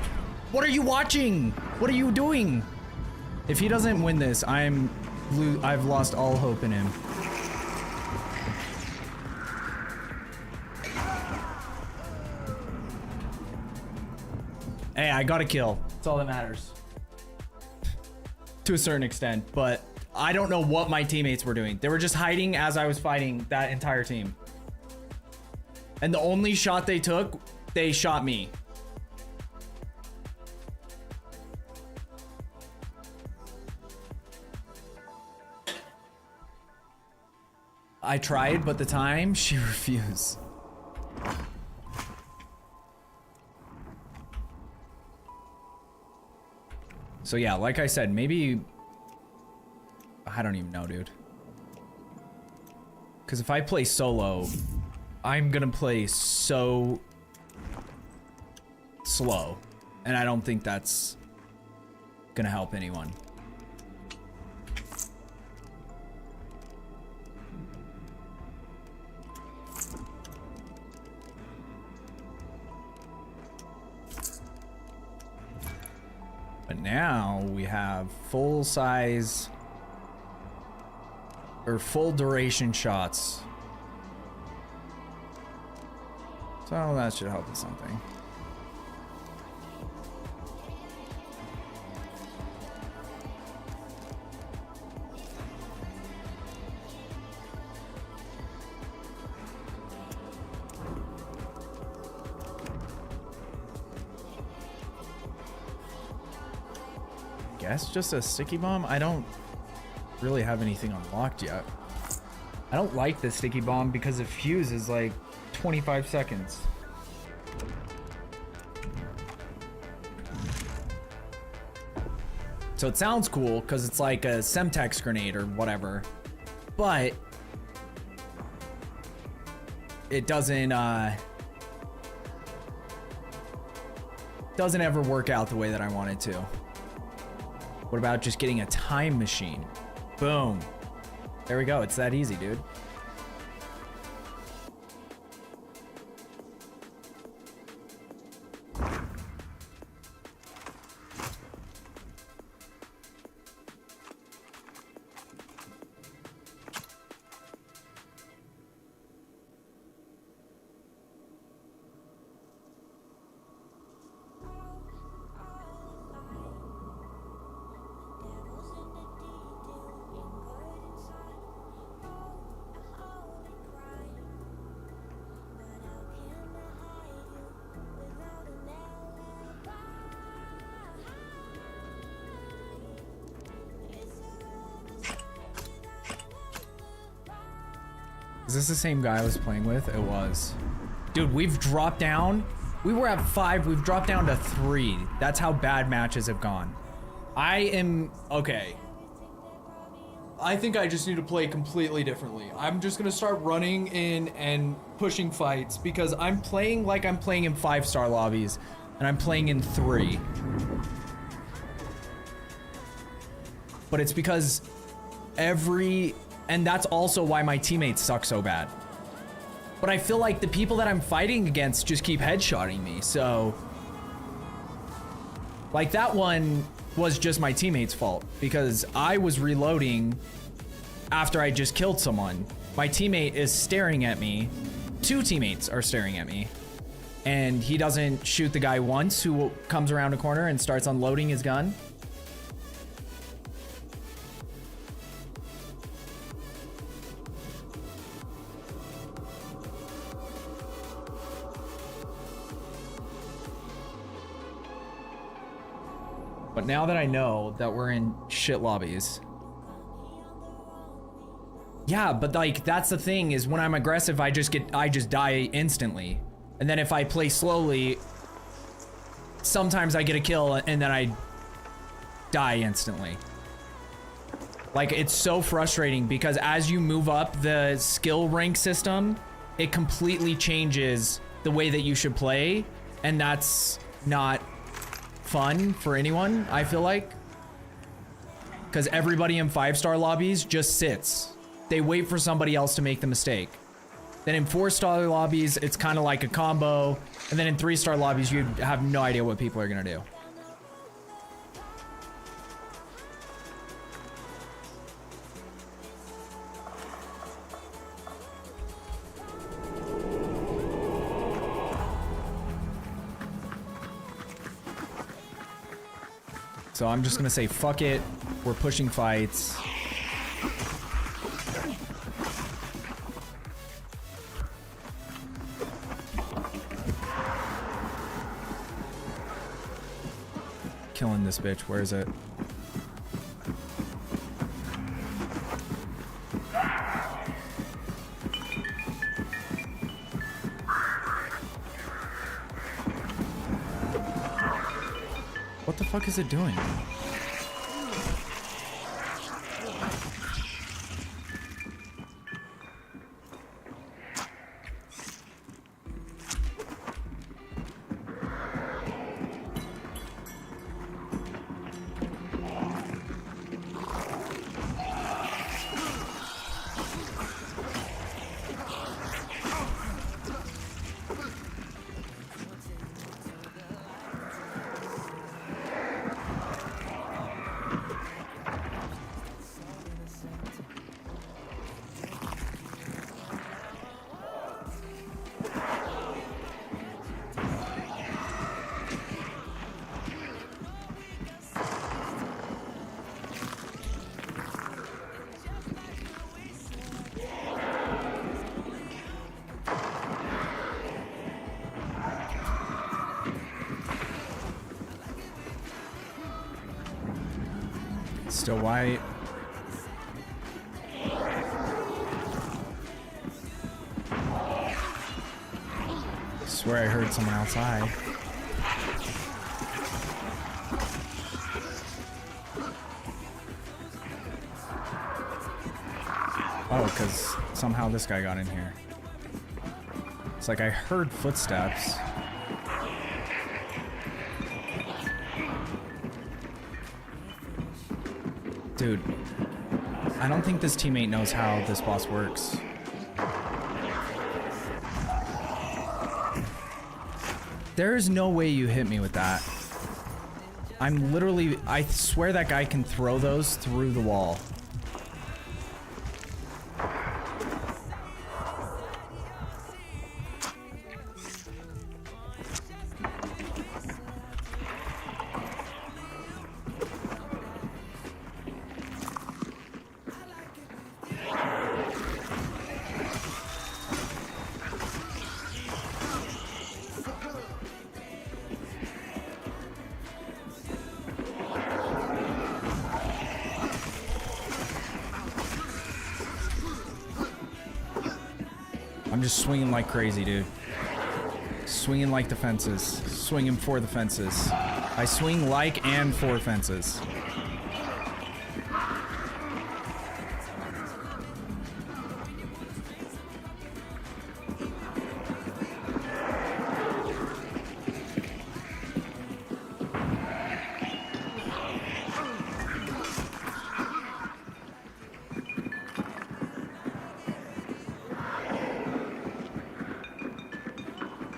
What are you watching? What are you doing? If he doesn't win this, I've lost all hope in him. Hey, I got a kill. That's all that matters. To a certain extent, but I don't know what my teammates were doing. They were just hiding as I was fighting that entire team. And the only shot they took, they shot me. I tried, but the time, she refused. So yeah, like I said, maybe... I don't even know, dude. Because if I play solo, I'm gonna play so... slow. And I don't think that's... gonna help anyone. But now we have full size or full duration shots. So that should help with something. Guess just a sticky bomb? I don't really have anything unlocked yet. I don't like the sticky bomb because the fuse is like 25 seconds. So it sounds cool because it's like a Semtex grenade or whatever, but it doesn't doesn't ever work out the way that I want it to. What about just getting a time machine? Boom. There we go. It's that easy, dude. Is this the same guy I was playing with? It was. Dude, we've dropped down. We were at 5, we've dropped down to 3. That's how bad matches have gone. I am, okay. I think I just need to play completely differently. I'm just gonna start running in and pushing fights because I'm playing like I'm playing in 5-star lobbies and I'm playing in 3. But it's because and that's also why my teammates suck so bad. But I feel like the people that I'm fighting against just keep headshotting me, so... Like that one was just my teammate's fault because I was reloading after I just killed someone. My teammate is staring at me. 2 teammates are staring at me. And he doesn't shoot the guy once who comes around a corner and starts unloading his gun. But now that I know that we're in shit lobbies. Yeah, but like that's the thing is when I'm aggressive, I just die instantly. And then if I play slowly, sometimes I get a kill and then I die instantly. Like it's so frustrating because as you move up the skill rank system, it completely changes the way that you should play, and that's not fun for anyone, I feel like. Because everybody in 5-star lobbies just sits. They wait for somebody else to make the mistake. Then in 4-star lobbies, it's kind of like a combo. And then in 3-star lobbies, you have no idea what people are gonna do. So I'm just gonna say, fuck it. We're pushing fights. Killing this bitch. Where is it? What the fuck is it doing? Still white. I swear I heard someone outside. Oh, because somehow this guy got in here. It's like I heard footsteps. Dude, I don't think this teammate knows how this boss works. There's no way you hit me with that. I'm literally, I swear that guy can throw those through the wall. I'm just swinging like crazy, dude. Swinging like the fences. Swinging for the fences. I swing like and for fences.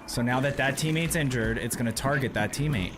So now that that teammate's injured, it's going to target that teammate.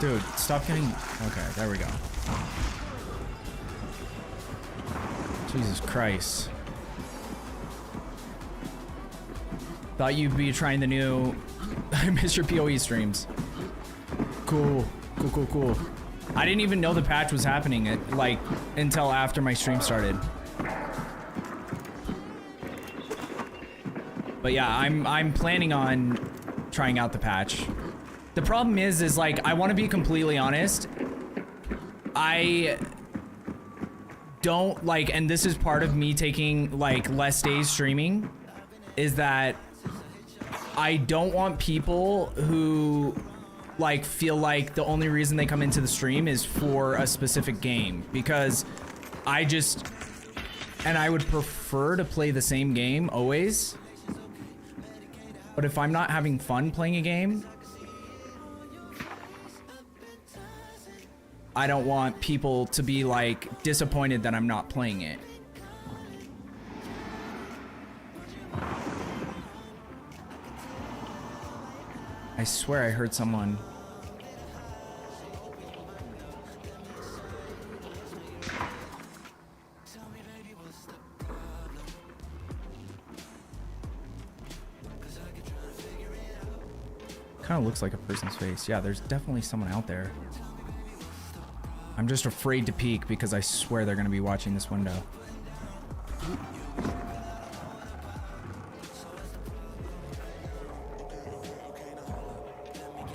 Dude, stop getting... Okay, there we go. Jesus Christ. Thought you'd be trying the new... I miss your PoE streams. Cool. Cool, cool, cool. I didn't even know the patch was happening, until after my stream started. But yeah, I'm planning on trying out the patch. The problem is like, I want to be completely honest. I don't like, and this is part of me taking like less days streaming, is that I don't want people who like feel like the only reason they come into the stream is for a specific game, because I would prefer to play the same game always. But if I'm not having fun playing a game, I don't want people to be like disappointed that I'm not playing it. I swear I heard someone. Kind of looks like a person's face. Yeah, there's definitely someone out there. I'm just afraid to peek because I swear they're gonna be watching this window.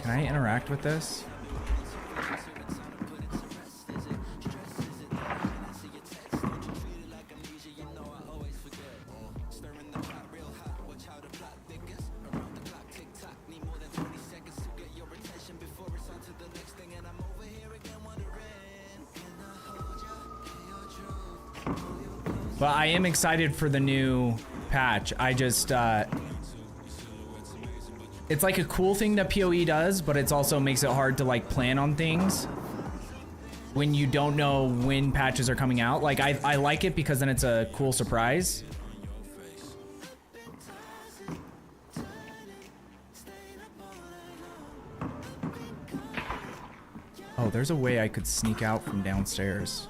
Can I interact with this? But I am excited for the new patch. I just, it's like a cool thing that PoE does, but it's also makes it hard to like plan on things when you don't know when patches are coming out. Like I like it because then it's a cool surprise. Oh, there's a way I could sneak out from downstairs.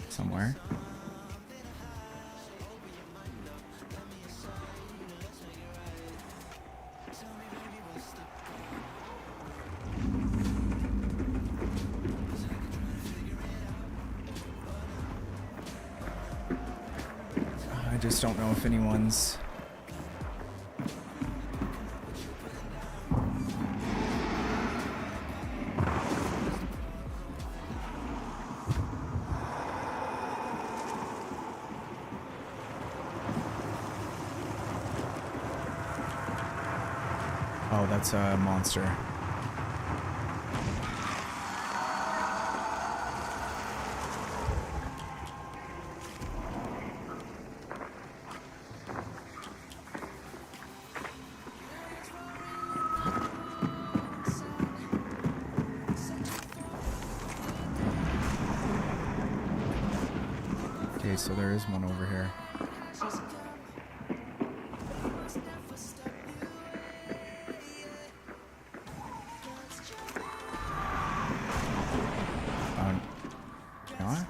Somewhere. I just don't know if anyone's... Oh, that's a monster. Okay, so there is one over here. Not?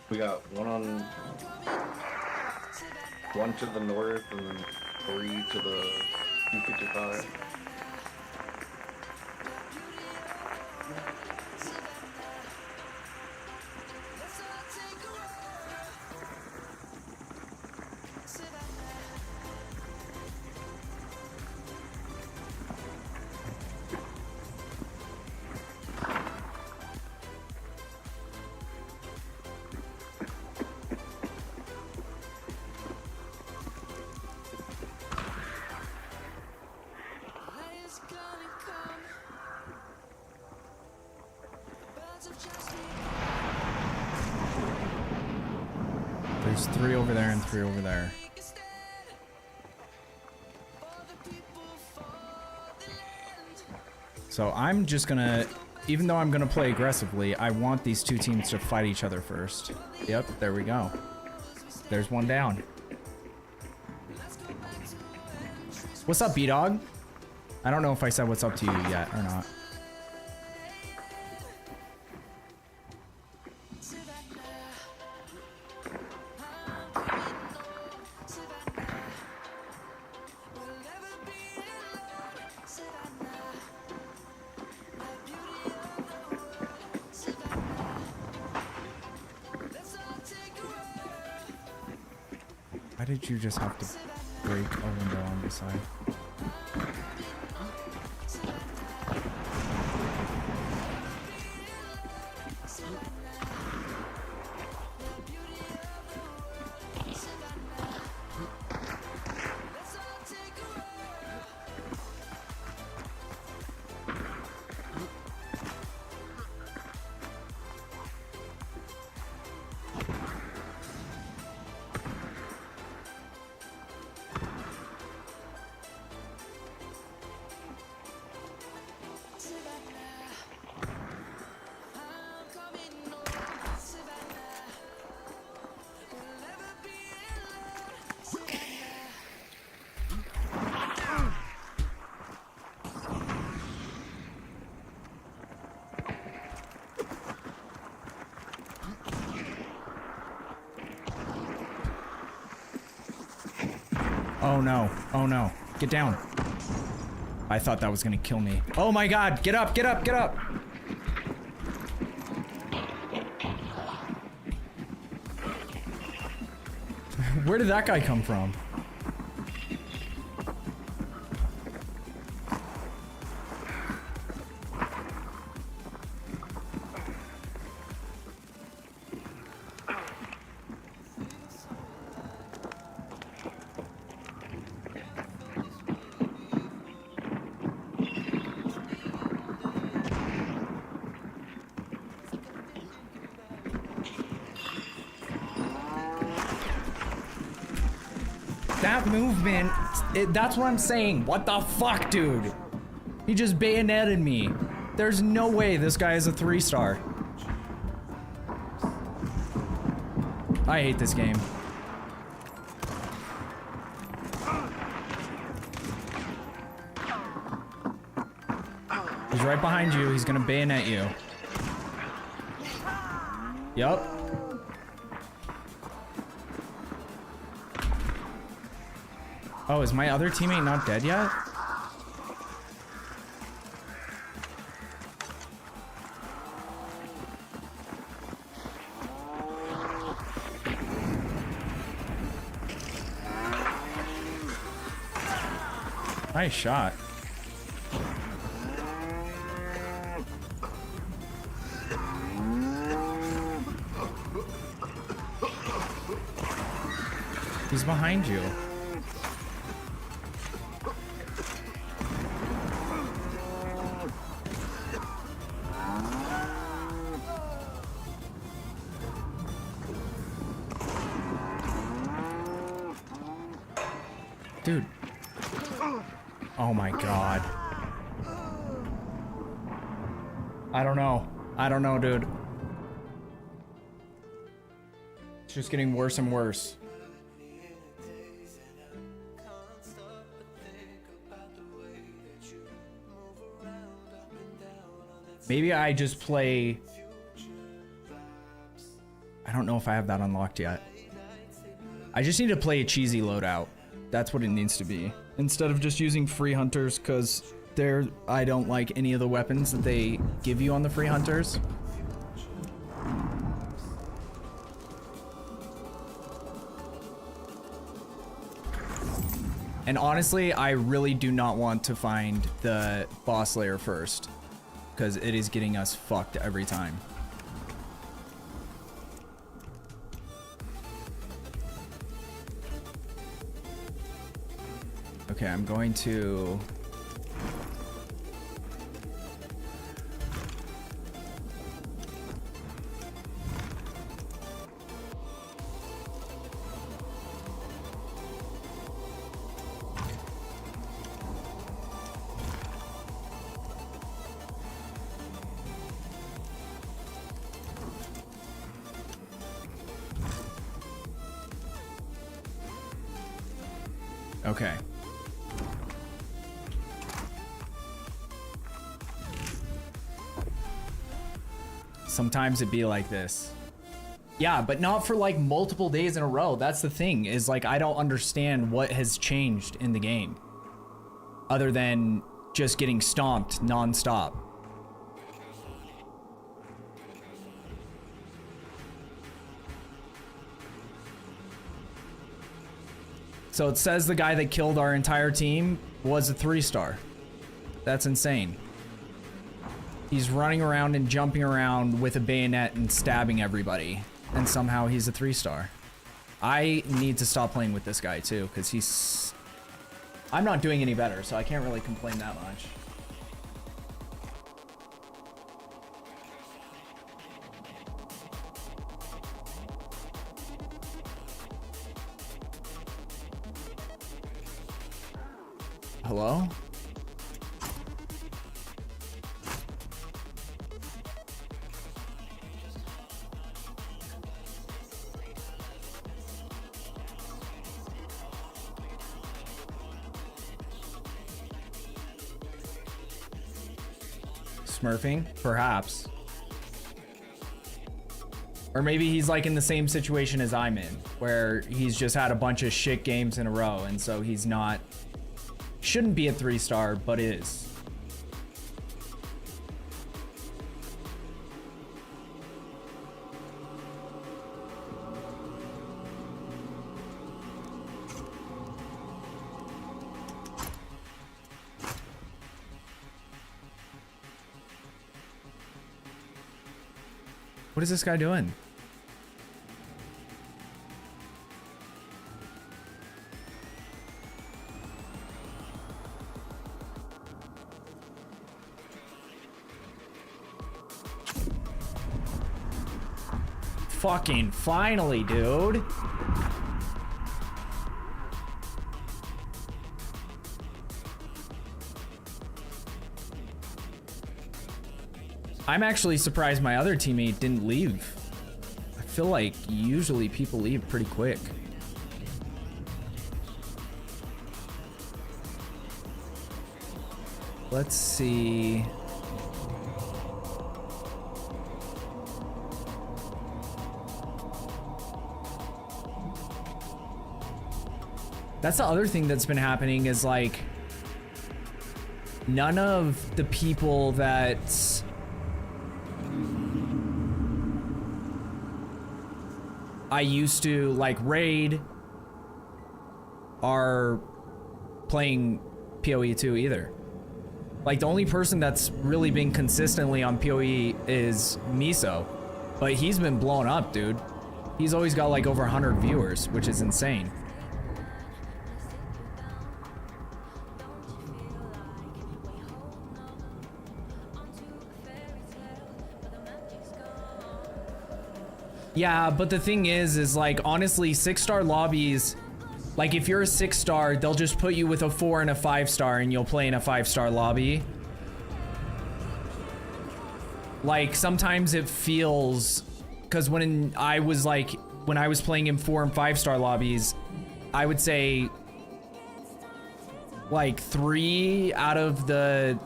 We got one to the north and then 3 to the 255. There's 3 over there and 3 over there. So I'm just gonna, even though I'm gonna play aggressively, I want these two teams to fight each other first. Yep, there we go. There's one down. What's up, B-Dog? I don't know if I said what's up to you yet or not. Why did you just have to break a window on the side? Oh no, oh no, get down. I thought that was gonna kill me. Oh my god, get up, get up, get up! Where did that guy come from? That movement, that's what I'm saying. What the fuck, dude? He just bayoneted me. There's no way this guy is a 3-star. I hate this game. He's right behind you. He's gonna bayonet you. Yup. Oh, is my other teammate not dead yet? Nice shot. He's behind you. Dude. Oh my god. I don't know. I don't know, dude. It's just getting worse and worse. Maybe I just play... I don't know if I have that unlocked yet. I just need to play a cheesy loadout. That's what it needs to be. Instead of just using free hunters, because I don't like any of the weapons that they give you on the free hunters. And honestly, I really do not want to find the boss layer first, because it is getting us fucked every time. Okay, I'm going to... Okay. Sometimes it'd be like this. Yeah, but not for like multiple days in a row. That's the thing, is like I don't understand what has changed in the game. Other than just getting stomped non-stop. So it says the guy that killed our entire team was a 3-star. That's insane. He's running around and jumping around with a bayonet and stabbing everybody. And somehow he's a 3-star. I need to stop playing with this guy too, because he's... I'm not doing any better, so I can't really complain that much. Hello? Smurfing? Perhaps. Or maybe he's like in the same situation as I'm in, where he's just had a bunch of shit games in a row, and so he's not... Shouldn't be a 3-star, but is. What is this guy doing? Fucking finally, dude. I'm actually surprised my other teammate didn't leave. I feel like usually people leave pretty quick. Let's see. That's the other thing that's been happening is like none of the people that I used to like raid are playing PoE 2 either. Like, the only person that's really been consistently on PoE is Miso. But he's been blown up, dude. He's always got like over 100 viewers, which is insane. Yeah, but the thing is like, honestly, 6-star lobbies, like if you're a 6-star, they'll just put you with a 4 and a 5-star and you'll play in a 5-star lobby. Like, sometimes it feels, because when I was playing in 4 and 5-star lobbies, I would say like 3 out of the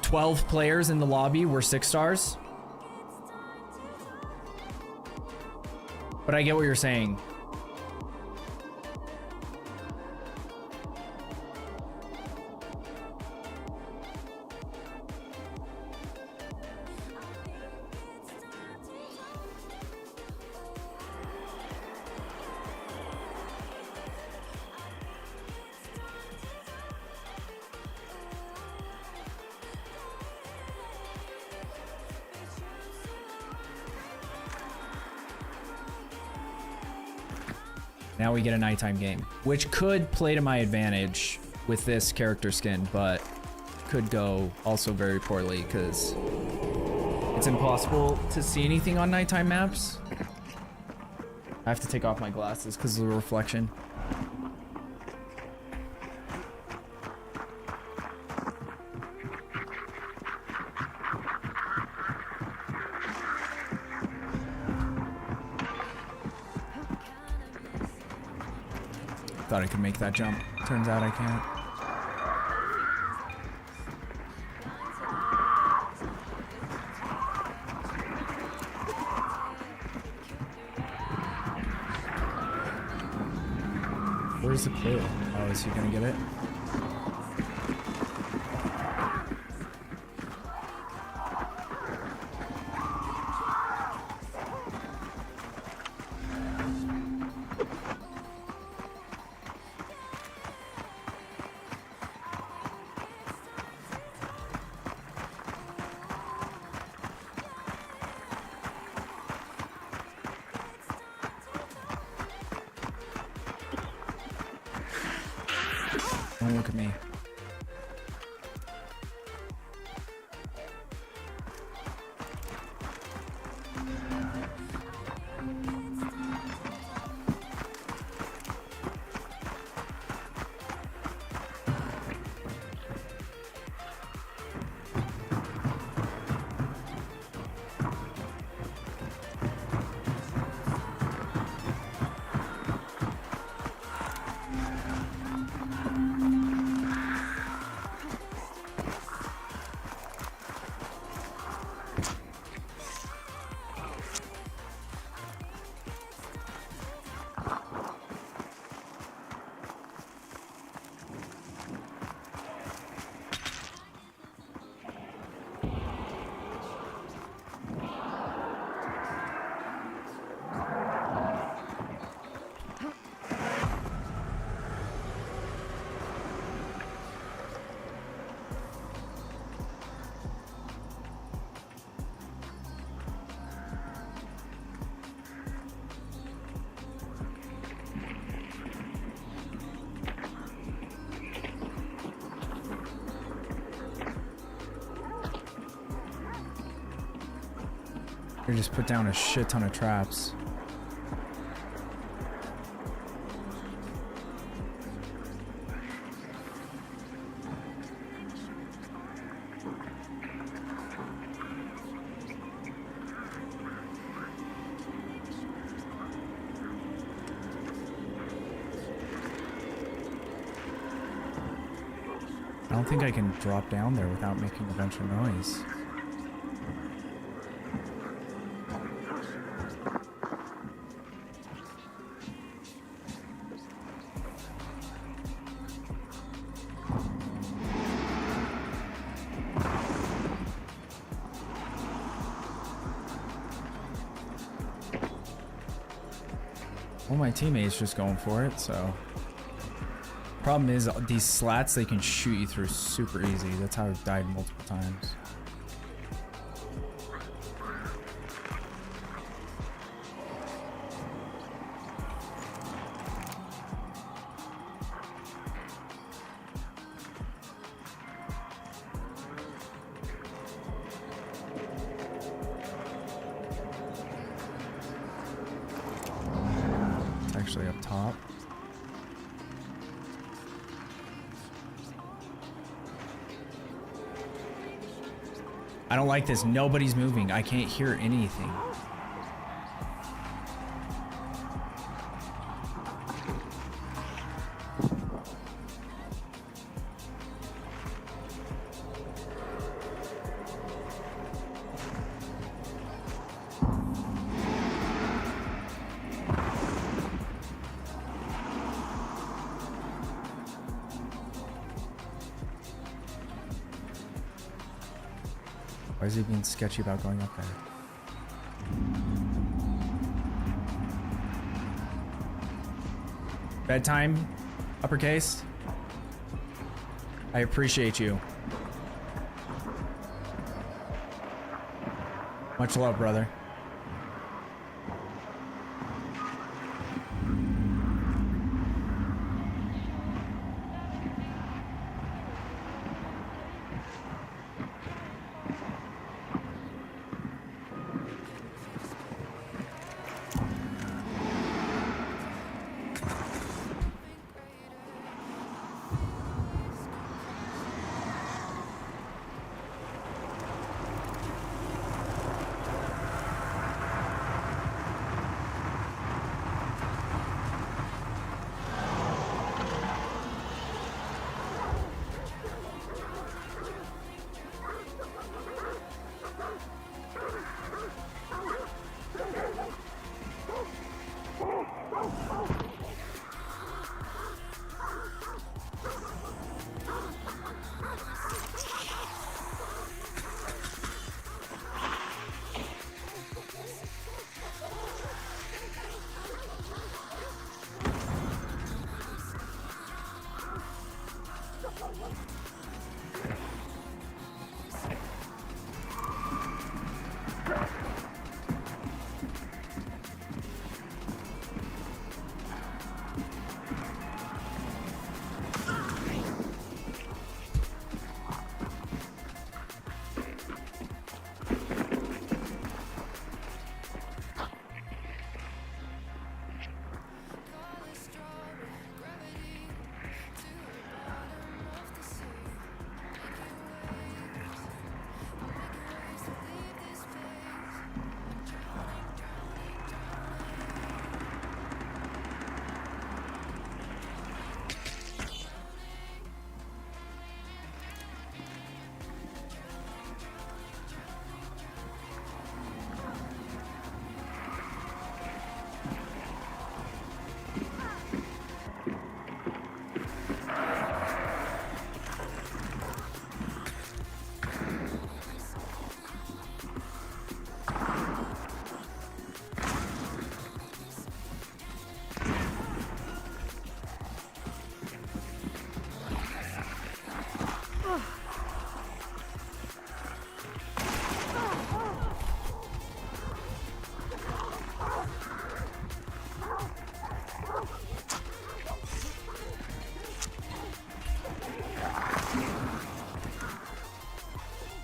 12 players in the lobby were 6 stars. But I get what you're saying. Now we get a nighttime game, which could play to my advantage with this character skin, but could go also very poorly because it's impossible to see anything on nighttime maps. I have to take off my glasses because of the reflection. Thought I could make that jump. Turns out I can't. Where's the clue? Oh, is he gonna get it? Don't look at me. Or just put down a shit ton of traps. I don't think I can drop down there without making a bunch of noise. Well, my teammate's just going for it, so Problem is, these slats, they can shoot you through super easy. That's how I've died multiple times. It's actually up top. I don't like this. Nobody's moving. I can't hear anything. Why is he being sketchy about going up there? Bedtime, uppercase. I appreciate you. Much love, brother.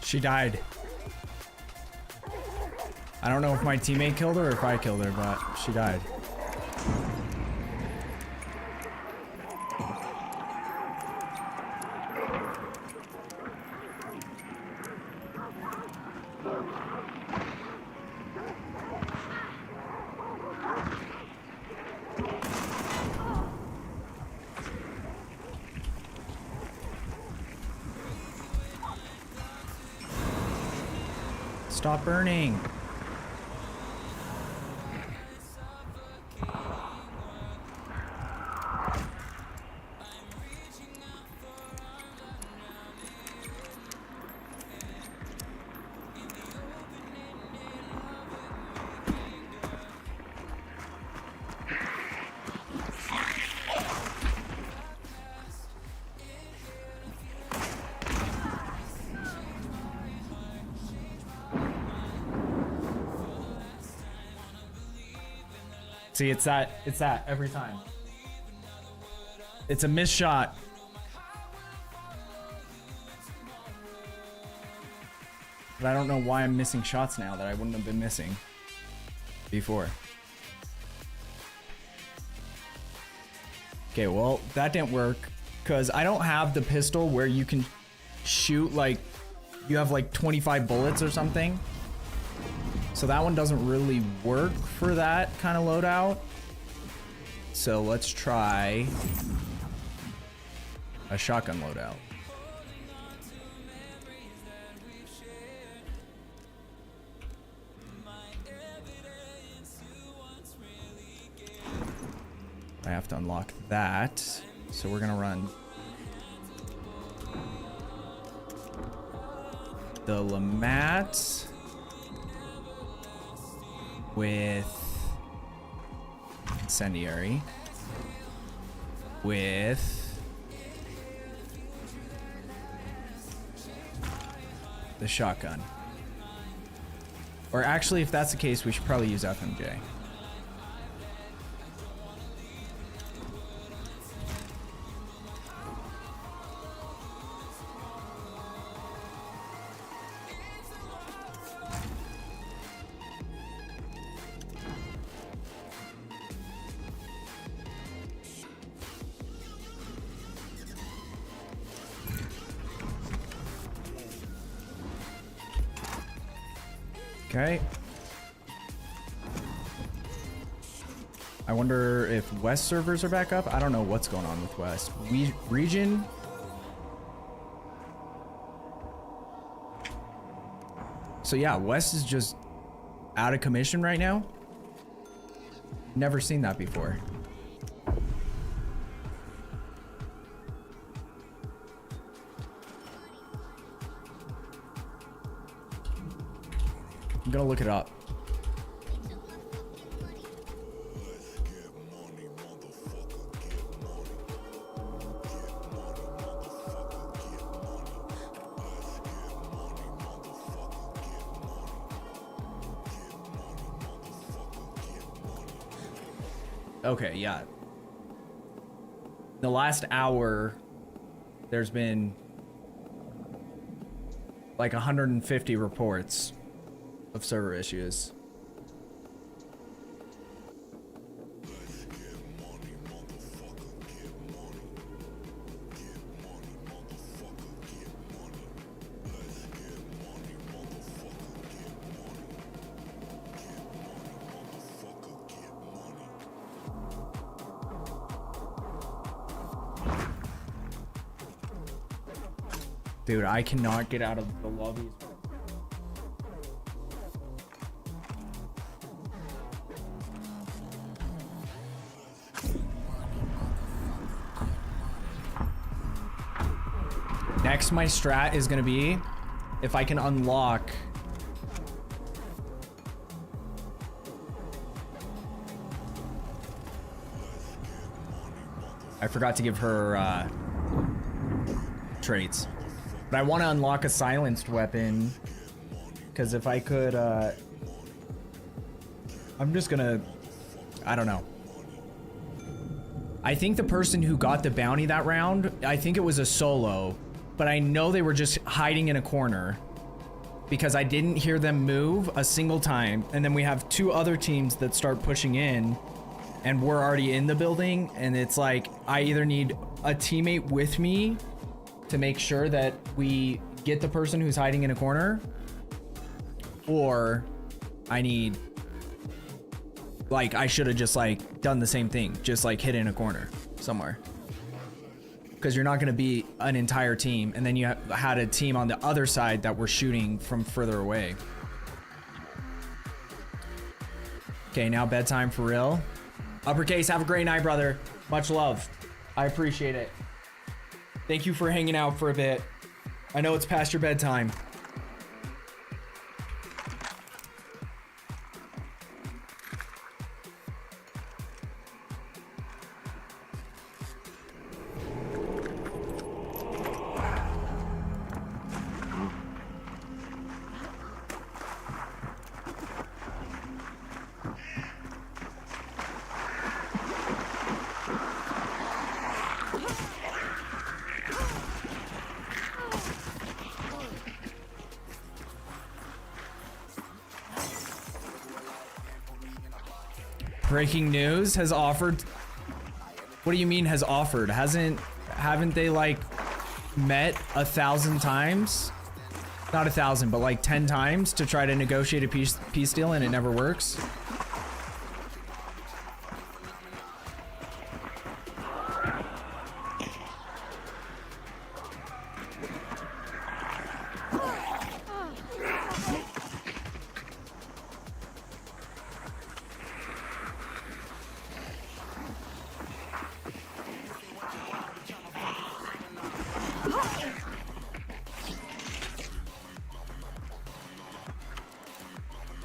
She died. I don't know if my teammate killed her or if I killed her, but she died. Stop burning. See, it's that every time. It's a missed shot. But I don't know why I'm missing shots now that I wouldn't have been missing before. Okay, well, that didn't work because I don't have the pistol where you can shoot like you have like 25 bullets or something. So that one doesn't really work for that kind of loadout. So let's try a shotgun loadout. I have to unlock that. So we're gonna run the Lamat with incendiary with the shotgun. Or actually, if that's the case, we should probably use FMJ. Okay. I wonder if West servers are back up. I don't know what's going on with West. Region. So yeah, West is just out of commission right now. Never seen that before. I'm gonna look it up. Okay, yeah. The last hour, there's been like 150 reports of server issues. Dude, I cannot get out of the lobbies. Next, my strat is gonna be if I can unlock I forgot to give her traits. But I want to unlock a silenced weapon because if I could I'm just gonna I don't know. I think the person who got the bounty that round, I think it was a solo, but I know they were just hiding in a corner because I didn't hear them move a single time. And then we have two other teams that start pushing in and we're already in the building. And it's like, I either need a teammate with me to make sure that we get the person who's hiding in a corner, or I need, like, I should have just like done the same thing, just like hid in a corner somewhere. Because you're not gonna be an entire team and then you had a team on the other side that were shooting from further away. Okay, now bedtime for real. Uppercase, have a great night, brother. Much love. I appreciate it. Thank you for hanging out for a bit. I know it's past your bedtime. Breaking news has offered. What do you mean has offered? Haven't they like met 1,000 times? Not 1,000, but like 10 times to try to negotiate a peace deal, and it never works.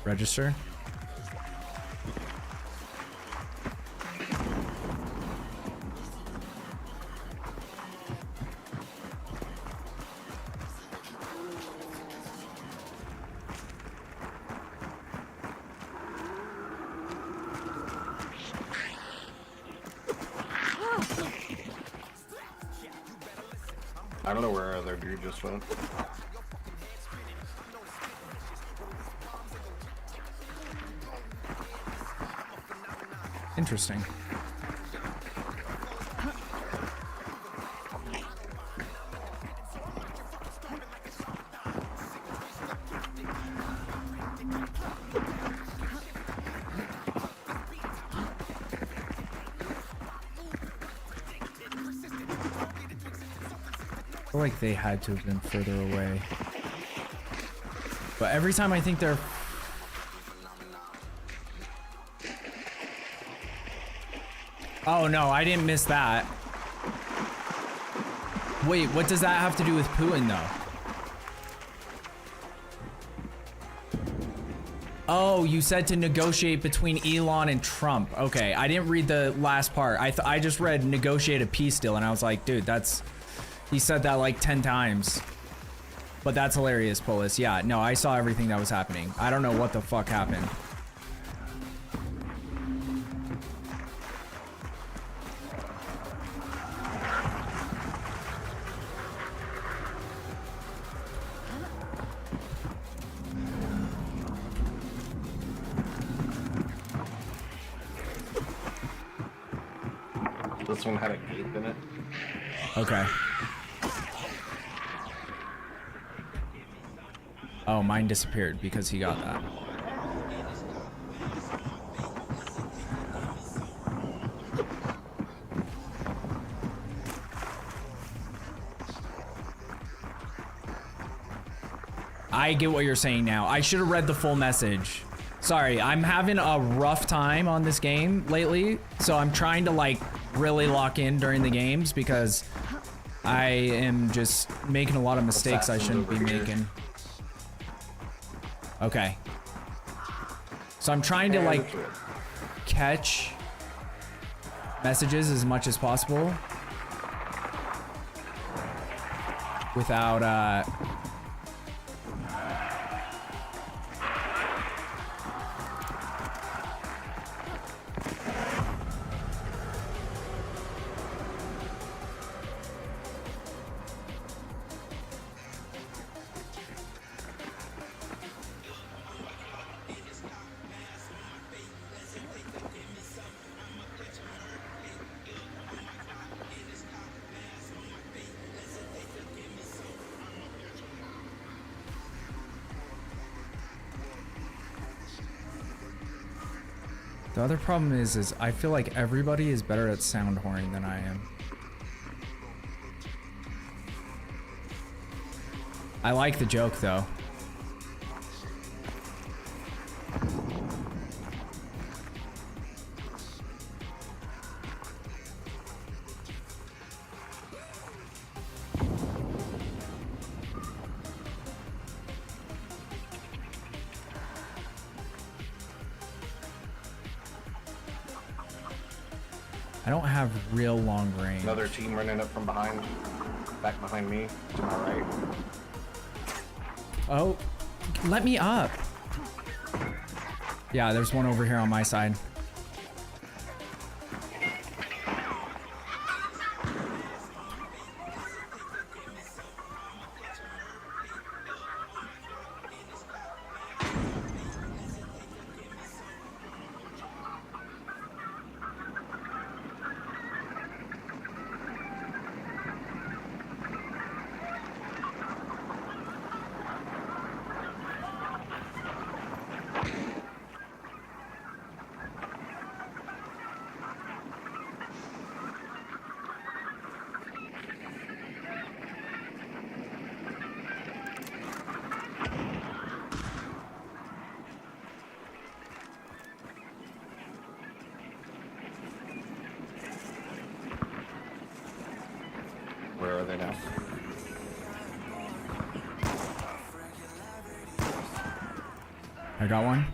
Register. I don't know where other dude just went. Interesting. I feel like they had to have been further away. But every time I think they're... Oh no, I didn't miss that. Wait, what does that have to do with Putin though? Oh, you said to negotiate between Elon and Trump. Okay, I didn't read the last part. I just read negotiate a peace deal, and I was like, dude, that's... He said that like 10 times. But that's hilarious, Polis. Yeah, no, I saw everything that was happening. I don't know what the fuck happened. This one had a gate in it. Okay. Oh, mine disappeared because he got that. I get what you're saying now. I should have read the full message. Sorry, I'm having a rough time on this game lately, so I'm trying to like really lock in during the games because I am just making a lot of mistakes I shouldn't be making. Okay. So I'm trying to like catch messages as much as possible without The other problem is I feel like everybody is better at sound whoring than I am. I like the joke though. I don't have real long range. Another team running up from behind, back behind me, to my right. Oh, let me up. Yeah, there's one over here on my side. right now. I got one.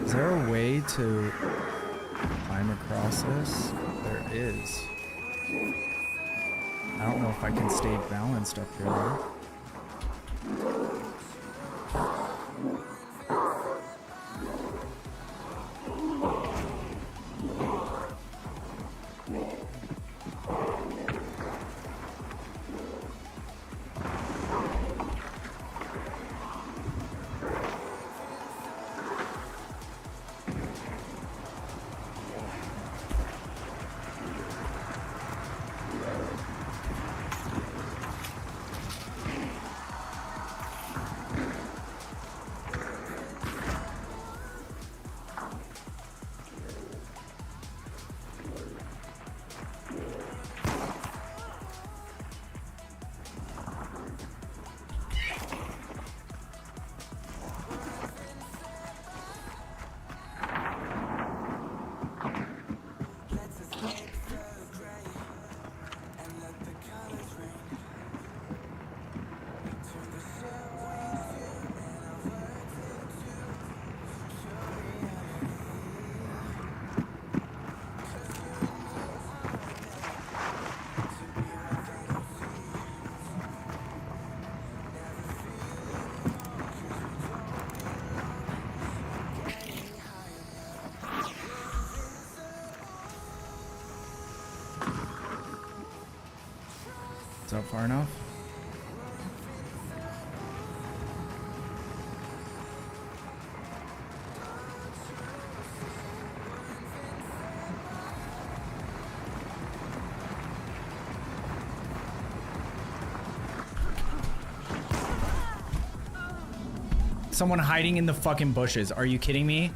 Is there a way to climb across this? There is. I don't know if I can stay balanced up here though. Is that far enough? Someone hiding in the fucking bushes. Are you kidding me?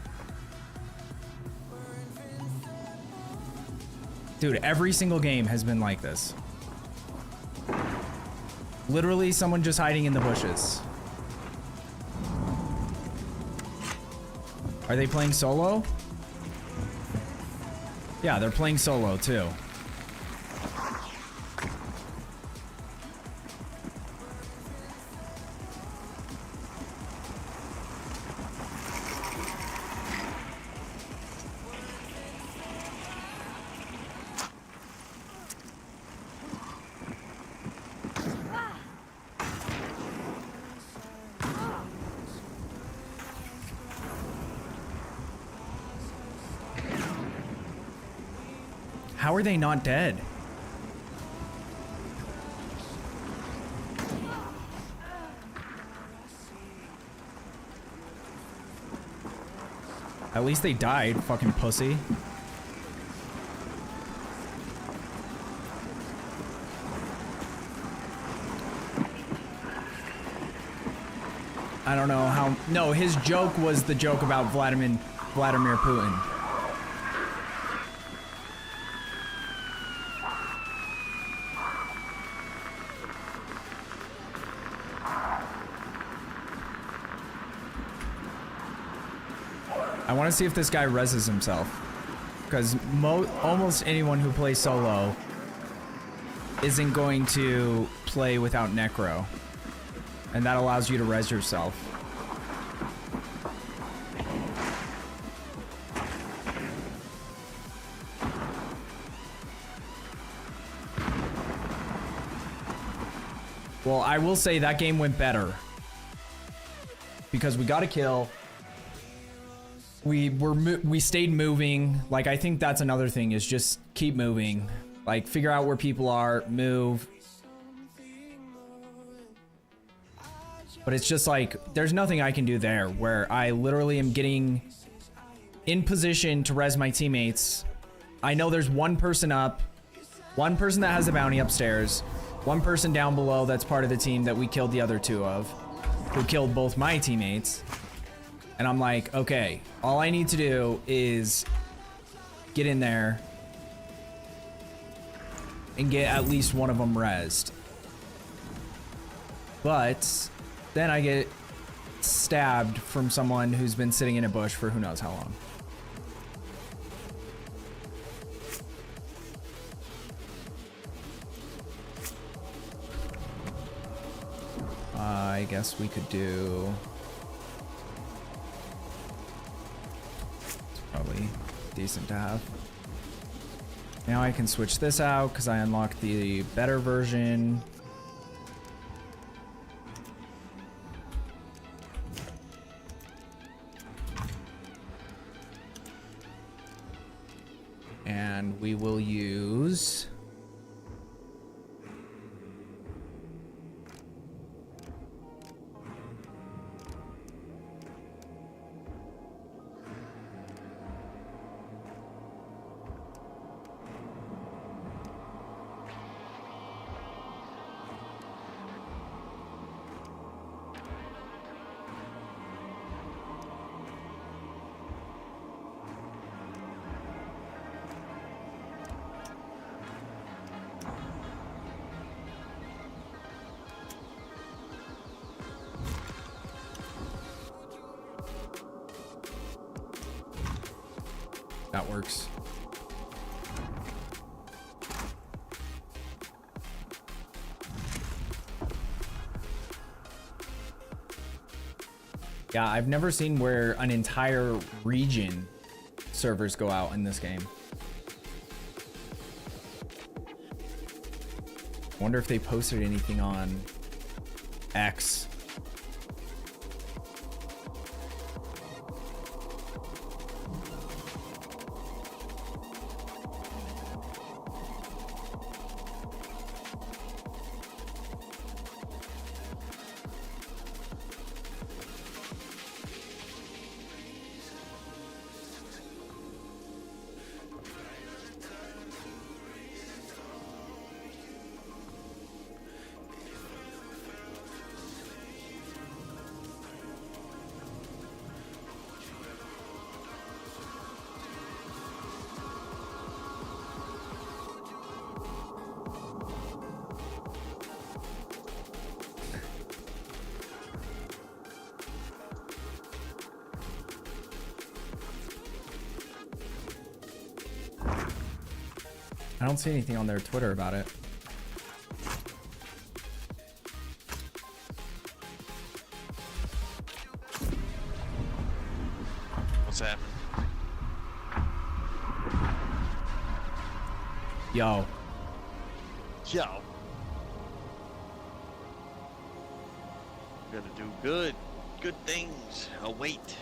Dude, every single game has been like this. Literally someone just hiding in the bushes. Are they playing solo? Yeah, they're playing solo too. How are they not dead? At least they died, fucking pussy. I don't know how. No, his joke was the joke about Vladimir Putin. I want to see if this guy reses himself, because almost anyone who plays solo isn't going to play without necro, and that allows you to res yourself. Well, I will say that game went better because we got a kill. We stayed moving. Like, I think that's another thing, is just keep moving. Like, figure out where people are, move. But it's just like, there's nothing I can do there where I literally am getting in position to res my teammates. I know there's one person up, one person that has a bounty upstairs, one person down below that's part of the team that we killed the other two of, who killed both my teammates. And I'm like, okay, all I need to do is get in there and get at least one of them rezzed. But then I get stabbed from someone who's been sitting in a bush for who knows how long. I guess we could do... It's probably decent to have. Now I can switch this out because I unlocked the better version. And we will use... That works. Yeah, I've never seen where an entire region servers go out in this game. Wonder if they posted anything on X. I don't see anything on their Twitter about it. What's happening? Yo. Yo. Gotta do good. Good things. Await.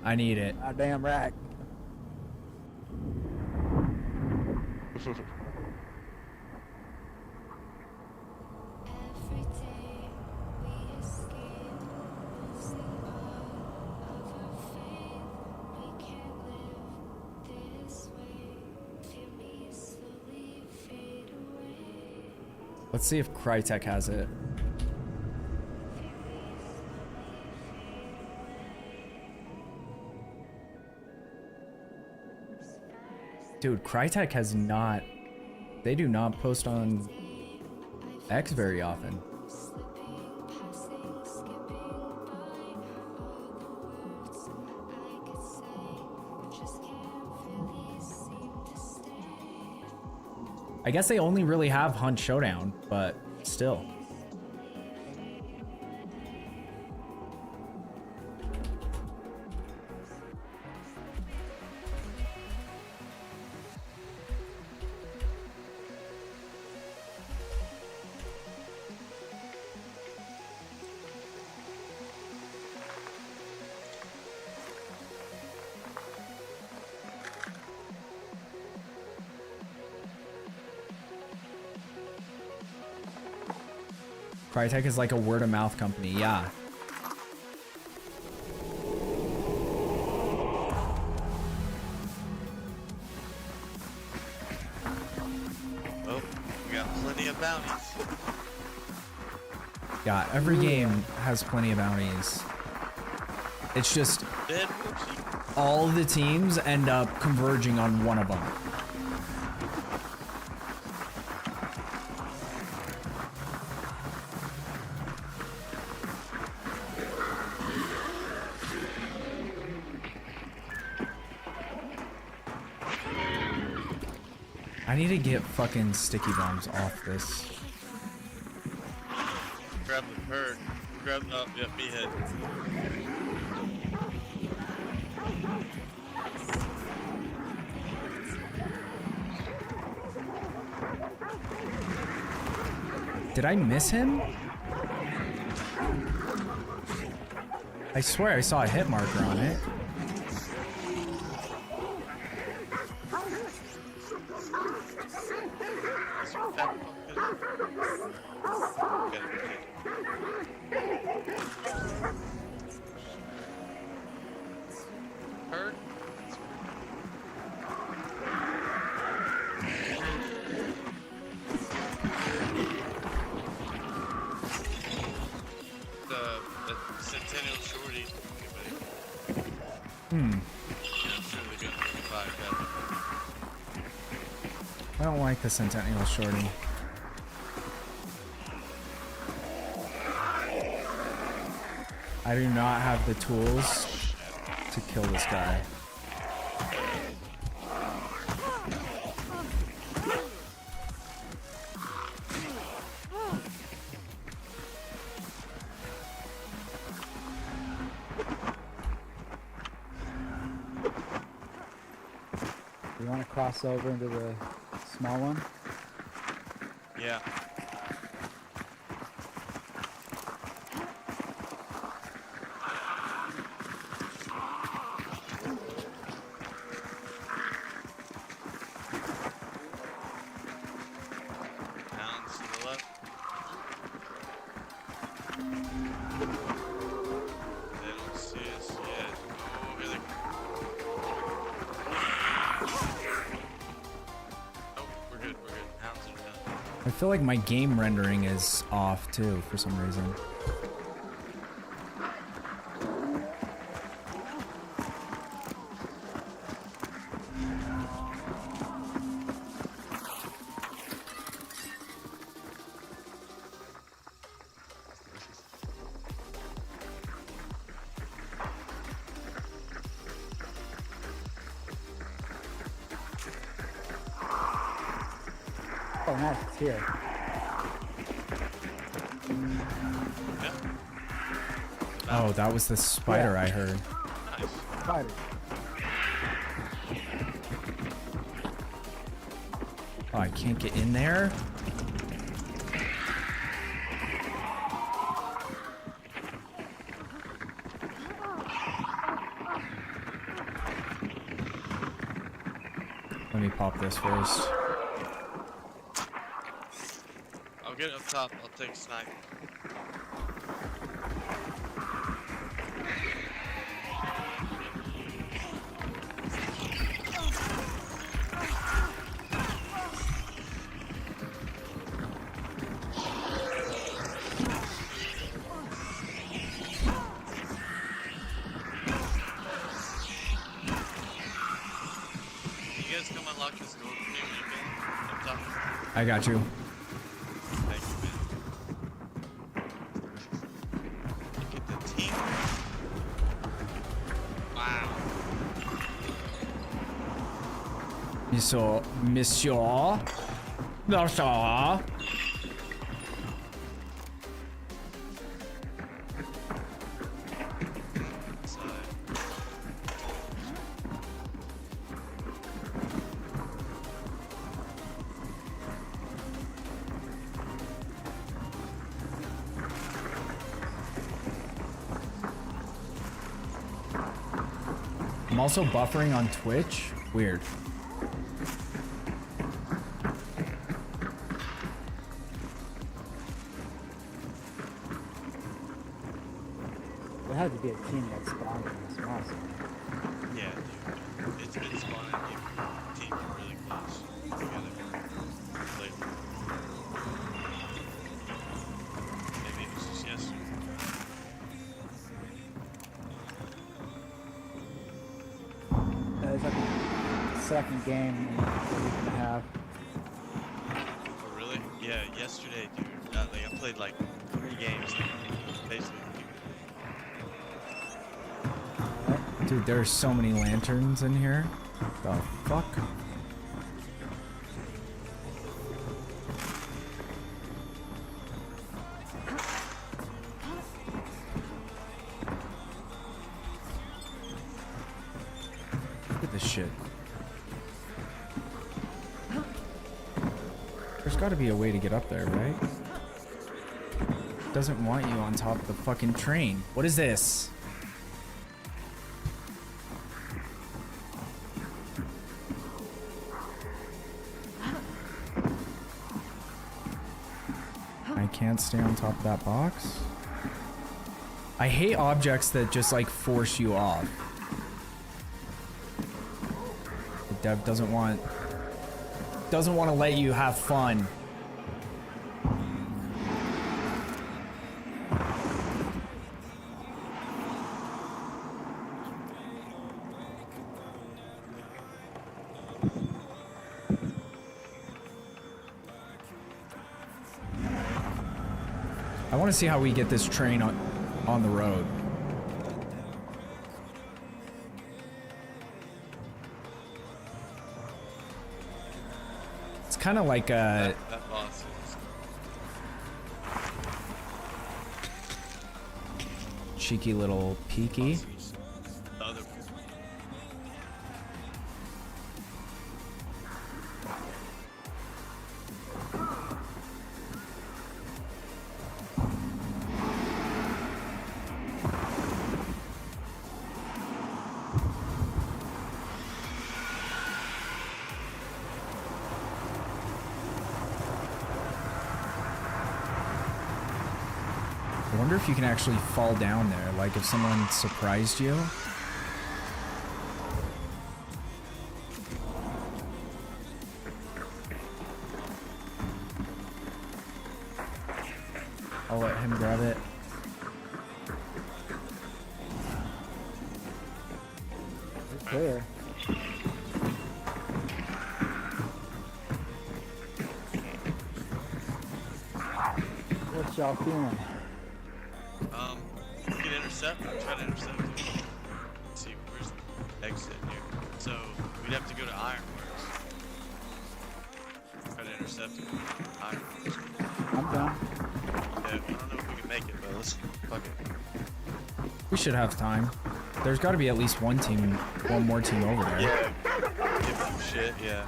I need it. Damn right. Let's see if Crytek has it. Dude, Crytek has not... They do not post on X very often. I guess they only really have Hunt Showdown, but still. Crytek is like a word-of-mouth company, yeah. Oh, we got plenty of bounties. Yeah, every game has plenty of bounties. It's just Dead Whoopsie. all the teams end up converging on one of them. I need to get fucking sticky bombs off this. Grab the bird. Grab yeah, meathead. Did I miss him? I swear I saw a hit marker on it. Hurt? The Centennial Shorty. Hmm. Yeah, I'm sure they're gonna revive that. I don't like the Centennial Shorty. I do not have the tools to kill this guy. You want to cross over into the small one? Yeah. Hounds to the left. They don't see us yet. Oh, here they come. Oh, we're good, we're good. Hounds are done. I feel like my game rendering is off too for some reason. Oh, nice. It's here. Oh, that was the spider I heard. Spider. Oh, I can't get in there? Let me pop this first. I'll get up top. I'll take snipe. You guys come unlock this door for me when you can. Up top. I got you. Thank you, man. Look at the team. Wow. Monsieur. Monsieur. I'm also buffering on Twitch. Weird. There had to be a team that spawned in this mouse. Yeah, dude. It's been spawning. You team are really close together. Like, maybe it was just yesterday. was like the second game in like a week and a half. Oh, really? Yeah, yesterday, dude. Like, I played like 3 games, basically. Dude, there's so many lanterns in here. The fuck? Look at this shit. There's gotta be a way to get up there, right? It doesn't want you on top of the fucking train. What is this? I can't stay on top of that box. I hate objects that just like force you off. The dev doesn't want to let you have fun. I want to see how we get this train on the road. It's kind of like a That boss is cheeky little peeky. the other. I wonder if you can actually fall down there, like if someone surprised you. I'll let him grab it. It's clear. What y'all feeling? We can intercept. Try to intercept it. Let's see, where's the exit here? So we'd have to go to Ironworks. Try to intercept it. Ironworks. I'm down. Yeah, I don't know if we can make it, but let's fuck it. We should have time. There's got to be at least one more team over there. Yeah. Give them shit. Yeah.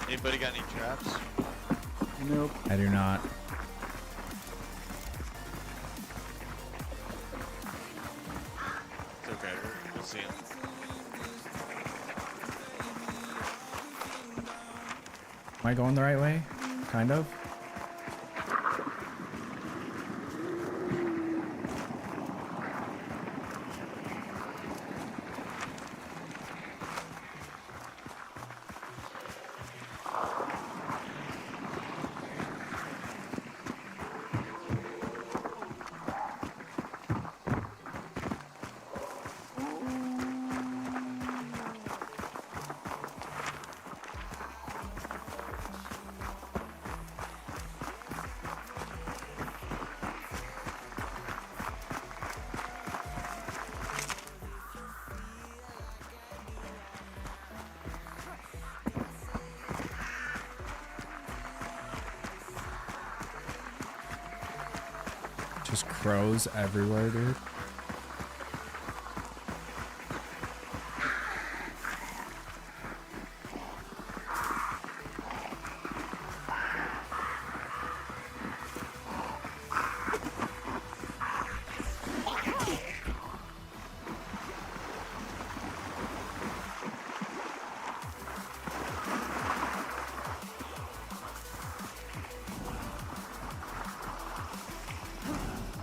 Anybody got any traps? Nope. I do not. It's okay. We'll see them. Am I going the right way? Kind of. Just crows everywhere, dude.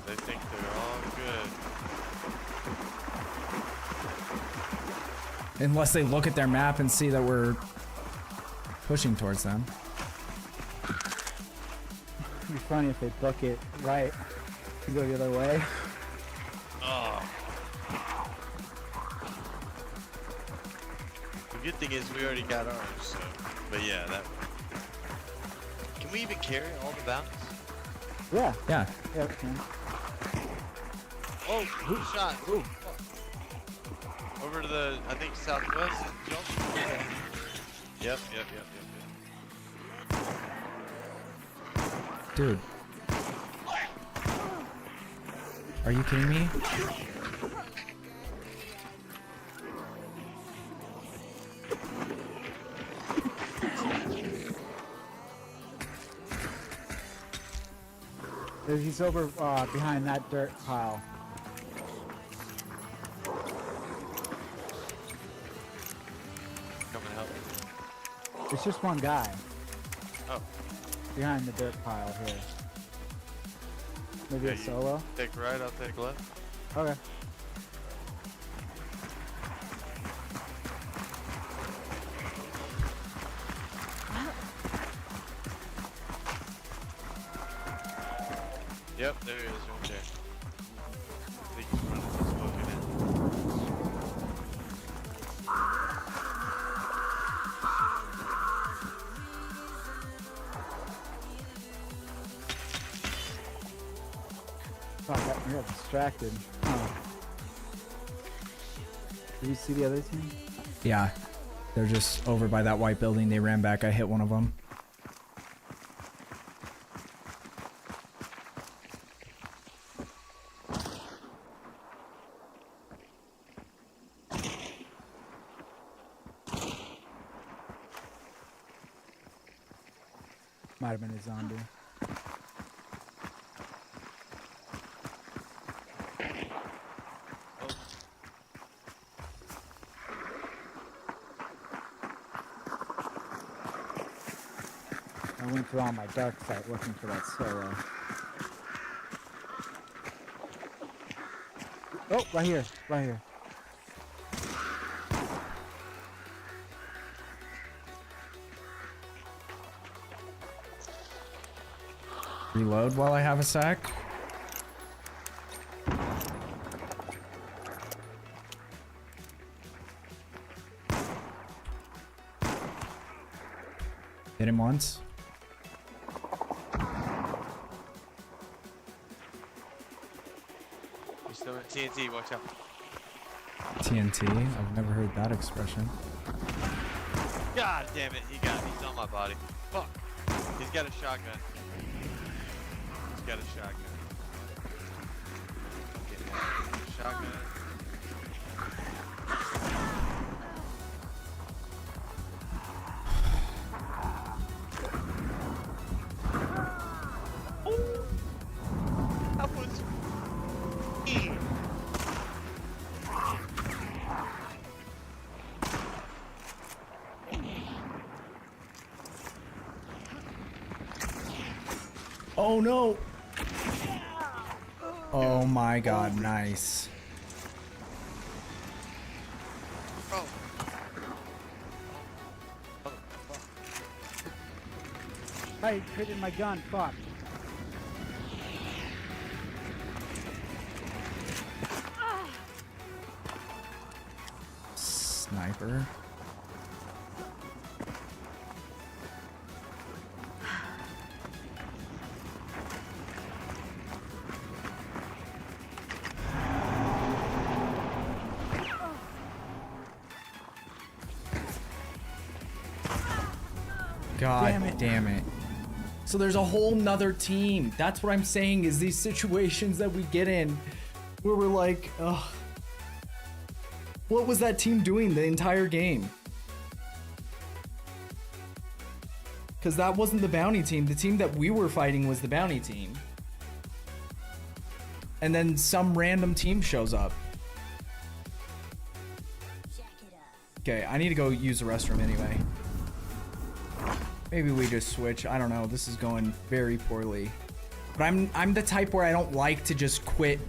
They think they're all good. Unless they look at their map and see that we're pushing towards them. It'd be funny if they book it right. to go the other way. Oh. The good thing is we already got ours, so. But yeah, that. Can we even carry all the bounties? Yeah. Yeah. Yeah, we can. Oh, who shot? Ooh. Over to the, I think, southwest junction. Yep. Dude. Are you kidding me? He's over behind that dirt pile. Come and help. It's just one guy. Oh. Behind the dirt pile here. Maybe Yeah, a solo? Take right, I'll take left. Okay. Yep, there he is, right there. I think he's running this smoking Oh, I got distracted. Oh. Did you see the other team? Yeah. They're just over by that white building. They ran back. I hit one of them. Might have been a zombie. I went through all my dark site looking for that solo. Oh, right here, right here. Reload while I have a sec. Hit him once. He's still in TNT, watch out. TNT? I've never heard that expression. God damn it, he got me. He's on my body. Fuck. He's got a shotgun. He's got a shotgun. Shotgun. That was me. Oh no! Oh my god, nice. Bro. I traded my gun, fuck. Sniper. God damn it. So there's a whole nother team. That's what I'm saying, is these situations that we get in where we're like, ugh. What was that team doing the entire game? Because that wasn't the bounty team. The team that we were fighting was the bounty team. And then some random team shows up. Okay, I need to go use the restroom anyway. Maybe we just switch. I don't know. This is going very poorly. But I'm the type where I don't like to just quit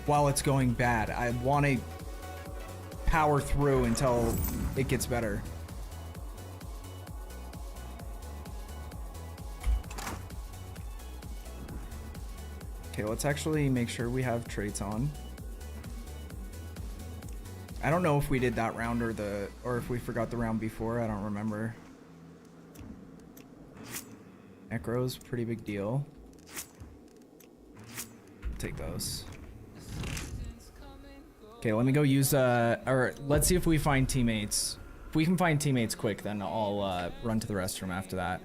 while it's going bad. I want to power through until it gets better. Okay, let's actually make sure we have traits on. I don't know if we did that round or if we forgot the round before. I don't remember. Necros, pretty big deal. Take those. Okay, let me go use or let's see if we find teammates. If we can find teammates quick, then I'll run to the restroom after that.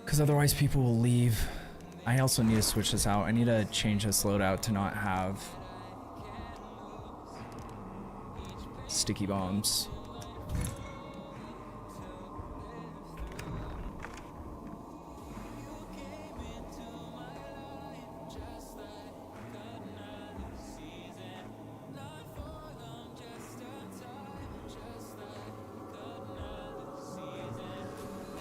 Because otherwise people will leave. I also need to switch this out. I need to change this loadout to not have sticky bombs.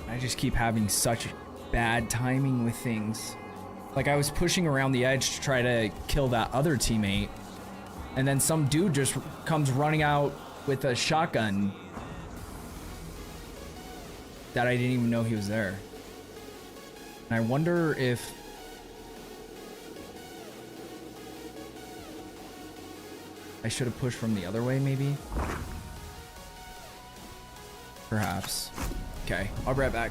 I just keep having such bad timing with things. Like I was pushing around the edge to try to kill that other teammate, and then some dude just comes running out with a shotgun that I didn't even know he was there. And I wonder if I should have pushed from the other way, maybe? Perhaps. Okay, I'll be right back.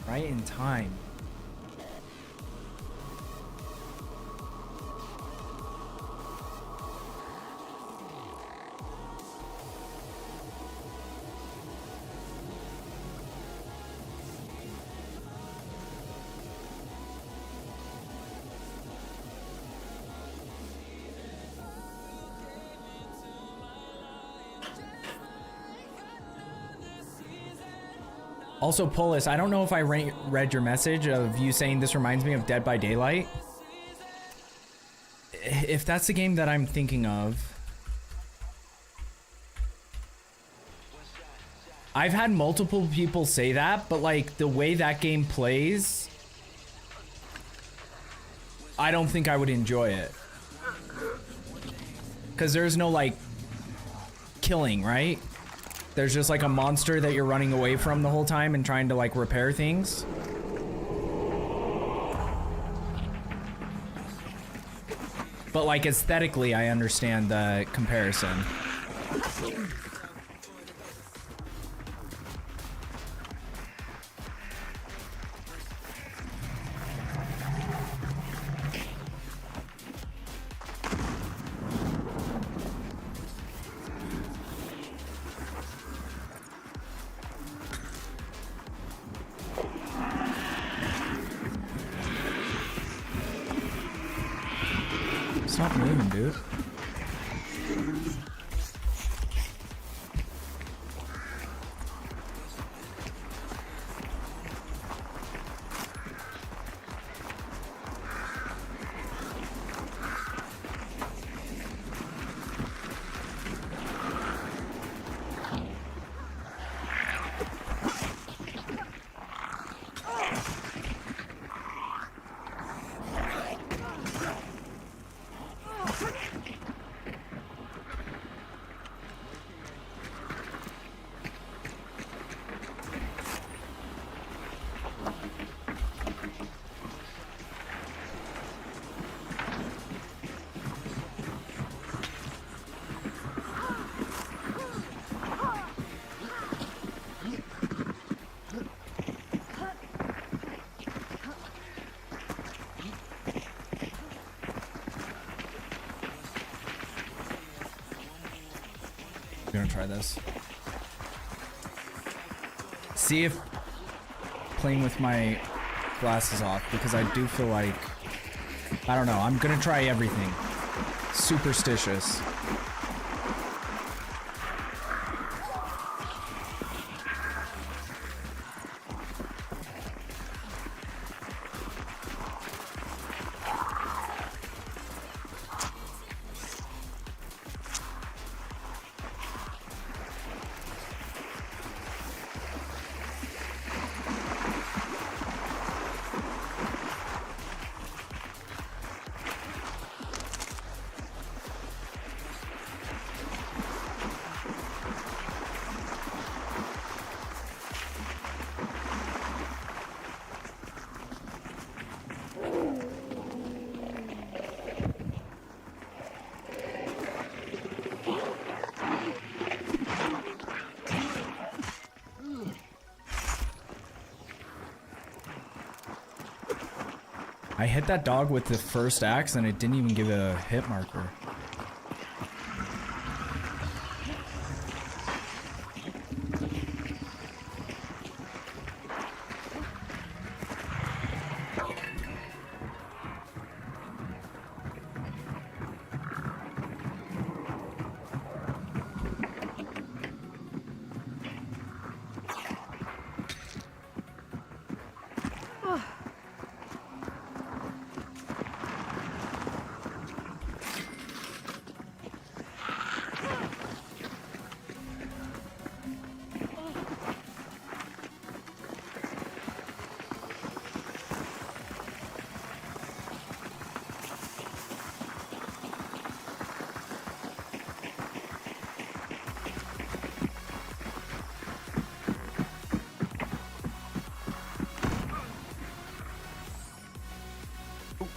Right in time. Also, Polis, I don't know if I read your message of you saying this reminds me of Dead by Daylight. If that's the game that I'm thinking of, I've had multiple people say that, but like the way that game plays, I don't think I would enjoy it. Because there's no like killing, right? There's just like a monster that you're running away from the whole time and trying to like repair things. But like aesthetically, I understand the comparison. Stop moving, dude. I'm gonna try this. See if playing with my glasses off, because I do feel like, I don't know, I'm gonna try everything. Superstitious. I hit that dog with the first axe and it didn't even give a hit marker.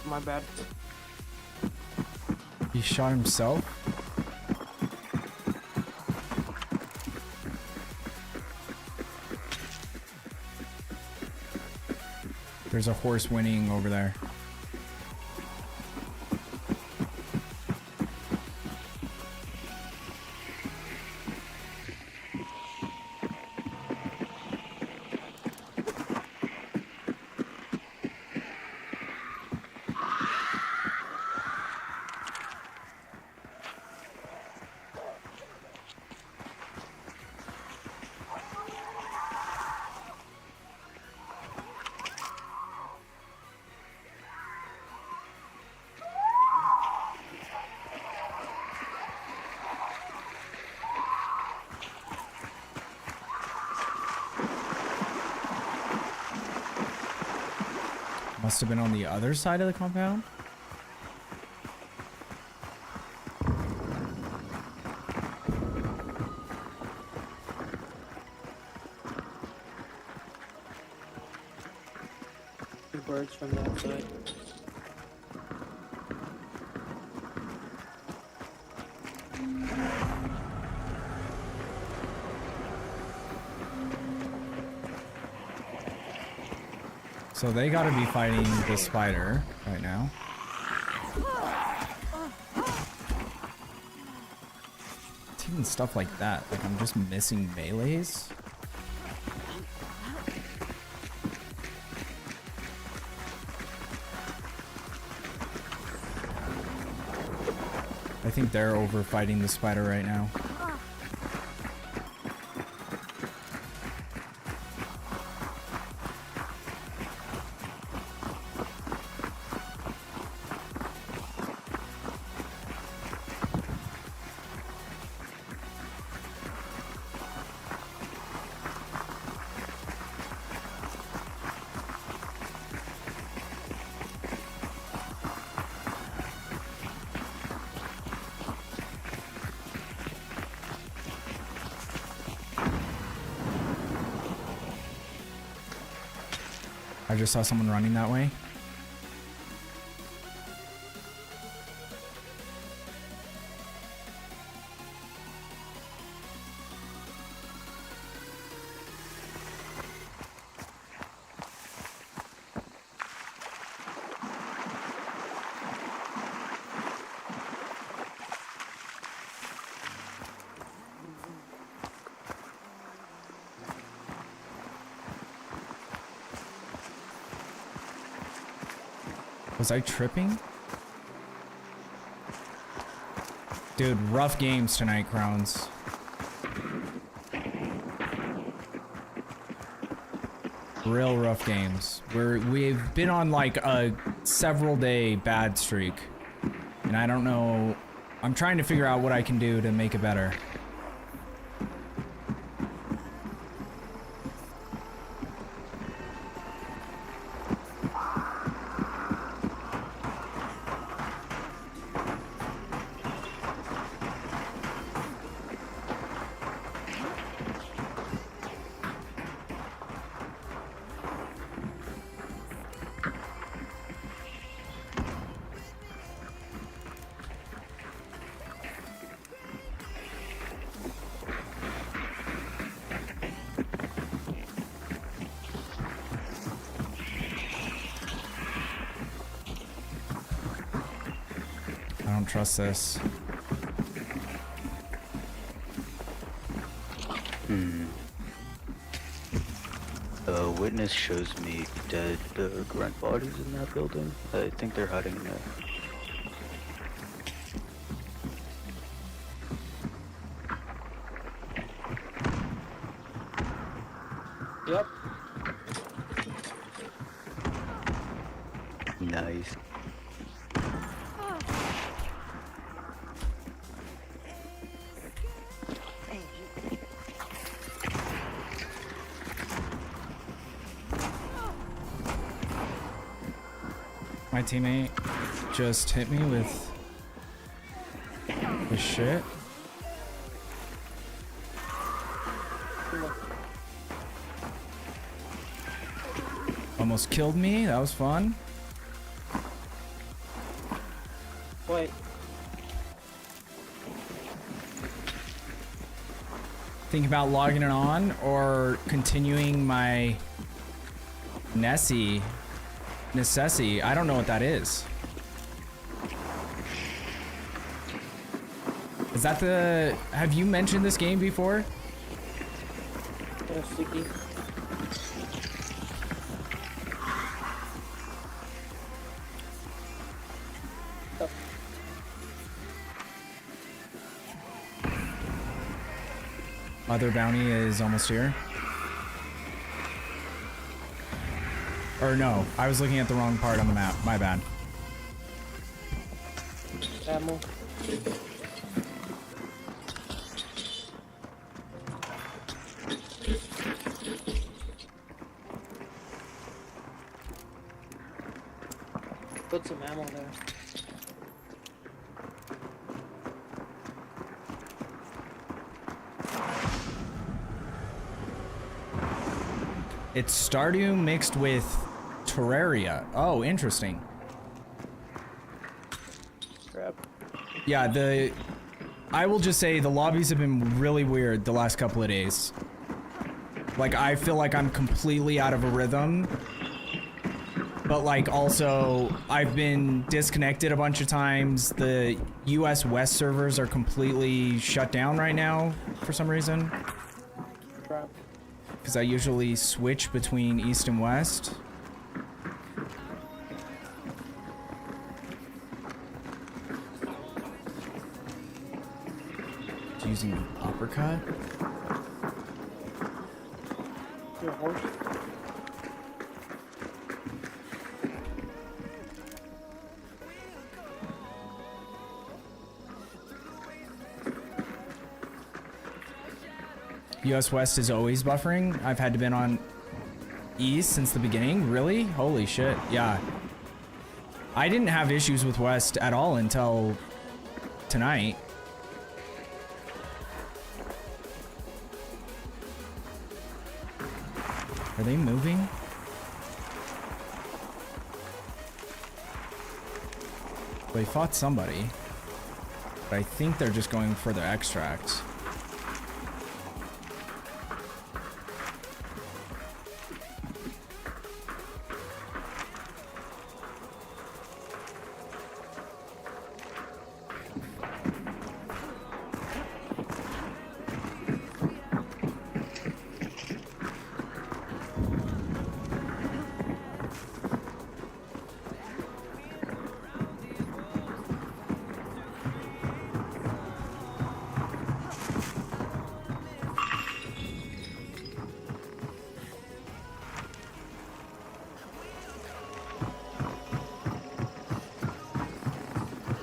My bad. He shot himself? There's a horse whinnying over there. Must have been on the other side of the compound. Birds from that side. So they gotta be fighting the spider right now. It's even stuff like that. Like I'm just missing melees. think they're over fighting the spider right now. I just saw someone running that way. Was I tripping? Dude, rough games tonight, Crowns. Real rough games. We've been on like a several day bad streak. And I don't know. I'm trying to figure out what I can do to make it better. I don't trust this. A witness shows me dead grunt bodies in that building. I think they're hiding in there. Yep. Nice. My teammate just hit me with the shit. Almost killed me. That was fun. Wait. Think about logging it on or continuing my necessity. I don't know what that is. Is that the... Have you mentioned this game before? Sticky. Other bounty is almost here. Or no, I was looking at the wrong part on the map. My bad. Ammo. Put some ammo there. It's Stardew mixed with Terraria. Oh, interesting. Crap. Yeah, I will just say the lobbies have been really weird the last couple of days. Like, I feel like I'm completely out of a rhythm. But, like, also, I've been disconnected a bunch of times. The US West servers are completely shut down right now for some reason. Crap. Because I usually switch between East and West. using uppercut. Your horse. US West is always buffering. I've had to been on East since the beginning. Really? Holy shit. Yeah. I didn't have issues with West at all until tonight. Are they moving? They fought somebody. But I think they're just going for their extracts.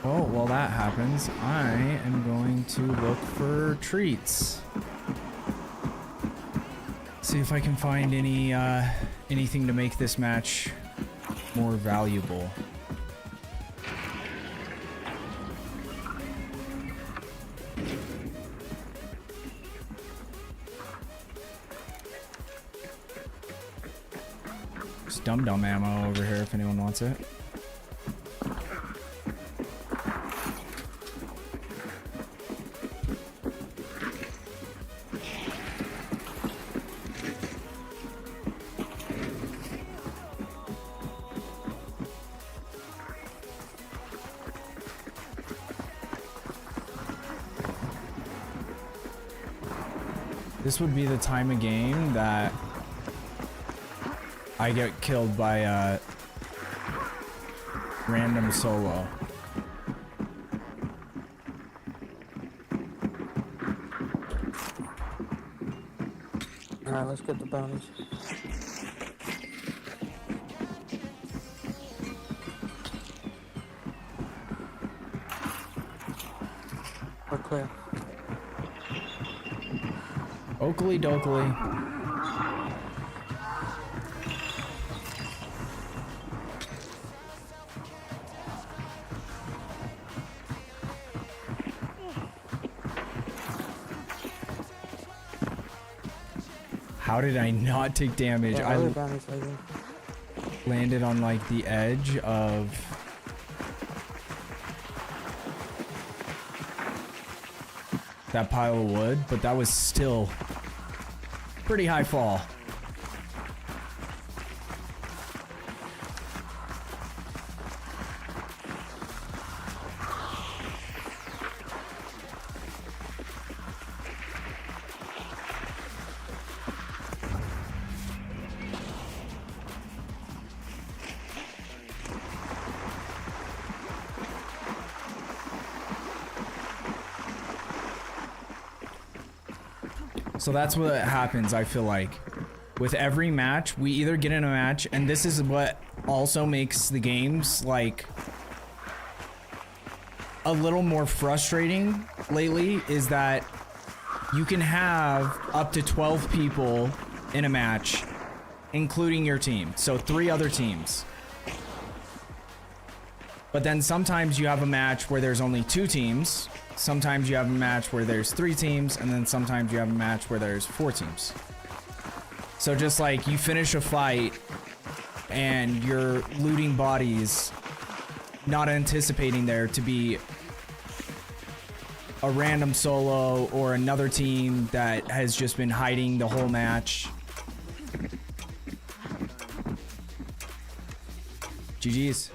Oh, while that happens, I am going to look for treats. See if I can find any anything to make this match more valuable. There's dum-dum ammo over here if anyone wants it. This would be the time of game that I get killed by a random solo. Alright, let's get the bounties. We're clear. Oakley dokley. How did I not take damage? Yeah, I other bounties later. landed on like the edge of that pile of wood, but that was still pretty high fall. So that's what happens, I feel like. With every match, we either get in a match, and this is what also makes the games, like, a little more frustrating lately, is that you can have up to 12 people in a match, including your team. So 3 other teams. But then sometimes you have a match where there's only 2 teams. Sometimes you have a match where there's 3 teams, and then sometimes you have a match where there's 4 teams. So just like you finish a fight and you're looting bodies, not anticipating there to be a random solo or another team that has just been hiding the whole match. GG's.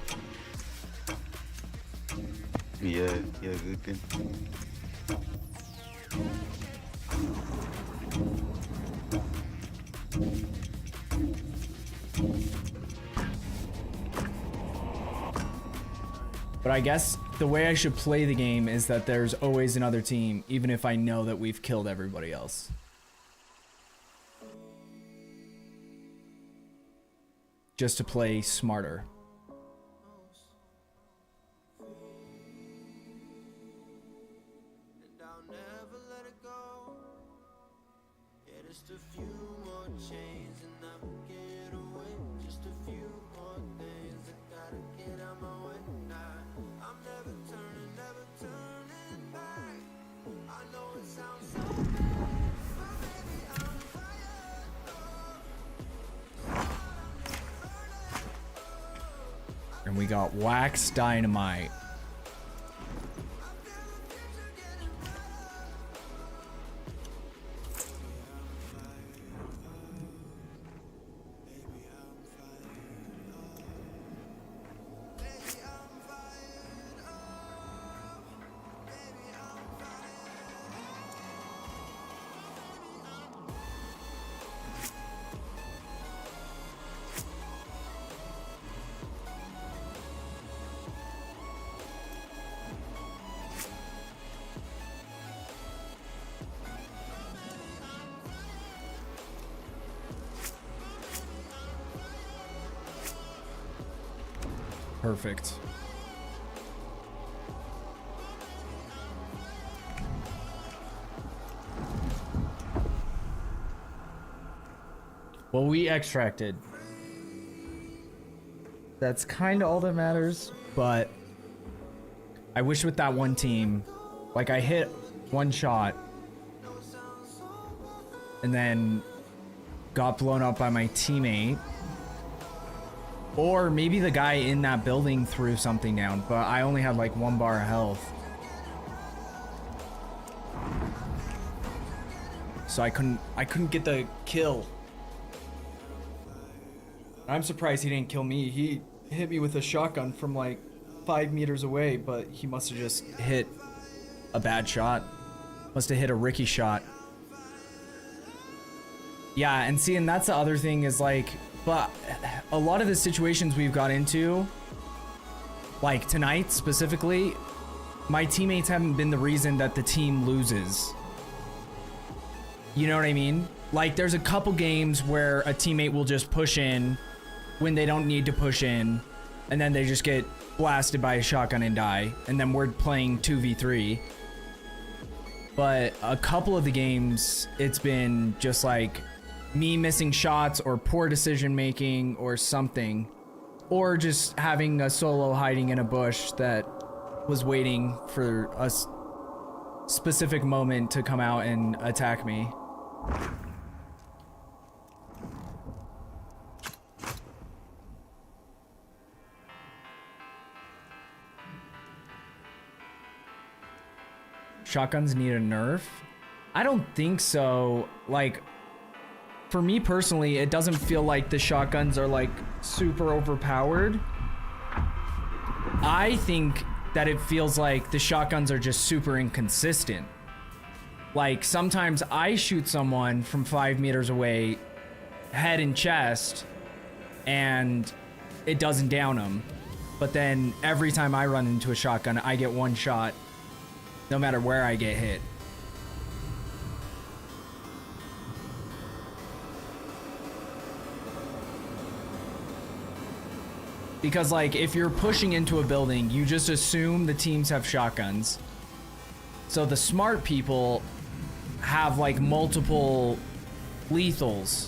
Yeah, good. But I guess the way I should play the game is that there's always another team, even if I know that we've killed everybody else. Just to play smarter. And we got wax dynamite. Perfect. Well, we extracted. That's kind of all that matters, but I wish with that one team, like I hit one shot and then got blown up by my teammate. Or maybe the guy in that building threw something down, but I only had like 1 bar of health. So I couldn't get the kill. I'm surprised he didn't kill me. He hit me with a shotgun from like 5 meters away, but he must have just hit a bad shot. Must have hit a Ricky shot. Yeah, and see, and that's the other thing is like, but a lot of the situations we've got into, like tonight specifically, my teammates haven't been the reason that the team loses. You know what I mean? Like there's a couple games where a teammate will just push in when they don't need to push in, and then they just get blasted by a shotgun and die, and then we're playing 2v3. But a couple of the games, it's been just like me missing shots or poor decision making or something, or just having a solo hiding in a bush that was waiting for a specific moment to come out and attack me. Shotguns need a nerf? I don't think so. Like, for me personally, it doesn't feel like the shotguns are like super overpowered. I think that it feels like the shotguns are just super inconsistent. Like sometimes I shoot someone from 5 meters away, head and chest, and it doesn't down them. But then every time I run into a shotgun, I get 1 shot, no matter where I get hit. Because like if you're pushing into a building, you just assume the teams have shotguns. So the smart people have like multiple lethals.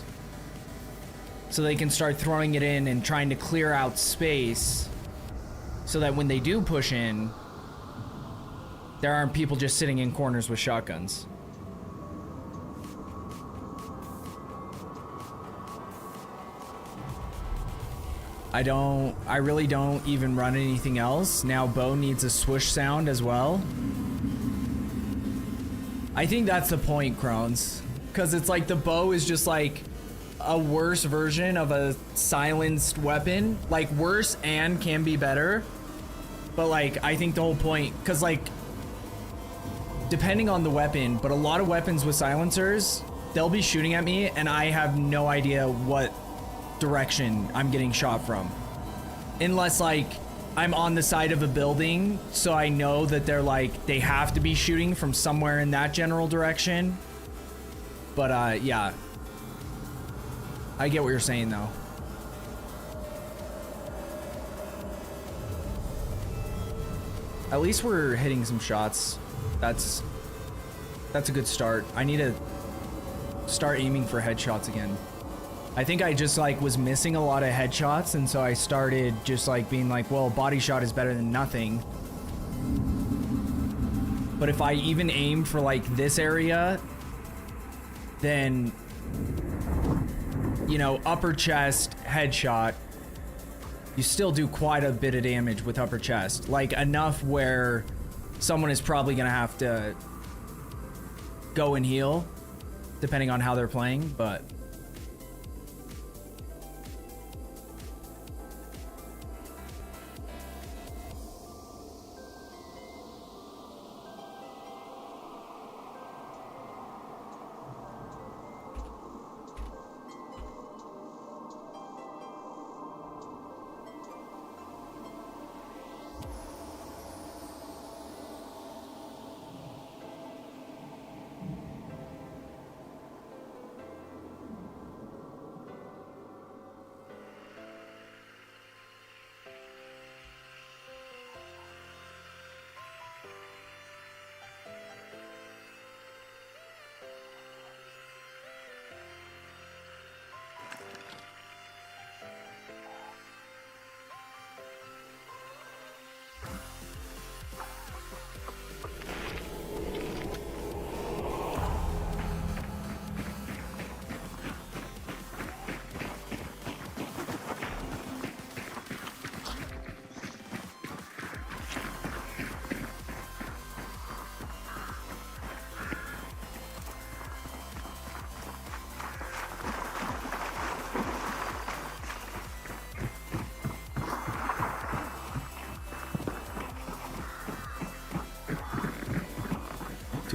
So they can start throwing it in and trying to clear out space so that when they do push in, there aren't people just sitting in corners with shotguns. I really don't even run anything else. Now Bo needs a swoosh sound as well. I think that's the point, Crones. Because it's like the bow is just like a worse version of a silenced weapon. Like worse and can be better. But like, I think the whole point, because like, depending on the weapon, but a lot of weapons with silencers, they'll be shooting at me and I have no idea what direction I'm getting shot from. Unless like I'm on the side of a building, so I know that they're like, they have to be shooting from somewhere in that general direction. But yeah. I get what you're saying though. At least we're hitting some shots. That's a good start. I need to start aiming for headshots again. I think I just like was missing a lot of headshots, and so I started just like being like, well, body shot is better than nothing. But if I even aimed for like this area, then, you know, upper chest headshot, you still do quite a bit of damage with upper chest. Like enough where someone is probably gonna have to go and heal, depending on how they're playing, but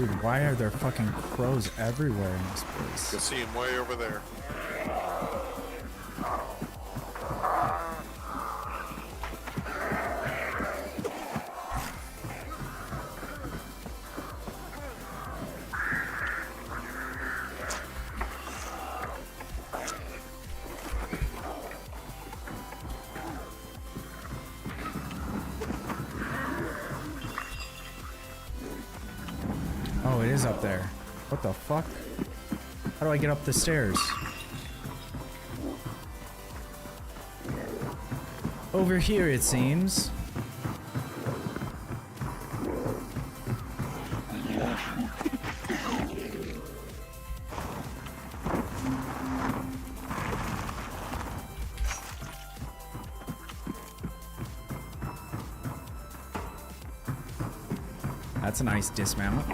dude, why are there fucking crows everywhere in this place? You see him way over there. Oh, it is up there. What the fuck? How do I get up the stairs? Over here, it seems. That's a nice dismount.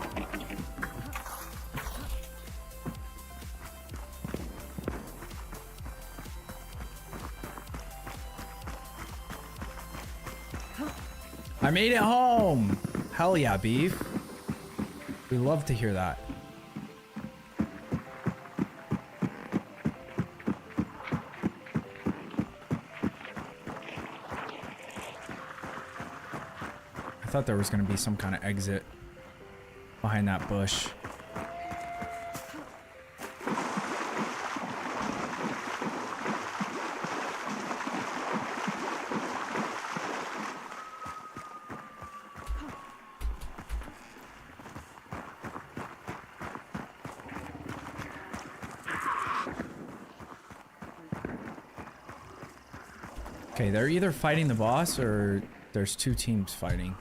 I made it home! Hell yeah, beef. We love to hear that. I thought there was gonna be some kind of exit behind that bush. Okay, they're either fighting the boss or there's two teams fighting.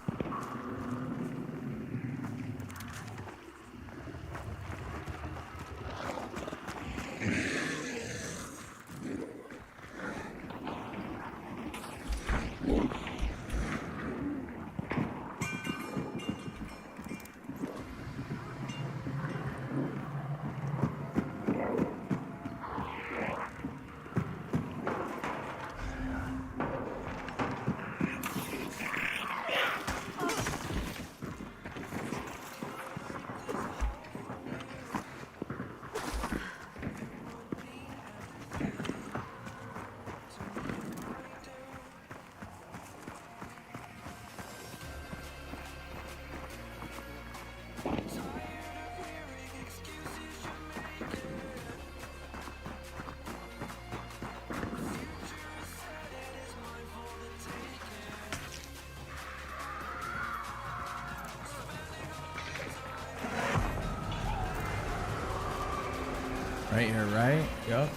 Right here, right? Yep.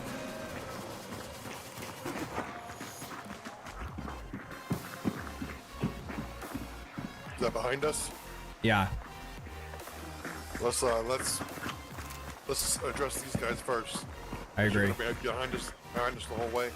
Is that behind us? Yeah. Let's address these guys first. I agree. Behind us the whole way.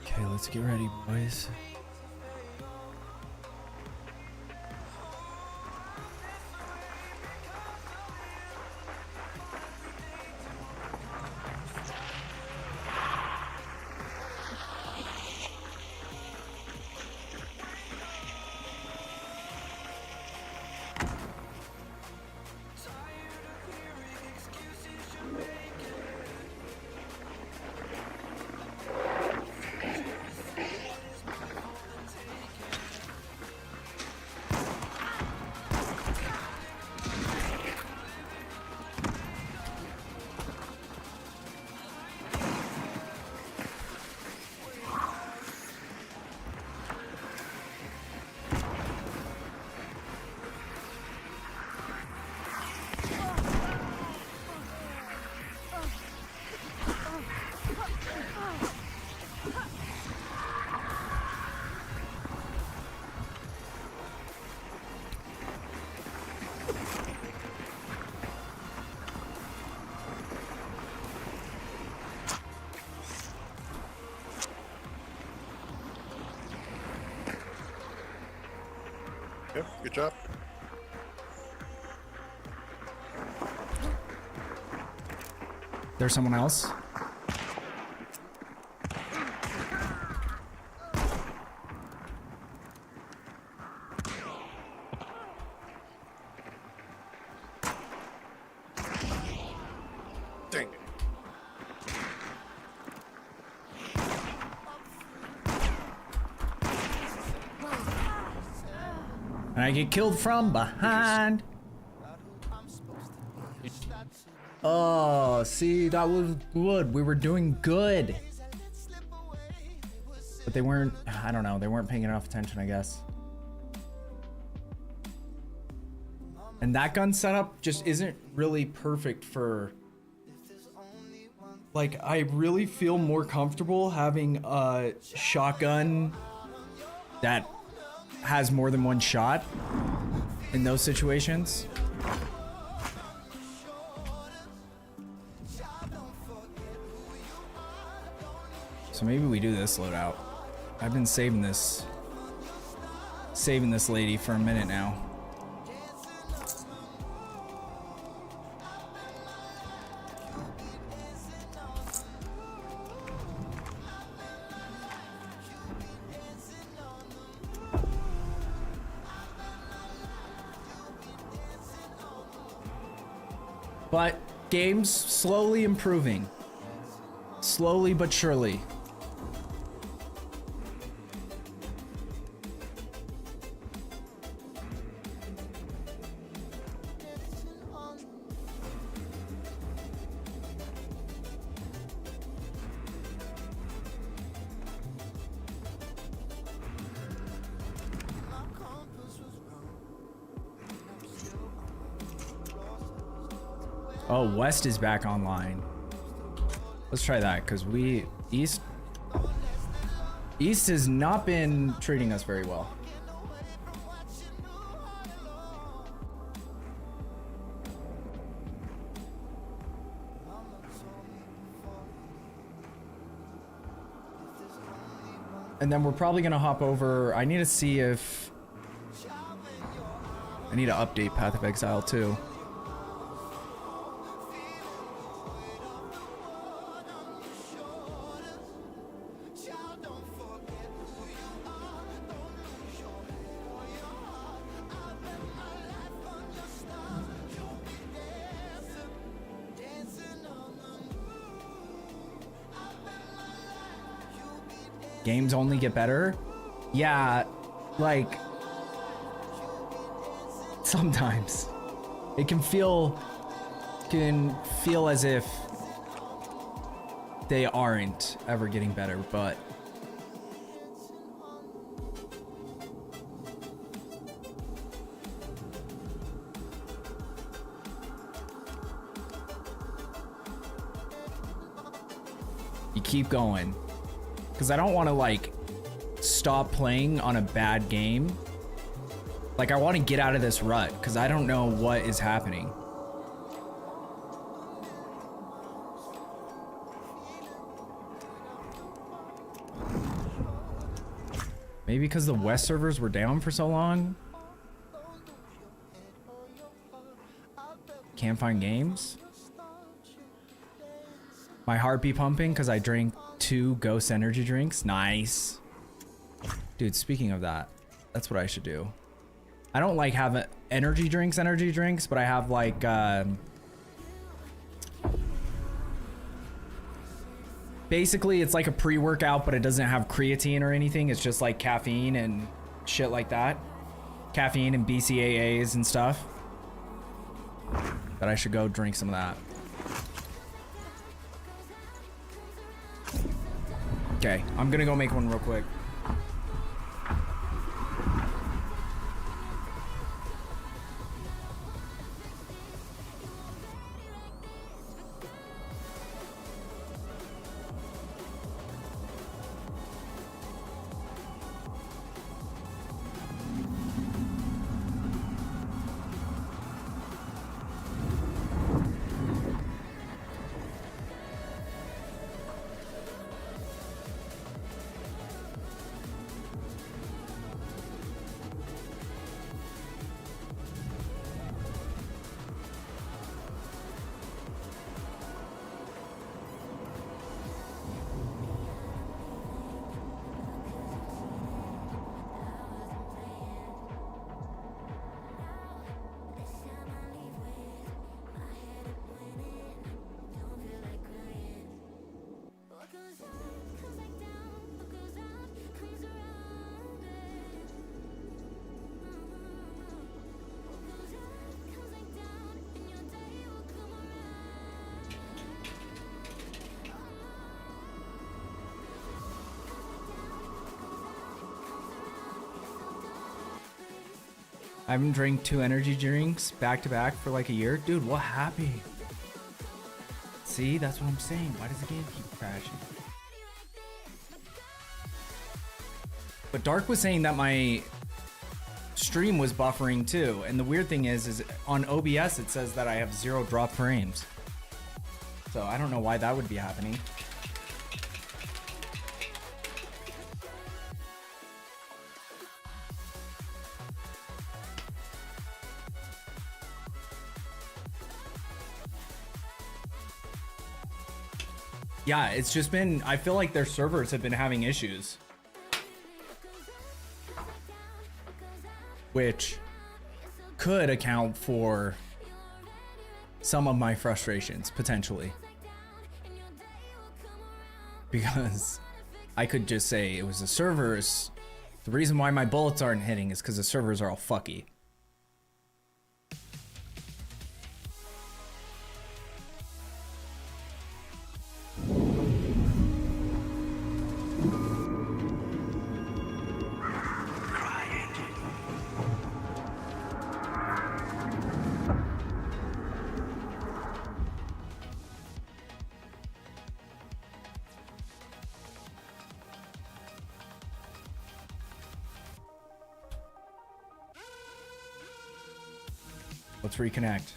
Okay, let's get ready, boys. Yep, good job. There's someone else. Dang it. And I get killed from behind. Oh, see, that was good. We were doing good. But they weren't, I don't know, they weren't paying enough attention, I guess. And that gun setup just isn't really perfect for... Like, I really feel more comfortable having a shotgun that has more than one shot in those situations. So maybe we do this loadout. I've been saving this lady for a minute now. But game's slowly improving. Slowly but surely. Oh, West is back online. Let's try that, because East has not been treating us very well. And then we're probably gonna hop over. I need to see if I need to update Path of Exile too. Games only get better? Yeah, like... Sometimes. It can feel as if they aren't ever getting better, but you keep going. Because I don't want to like stop playing on a bad game. Like I want to get out of this rut because I don't know what is happening. Maybe because the West servers were down for so long. Can't find games. My heart be pumping because I drank 2 Ghost energy drinks. Nice. Dude, speaking of that, that's what I should do. I don't like have energy drinks, but I have like, basically it's like a pre-workout, but it doesn't have creatine or anything. It's just like caffeine and shit like that. Caffeine and BCAAs and stuff. But I should go drink some of that. Okay, I'm gonna go make one real quick. I haven't drank 2 energy drinks back to back for like a year. Dude, what happened? See, that's what I'm saying. Why does the game keep crashing? But Dark was saying that my stream was buffering too. And the weird thing is on OBS, it says that I have 0 drop frames. So I don't know why that would be happening. Yeah, it's just been, I feel like their servers have been having issues. Which could account for some of my frustrations, potentially. Because I could just say it was the servers. The reason why my bullets aren't hitting is because the servers are all fucky. Let's reconnect.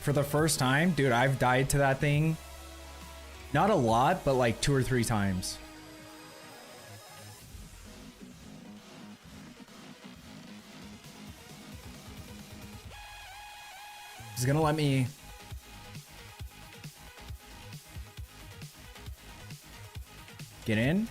for the first time, dude, I've died to that thing. Not a lot, but like 2 or 3 times. It's gonna let me... get in?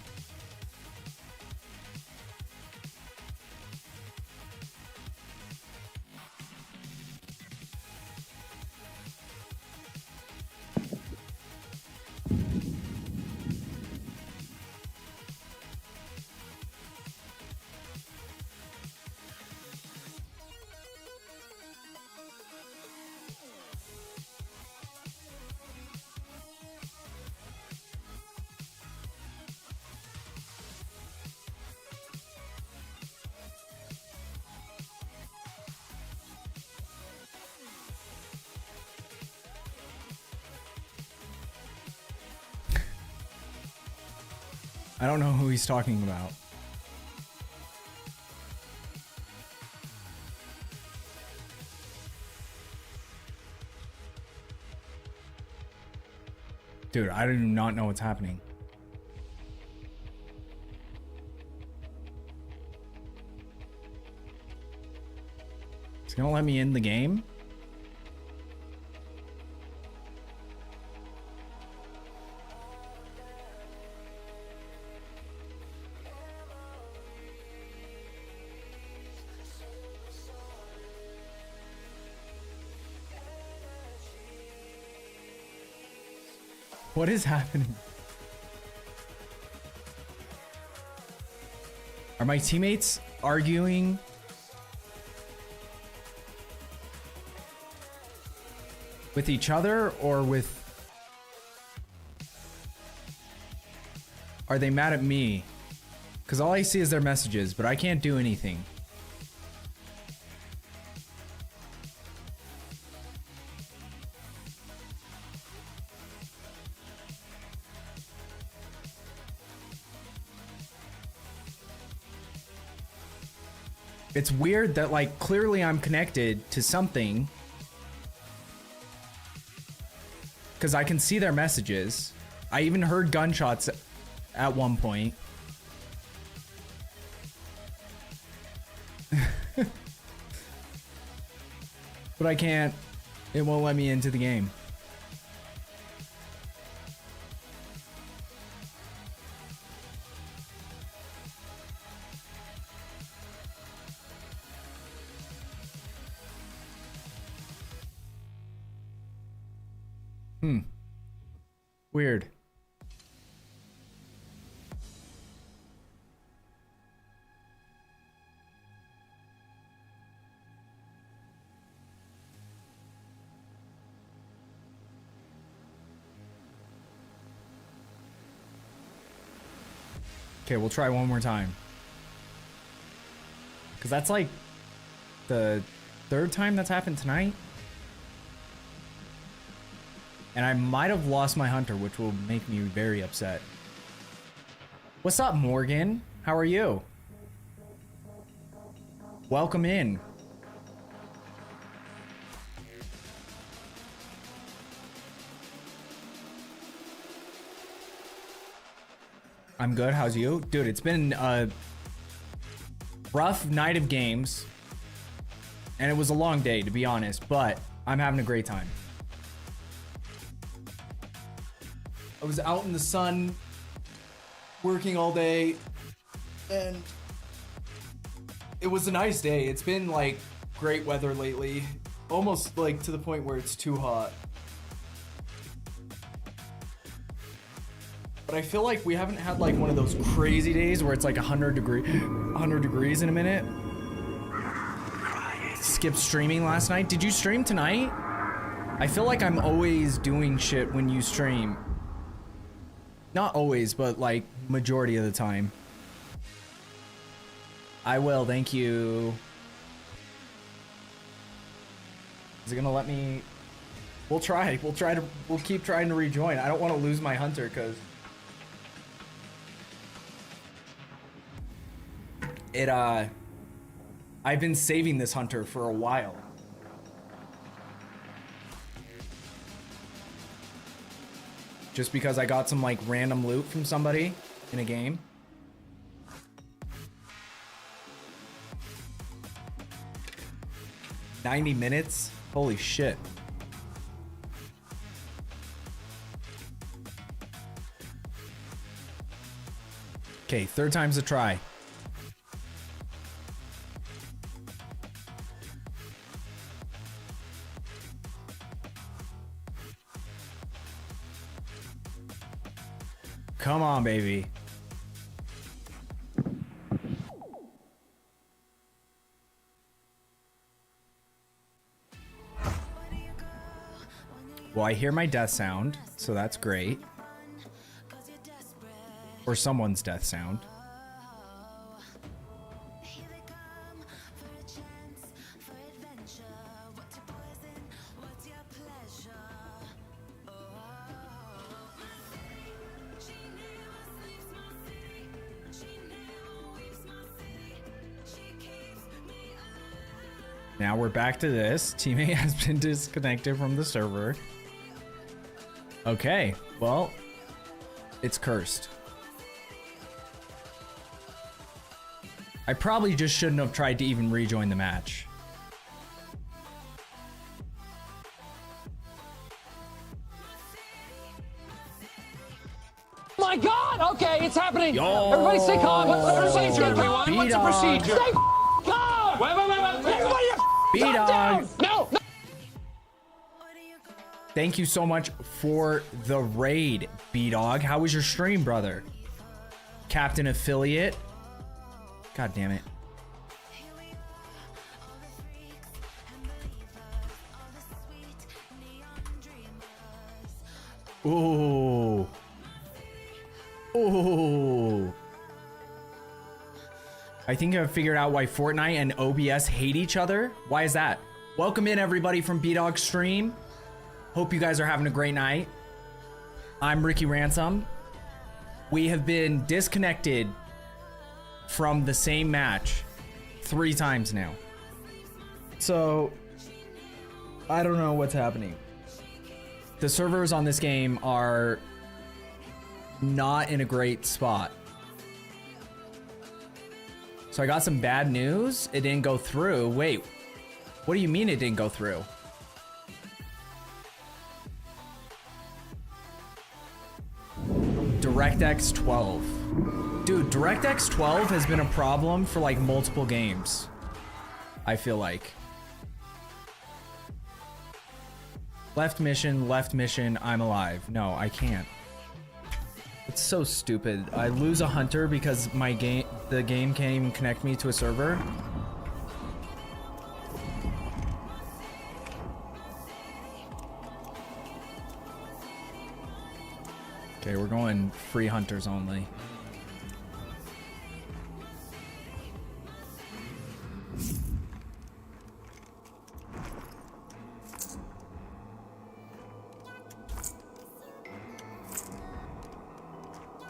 I don't know who he's talking about. Dude, I do not know what's happening. It's gonna let me in the game? What is happening? Are my teammates arguing? With each other or with... Are they mad at me? Because all I see is their messages, but I can't do anything. It's weird that, like, clearly I'm connected to something. Because I can see their messages. I even heard gunshots at one point. But I can't. It won't let me into the game. Weird. Okay, we'll try one more time. Because that's like the 3rd time that's happened tonight. And I might have lost my hunter, which will make me very upset. What's up, Morgan? How are you? Welcome in. I'm good. How's you? Dude, it's been a rough night of games. And it was a long day, to be honest, but I'm having a great time. I was out in the sun, working all day, and it was a nice day. It's been like great weather lately, almost like to the point where it's too hot. But I feel like we haven't had like one of those crazy days where it's like 100 degrees in a minute. Skipped streaming last night. Did you stream tonight? I feel like I'm always doing shit when you stream. Not always, but like majority of the time. I will, thank you. Is it gonna let me? We'll try. We'll keep trying to rejoin. I don't want to lose my hunter because I've been saving this hunter for a while. just because I got some like random loot from somebody in a game. $90 minutes? Holy shit. Okay, third time's a try. Come on, baby. Well, I hear my death sound, so that's great. Or someone's death sound. Now we're back to this. Teammate has been disconnected from the server. Okay, well, it's cursed. I probably just shouldn't have tried to even rejoin the match. My God! Okay, it's happening. Yo, Everybody stay calm. What's the procedure, everyone? What's the procedure? Stay calm. Wait. Everybody, calm down. No. Thank you so much for the raid, B-Dog. How was your stream, brother? Captain Affiliate. God damn it. Ooh. Ooh. I think I've figured out why Fortnite and OBS hate each other. Why is that? Welcome in, everybody, from B-Dog Stream. Hope you guys are having a great night. I'm Ricky Ransom. We have been disconnected from the same match 3 times now. So, I don't know what's happening. The servers on this game are not in a great spot. So I got some bad news. It didn't go through. Wait, what do you mean it didn't go through? DirectX 12. Dude, DirectX 12 has been a problem for like multiple games, I feel like. Left mission, I'm alive. No, I can't. It's so stupid. I lose a hunter because the game can't even connect me to a server. Okay, we're going free hunters only.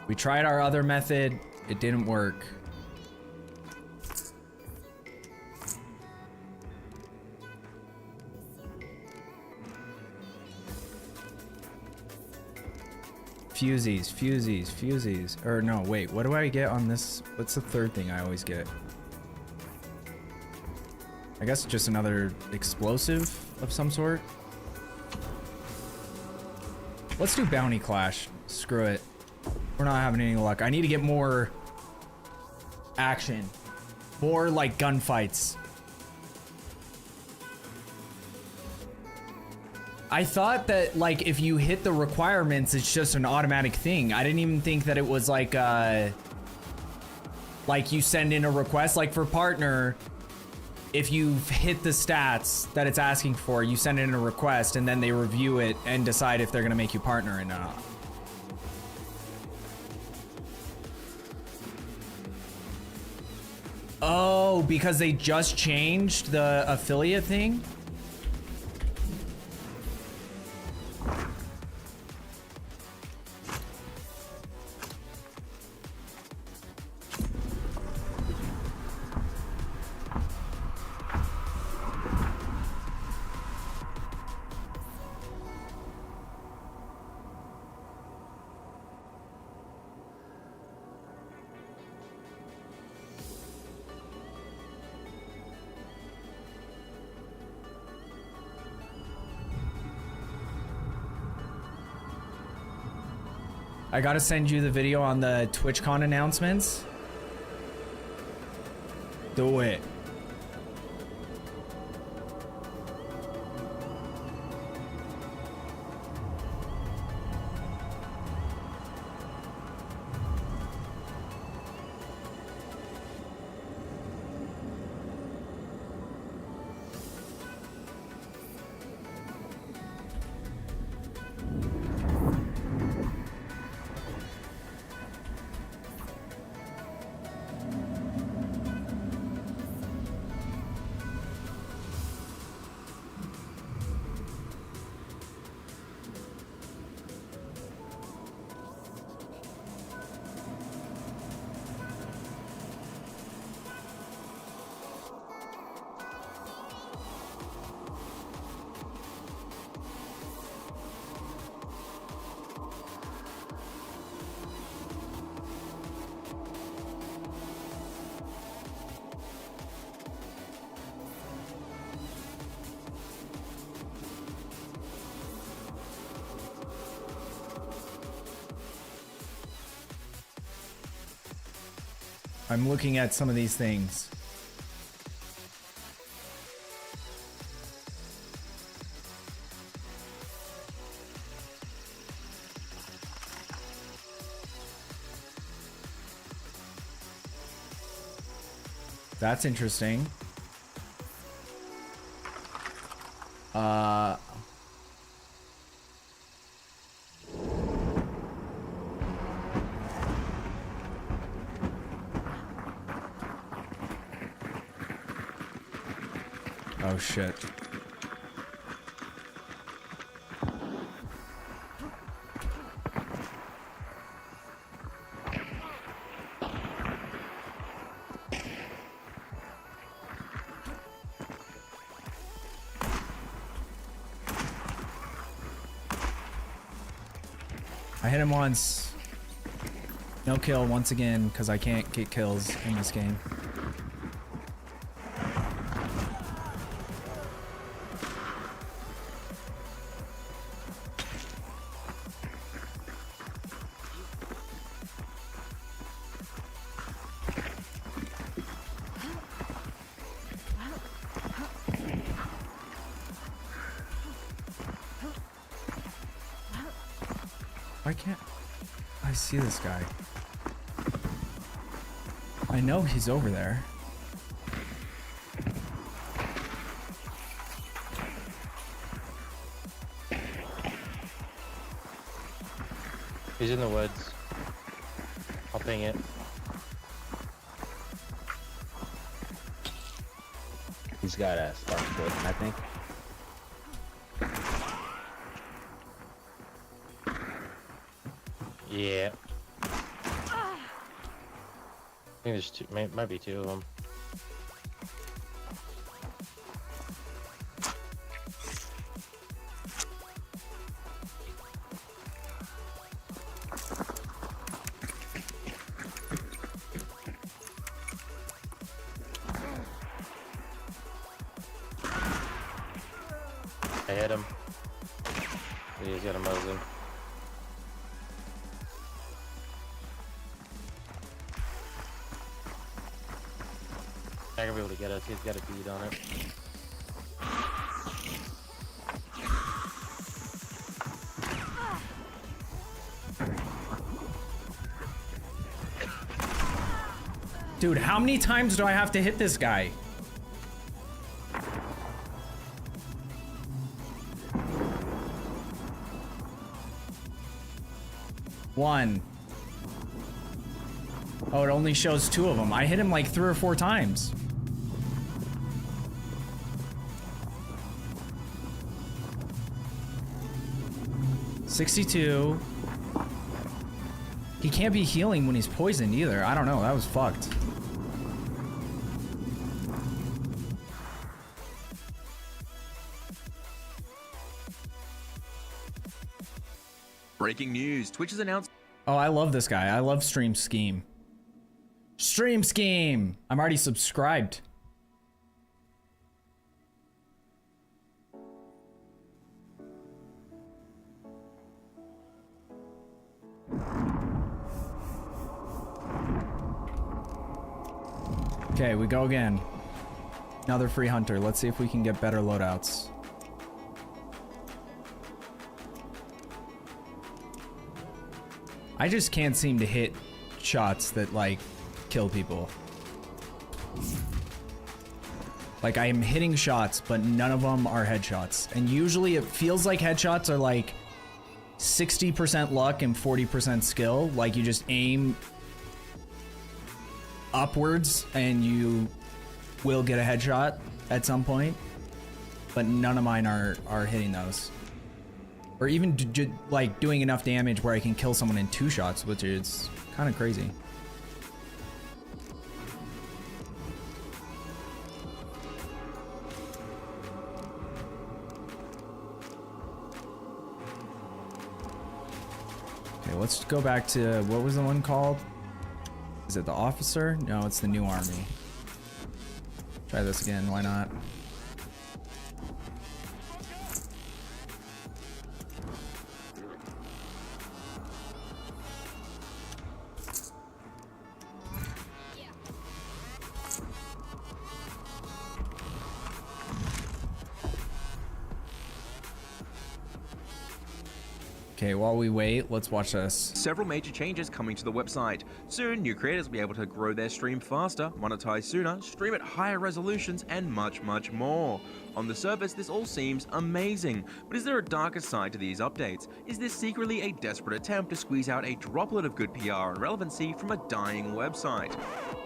We tried our other method, it didn't work. Fusies. Or no, wait, what do I get on this? What's the third thing I always get? I guess just another explosive of some sort. Let's do Bounty Clash. Screw it. We're not having any luck. I need to get more action. More like gunfights. I thought that like if you hit the requirements, it's just an automatic thing. I didn't even think that it was like you send in a request. Like for partner, if you've hit the stats that it's asking for, you send in a request and then they review it and decide if they're gonna make you partner or not. Oh, because they just changed the affiliate thing? I gotta send you the video on the TwitchCon announcements. Do it. I'm looking at some of these things. That's interesting. Oh shit. I hit him once. No kill once again, because I can't get kills in this game. Why can't I see this guy? I know he's over there. He's in the woods. I'll ping it. He's got a spark foot, I think. Yeah. I think there's two, might be two of them. I hit him. He's got a muzzle. Not gonna be able to get us. He's got a bead on it. Dude, how many times do I have to hit this guy? One. Oh, it only shows two of them. I hit him like 3 or 4 times. $62. He can't be healing when he's poisoned either. I don't know. That was fucked. Breaking news. Twitch has announced... Oh, I love this guy. I love Stream Scheme. Stream Scheme! I'm already subscribed. Okay, we go again. Another free hunter. Let's see if we can get better loadouts. I just can't seem to hit shots that, like, kill people. Like, I am hitting shots, but none of them are headshots. And usually it feels like headshots are like 60% luck and 40% skill. Like, you just aim upwards and you will get a headshot at some point. But none of mine are hitting those. Or even like doing enough damage where I can kill someone in 2 shots, which is kind of crazy. Okay, let's go back to, what was the one called? Is it the officer? No, it's the new army. Try this again, why not? Okay, while we wait, let's watch this. Several major changes coming to the website. Soon, new creators will be able to grow their stream faster, monetize sooner, stream at higher resolutions, and much, much more. On the surface, this all seems amazing, but is there a darker side to these updates? Is this secretly a desperate attempt to squeeze out a droplet of good PR and relevancy from a dying website?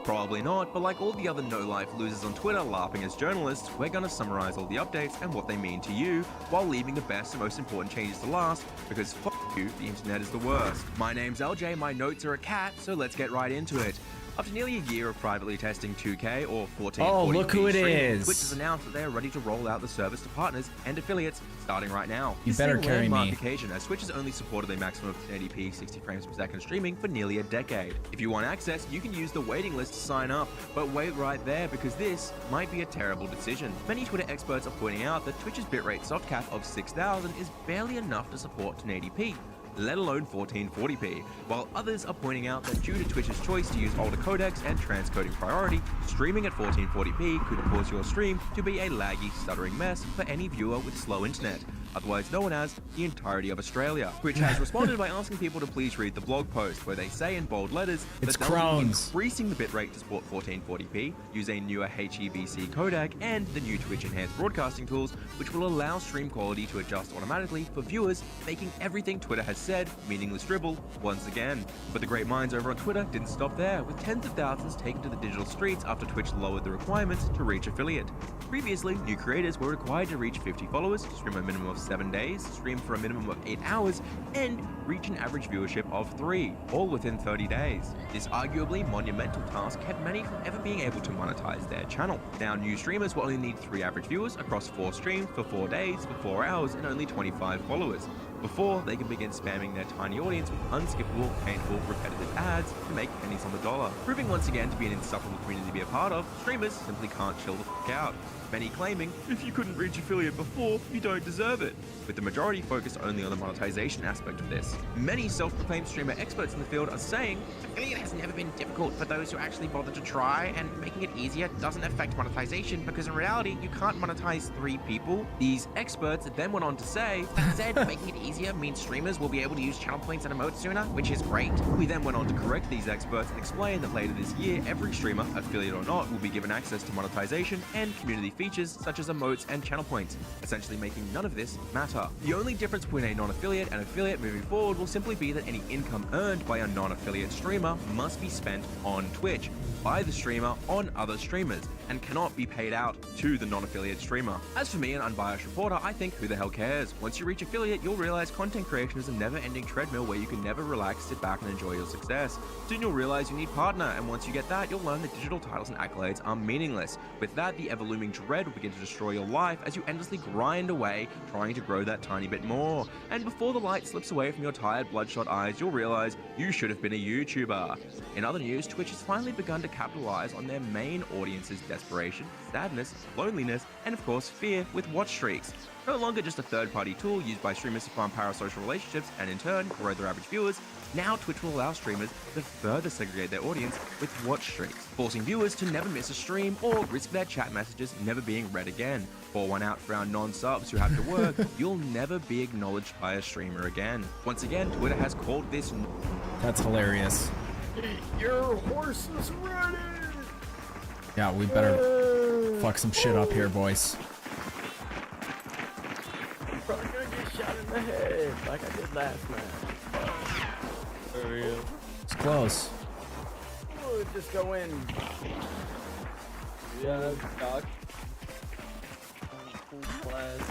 Probably not, but like all the other no-life losers on Twitter laughing as journalists, we're gonna summarize all the updates and what they mean to you, while leaving the best and most important changes to last, because fuck you, the internet is the worst. My name's LJ, my notes are a cat, so let's get right into it. After nearly a year of privately testing 2K or 1440p Oh, look who it streaming, is. Twitch has announced that they are ready to roll out the service to partners and affiliates starting right now. You This better is a carry landmark me. occasion, as Twitch has only supported a maximum of 1080p 60 frames per second streaming for nearly a decade. If you want access, you can use the waiting list to sign up, but wait right there because this might be a terrible decision. Many Twitter experts are pointing out that Twitch's bitrate soft cap of 6000 is barely enough to support 1080p. Let alone 1440p, while others are pointing out that due to Twitch's choice to use older codecs and transcoding priority, streaming at 1440p could cause your stream to be a laggy, stuttering mess for any viewer with slow internet, otherwise known as the entirety of Australia. Twitch has responded by asking people to please read the blog post where they say in bold letters It's that they'll be Crohn's. increasing the bitrate to support 1440p, use a newer HEVC codec, and the new Twitch enhanced broadcasting tools, which will allow stream quality to adjust automatically for viewers, making everything Twitter has said meaningless dribble once again. But the great minds over on Twitter didn't stop there, with tens of thousands taken to the digital streets after Twitch lowered the requirements to reach affiliate. Previously, new creators were required to reach 50 followers, stream a minimum of 7 days, stream for a minimum of 8 hours, and reach an average viewership of 3, all within 30 days. This arguably monumental task kept many from ever being able to monetize their channel. Now, new streamers will only need 3 average viewers across 4 streams for 4 days for 4 hours and only 25 followers, before they can begin spamming their tiny audience with unskippable, painful, repetitive ads to make pennies on the dollar. Proving once again to be an insufferable community to be a part of, streamers simply can't chill the fuck out. Many claiming, if you couldn't reach affiliate before, you don't deserve it, with the majority focused only on the monetization aspect of this. Many self-proclaimed streamer experts in the field are saying, affiliate has never been difficult for those who actually bother to try, and making it easier doesn't affect monetization because in reality, you can't monetize 3 people. These experts then went on to say, that said, making it easier means streamers will be able to use channel points and emotes sooner, which is great. We then went on to correct these experts and explain that later this year, every streamer, affiliate or not, will be given access to monetization and community features such as emotes and channel points, essentially making none of this matter. The only difference between a non-affiliate and affiliate moving forward will simply be that any income earned by a non-affiliate streamer must be spent on Twitch by the streamer on other streamers and cannot be paid out to the non-affiliate streamer. As for me, an unbiased reporter, I think who the hell cares? Once you reach affiliate, you'll realize content creation is a never-ending treadmill where you can never relax, sit back and enjoy your success. Soon you'll realize you need partner, and once you get that, you'll learn that digital titles and accolades are meaningless. With that, the ever-looming dread will begin to destroy your life as you endlessly grind away, trying to grow that tiny bit more. And before the light slips away from your tired, bloodshot eyes, you'll realize you should have been a YouTuber. In other news, Twitch has finally begun to capitalize on their main audience's desperation, sadness, loneliness, and of course fear with watch streaks. No longer just a third-party tool used by streamers to farm parasocial relationships and in turn grow their average viewers, now Twitch will allow streamers to further segregate their audience with watch streaks, forcing viewers to never miss a stream or risk their chat messages never being read again. Pour one out for our non-subs who have to work, you'll never be acknowledged by a streamer again. Once again, Twitter has called this... That's hilarious. Your horse is ready! Yeah, we better fuck some shit up here, boys. Probably gonna get shot in the head like I did last match. For real. It's close. Oh, just go in. Yeah, doc. Full class.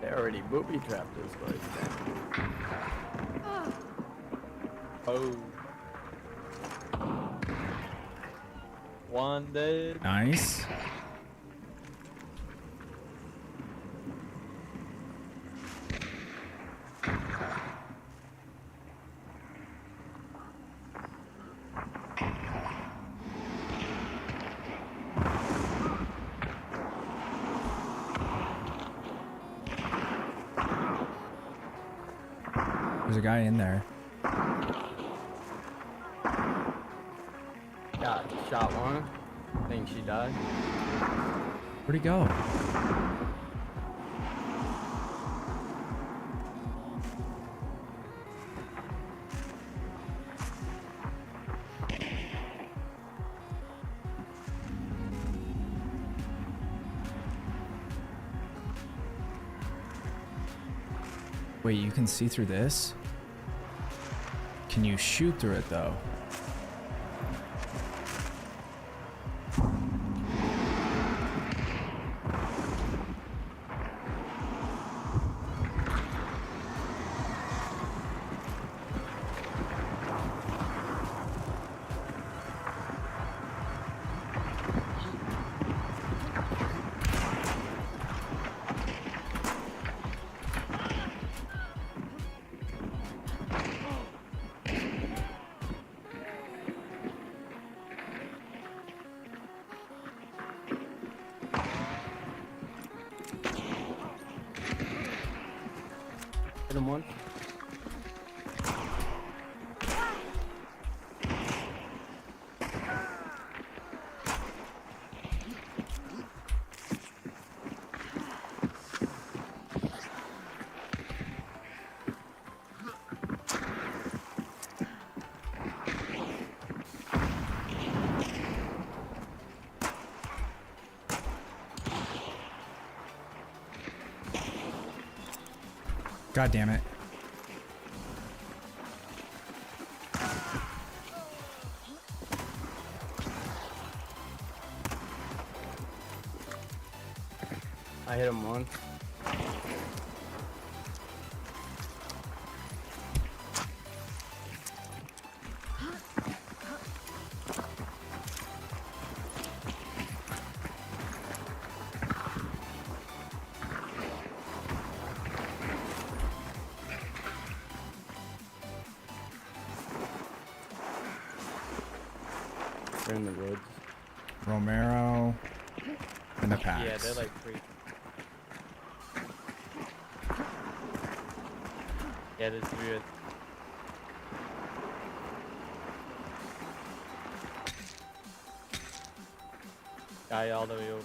They already booby trapped this place. Oh. One dead. Nice. There's a guy in there. Got shot one. I think she died. Where'd he go? Wait, you can see through this? Can you shoot through it though? Hit him one. God damn it. I hit him once. They're in the woods. Romero and the packs. Yeah, they're like three. Yeah, there's three. Guy all the way over.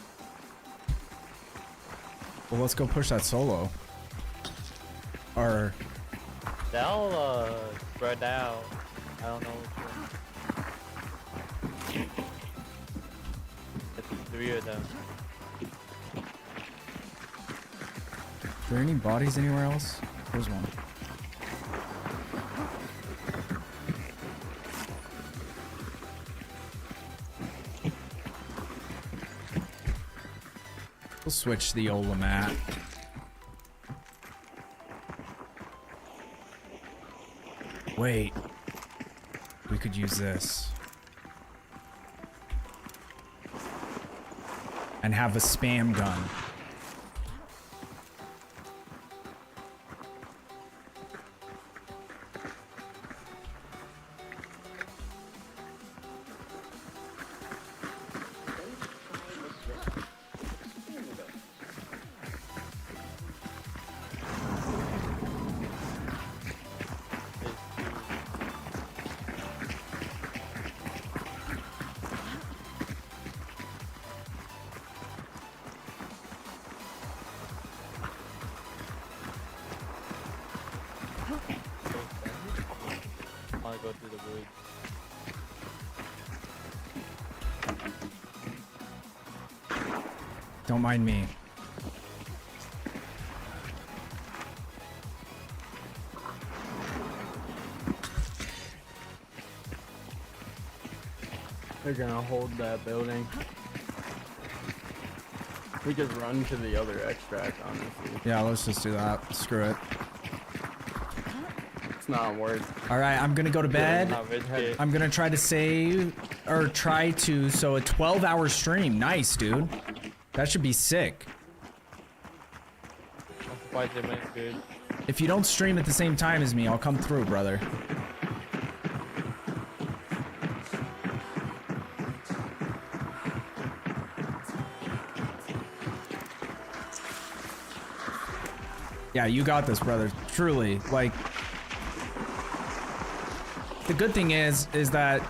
Well, let's go push that solo. Or They'll spread out. I don't know which one. It's three of them. are there any bodies anywhere else? There's one. We'll switch the old Lamat. Wait. We could use this. And have a spam gun. want to go through the woods. Don't mind me. They're gonna hold that building. We could run to the other extract, honestly. Yeah, let's just do that. Screw it. It's not worth. All right, I'm gonna go to bed. Yeah, I'm gonna try to save, or try to, so a 12-hour stream. Nice, dude. That should be sick. If you don't stream at the same time as me, I'll come through, brother. Yeah, you got this, brother. Truly. Like, the good thing is that,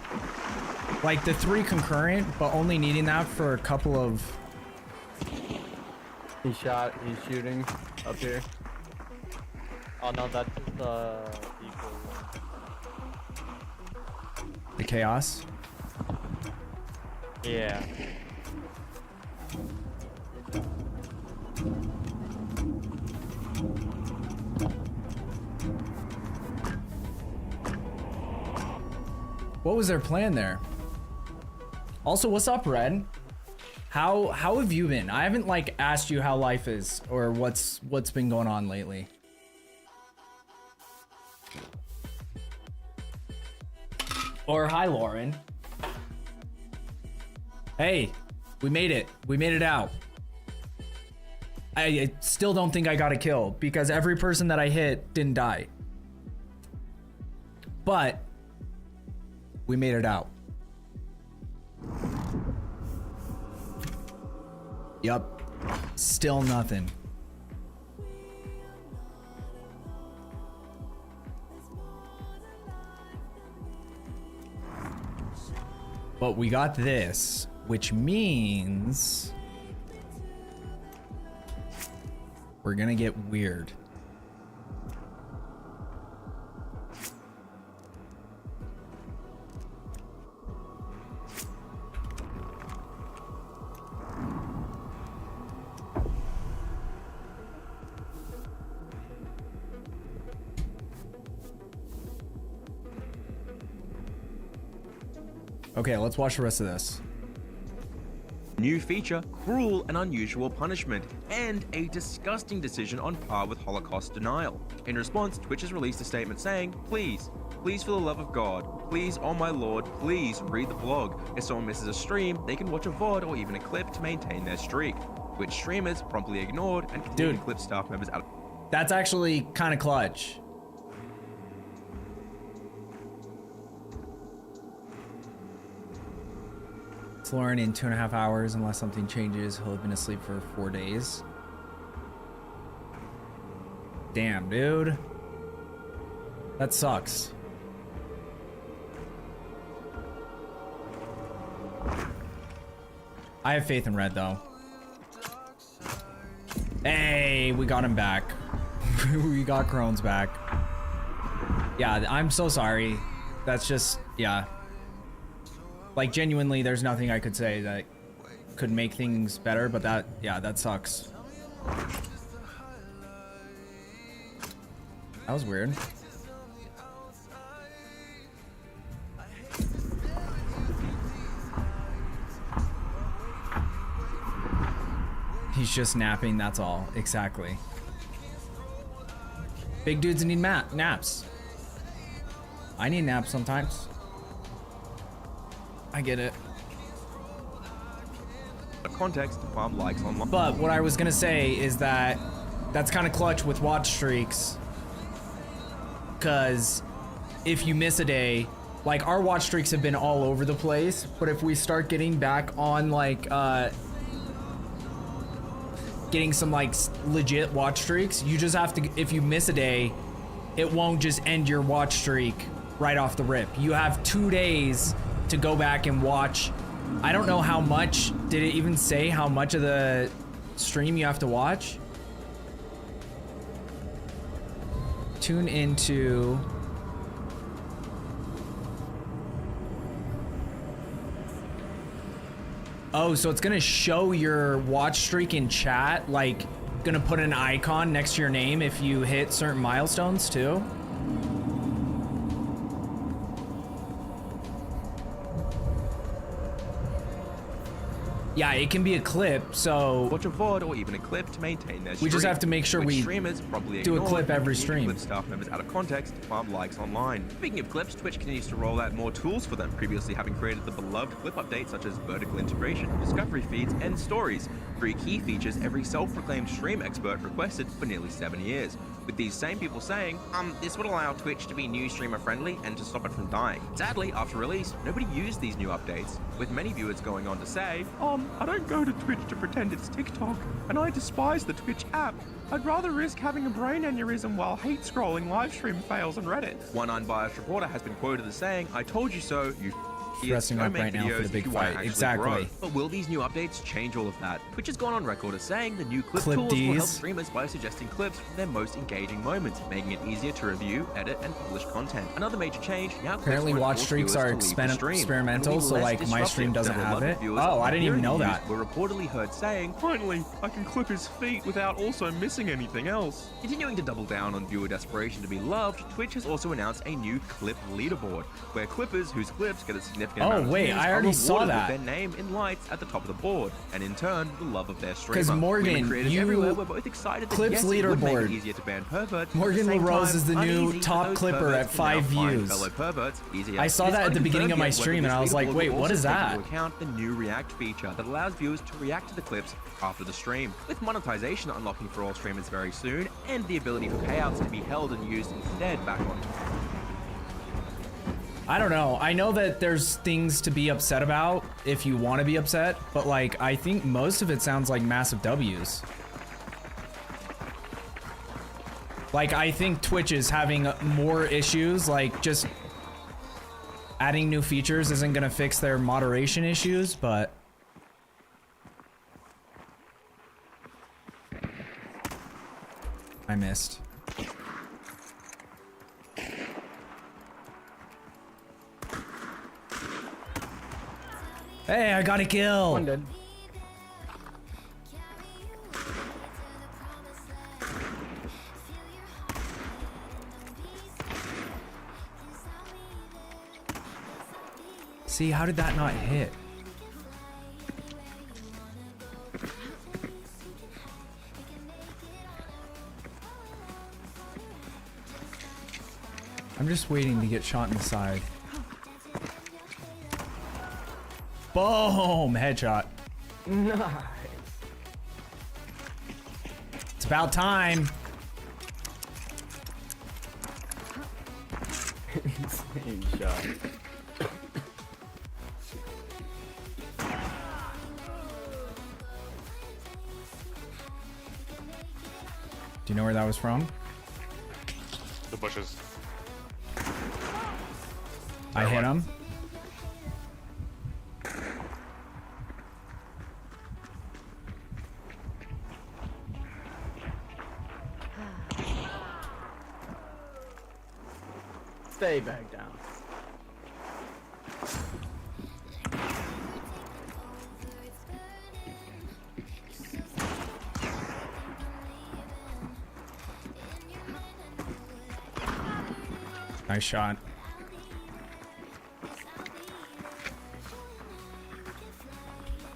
like, the 3 concurrent, but only needing that for a couple of... He's shooting up here. Oh no, that's the equal one. The chaos? Yeah. What was their plan there? Also, what's up, Red? How have you been? I haven't like asked you how life is or what's been going on lately. Or hi, Lauren. Hey, we made it. We made it out. I still don't think I got a kill because every person that I hit didn't die. But we made it out. Yup. Still nothing. But we got this, which means we're gonna get weird. Okay, let's watch the rest of this. New feature, cruel and unusual punishment, and a disgusting decision on par with Holocaust denial. In response, Twitch has released a statement saying, please for the love of God, please, oh my lord, please read the blog. If someone misses a stream, they can watch a VOD or even a clip to maintain their streak. Twitch streamers promptly ignored and continued to clip staff members out. That's actually kind of clutch. Lauren in 2.5 hours unless something changes. He'll have been asleep for 4 days. Damn, dude. That sucks. I have faith in Red though. Hey, we got him back. We got Crohn's back. Yeah, I'm so sorry. That's just, yeah. Like, genuinely, there's nothing I could say that could make things better, but that, yeah, that sucks. That was weird. He's just napping, that's all. Exactly. Big dudes need naps. I need naps sometimes. I get it. Context, farm likes online. But what I was gonna say is that that's kind of clutch with watch streaks. Cause if you miss a day, like our watch streaks have been all over the place, but if we start getting back on like, getting some like legit watch streaks, you just have to, if you miss a day, it won't just end your watch streak right off the rip. You have 2 days to go back and watch. I don't know how much, did it even say how much of the stream you have to watch? Tune into Oh, so it's gonna show your watch streak in chat, like gonna put an icon next to your name if you hit certain milestones too? Yeah, it can be a clip, so watch a VOD or even a clip to maintain their stream. we just have to make sure which we streamers probably do a ignore clip and every continue to stream. clip staff members out of context to farm likes online. Speaking of clips, Twitch continues to roll out more tools for them, previously having created the beloved clip updates such as vertical integration, discovery feeds, and stories. 3 key features every self-proclaimed stream expert requested for nearly 7 years. With these same people saying, this would allow Twitch to be new streamer friendly and to stop it from dying. Sadly, after release, nobody used these new updates, with many viewers going on to say, I don't go to Twitch to pretend it's TikTok, and I despise the Twitch app. I'd rather risk having a brain aneurysm while hate scrolling livestream fails on Reddit. One unbiased reporter has been quoted as saying, I told you so, you Dressing up right now for the big fight. Exactly. But will these new updates change all of that? Twitch has gone on record as saying the new clip Clip tools will help Ds. streamers by suggesting clips from their most engaging moments, making it easier to review, edit, and publish content. Another major change, now Apparently watch streaks are experimental, so like my stream doesn't have it. Oh, I didn't even know that. Were reportedly heard saying, finally, I can clip his feet without also missing anything else. Continuing to double down on viewer desperation to be loved, Twitch has also announced a new clip leaderboard, where clippers whose clips get a significant amount of views I already saw that. With their name in lights at the top of the board, and in turn, the love of their streamer. Because Morgan, creators everywhere were both excited that clips yes, it would make it leaderboard. easier to ban perverts. Morgan LaRose is the new top clipper at 5 views. I saw that at the beginning of my stream and I was like, wait, what is that? Into account the new React feature that allows viewers to react to the clips after the stream, with monetization unlocking for all streamers very soon, and the ability for payouts to be held and used instead back on. I don't know. I know that there's things to be upset about if you want to be upset, but like I think most of it sounds like massive W's. Like I think Twitch is having more issues, like just adding new features isn't gonna fix their moderation issues, but I missed. Hey, I got a kill. One dead. See, how did that not hit? I'm just waiting to get shot in the side. Boom! Headshot. Nice. It's about time. Insane shot. Do you know where that was from? The bushes. I hit him. Stay back down. Nice shot.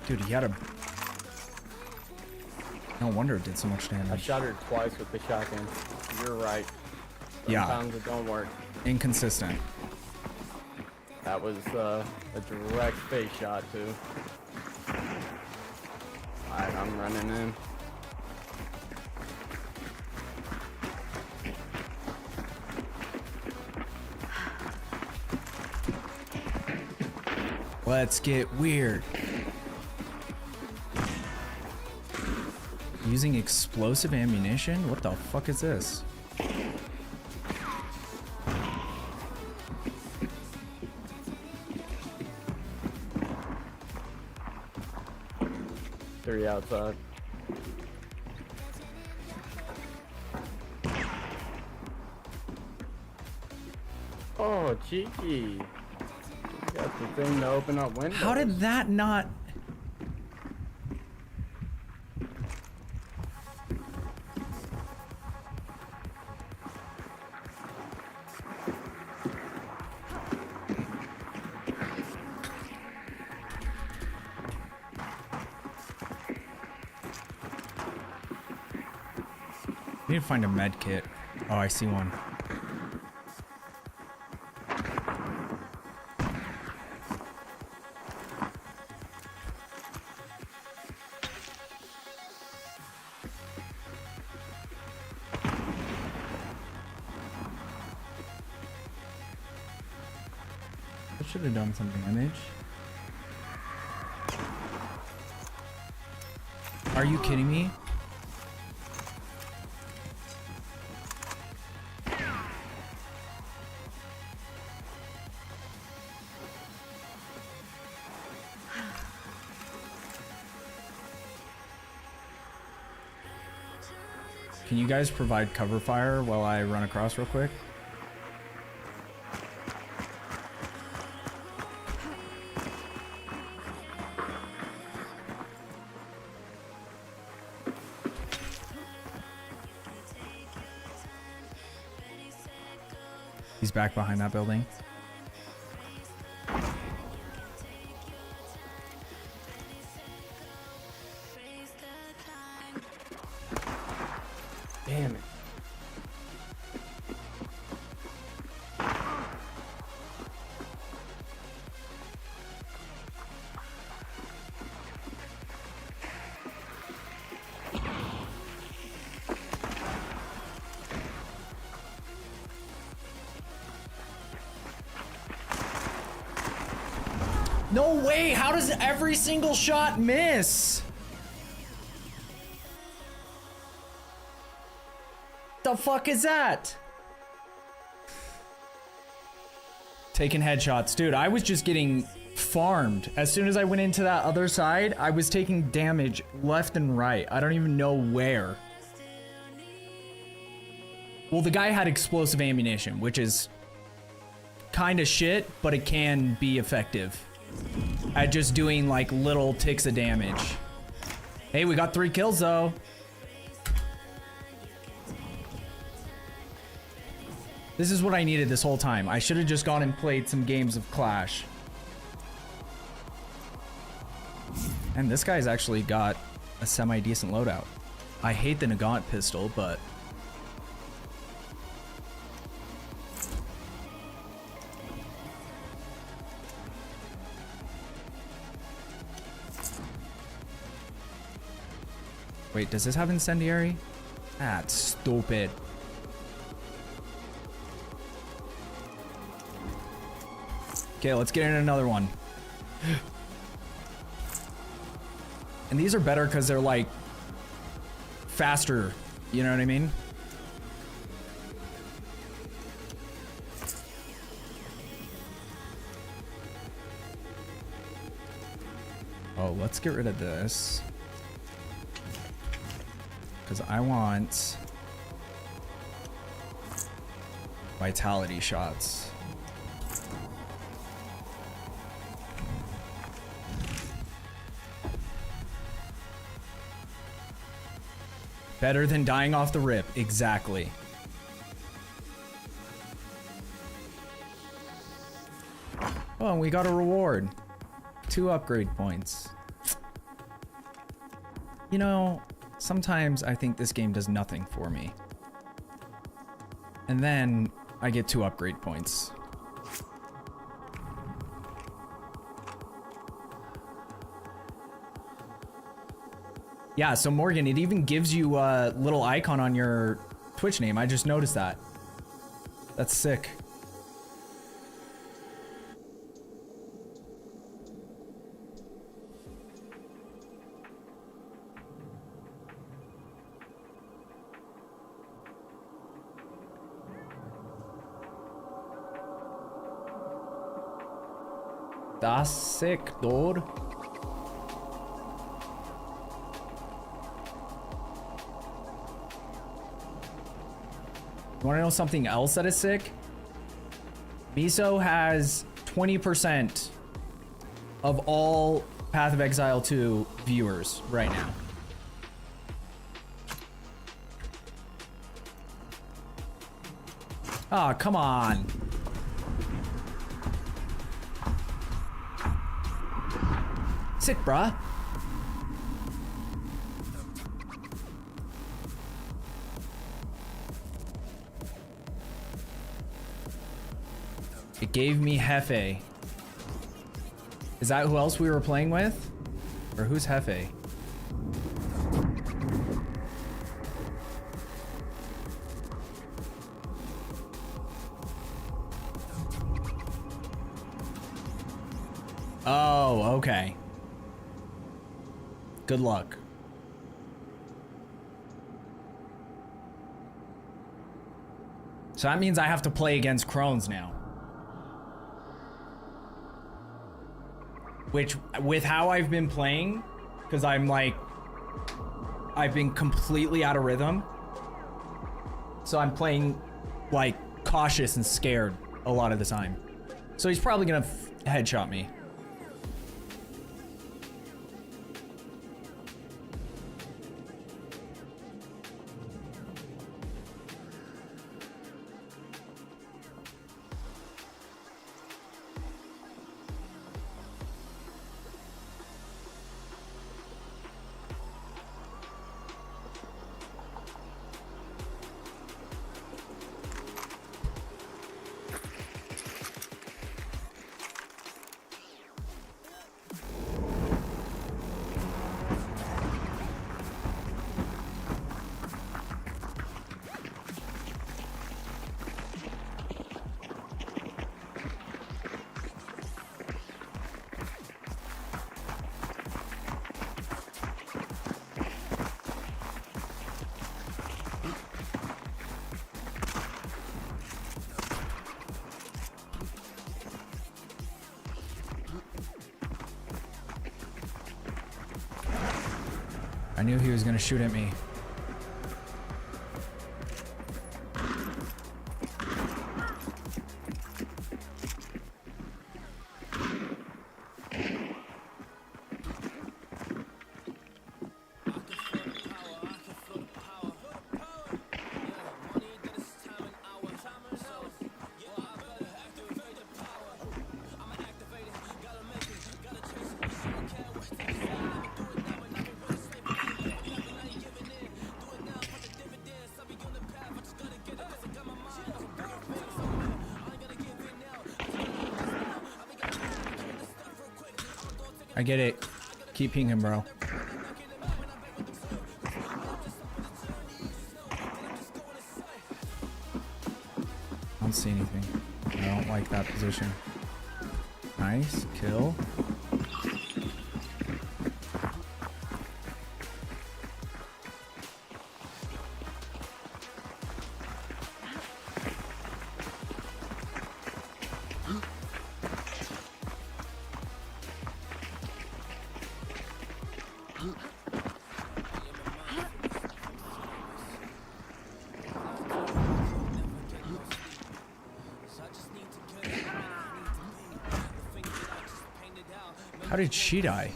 Dude, he had a... No wonder it did so much damage. I shot her twice with the shotgun. You're right. Yeah. Sometimes it don't work. Inconsistent. That was a direct face shot too. Alright, I'm running in. Let's get weird. Using explosive ammunition? What the fuck is this? Three outside. Oh, cheeky. You got the thing to open up windows. How did that not... need to find a med kit. Oh, I see one. I should have done some damage. Are you kidding me? Can you guys provide cover fire while I run across real quick? He's back behind that building. Damn it. No way! How does every single shot miss? The fuck is that? Taking headshots. Dude, I was just getting farmed. As soon as I went into that other side, I was taking damage left and right. I don't even know where. Well, the guy had explosive ammunition, which is kind of shit, but it can be effective at just doing like little ticks of damage. Hey, we got 3 kills though. This is what I needed this whole time. I should have just gone and played some games of Clash. And this guy's actually got a semi-decent loadout. I hate the Nagant pistol, but wait, does this have incendiary? That's stupid. Okay, let's get in another one. And these are better because they're like faster, you know what I mean? Oh, let's get rid of this. Because I want vitality shots. Better than dying off the rip, exactly. Oh, and we got a reward. 2 upgrade points. You know, sometimes I think this game does nothing for me. And then I get 2 upgrade points. Yeah, so Morgan, it even gives you a little icon on your Twitch name. I just noticed that. That's sick. That's sick, dude. You want to know something else that is sick? Miso has 20% of all Path of Exile 2 viewers right now. Ah, come on. Sick, bruh. It gave me Hefe. Is that who else we were playing with? Or who's Hefe? Oh, okay. Good luck. So that means I have to play against Crones now. Which, with how I've been playing, because I'm like, I've been completely out of rhythm. So I'm playing like cautious and scared a lot of the time. So he's probably gonna headshot me. I knew he was gonna shoot at me. I get it. Keep pinging, bro. I don't see anything. I don't like that position. Nice. Kill. How did she die?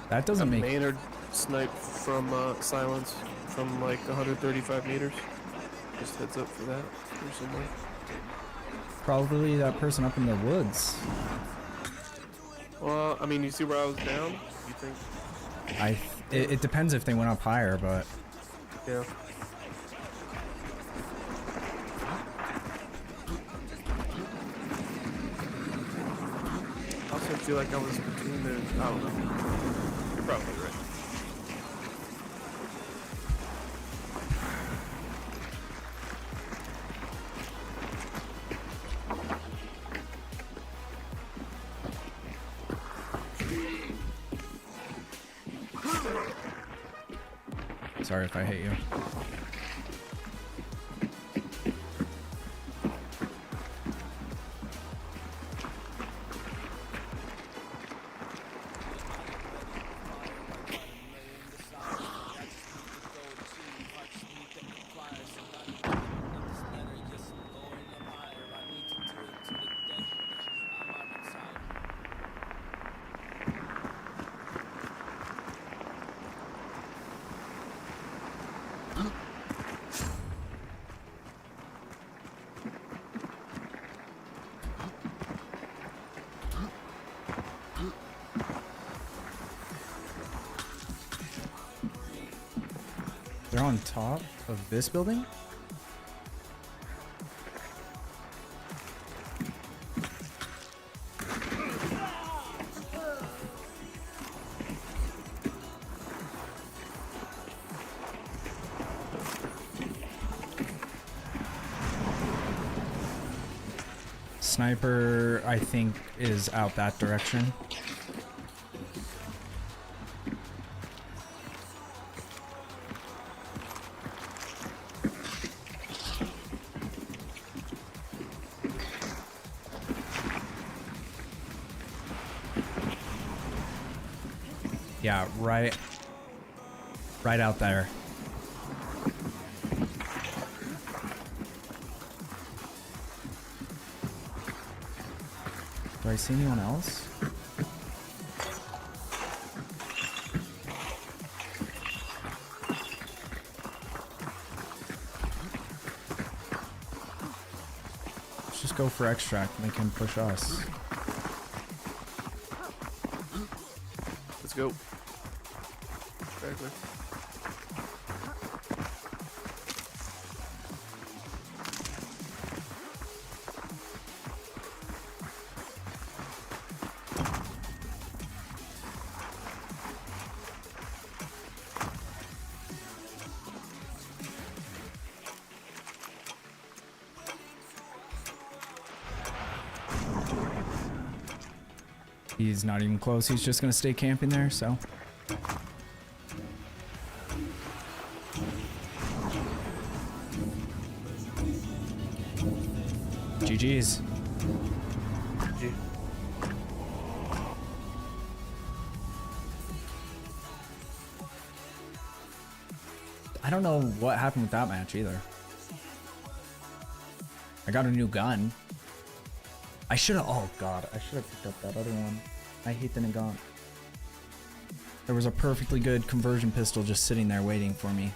That doesn't make... Maynard sniped from silence from like 135 meters. Just heads up for that or somewhere. Probably that person up in the woods. Well, I mean, you see where I was down? You think? It depends if they went up higher, but... Yeah. I also feel like I was between the... I don't know. You're probably right. Sorry if I hate you. They're on top of this building? Sniper, I think, is out that direction. Yeah, right out there. Do I see anyone else? Let's just go for extract and they can push us. Let's go. Straggler. He's not even close. He's just gonna stay camping there, so. GG's. GG. I don't know what happened with that match either. I got a new gun. I should have, oh god, I should have picked up that other one. I hate the Nagant. There was a perfectly good conversion pistol just sitting there waiting for me.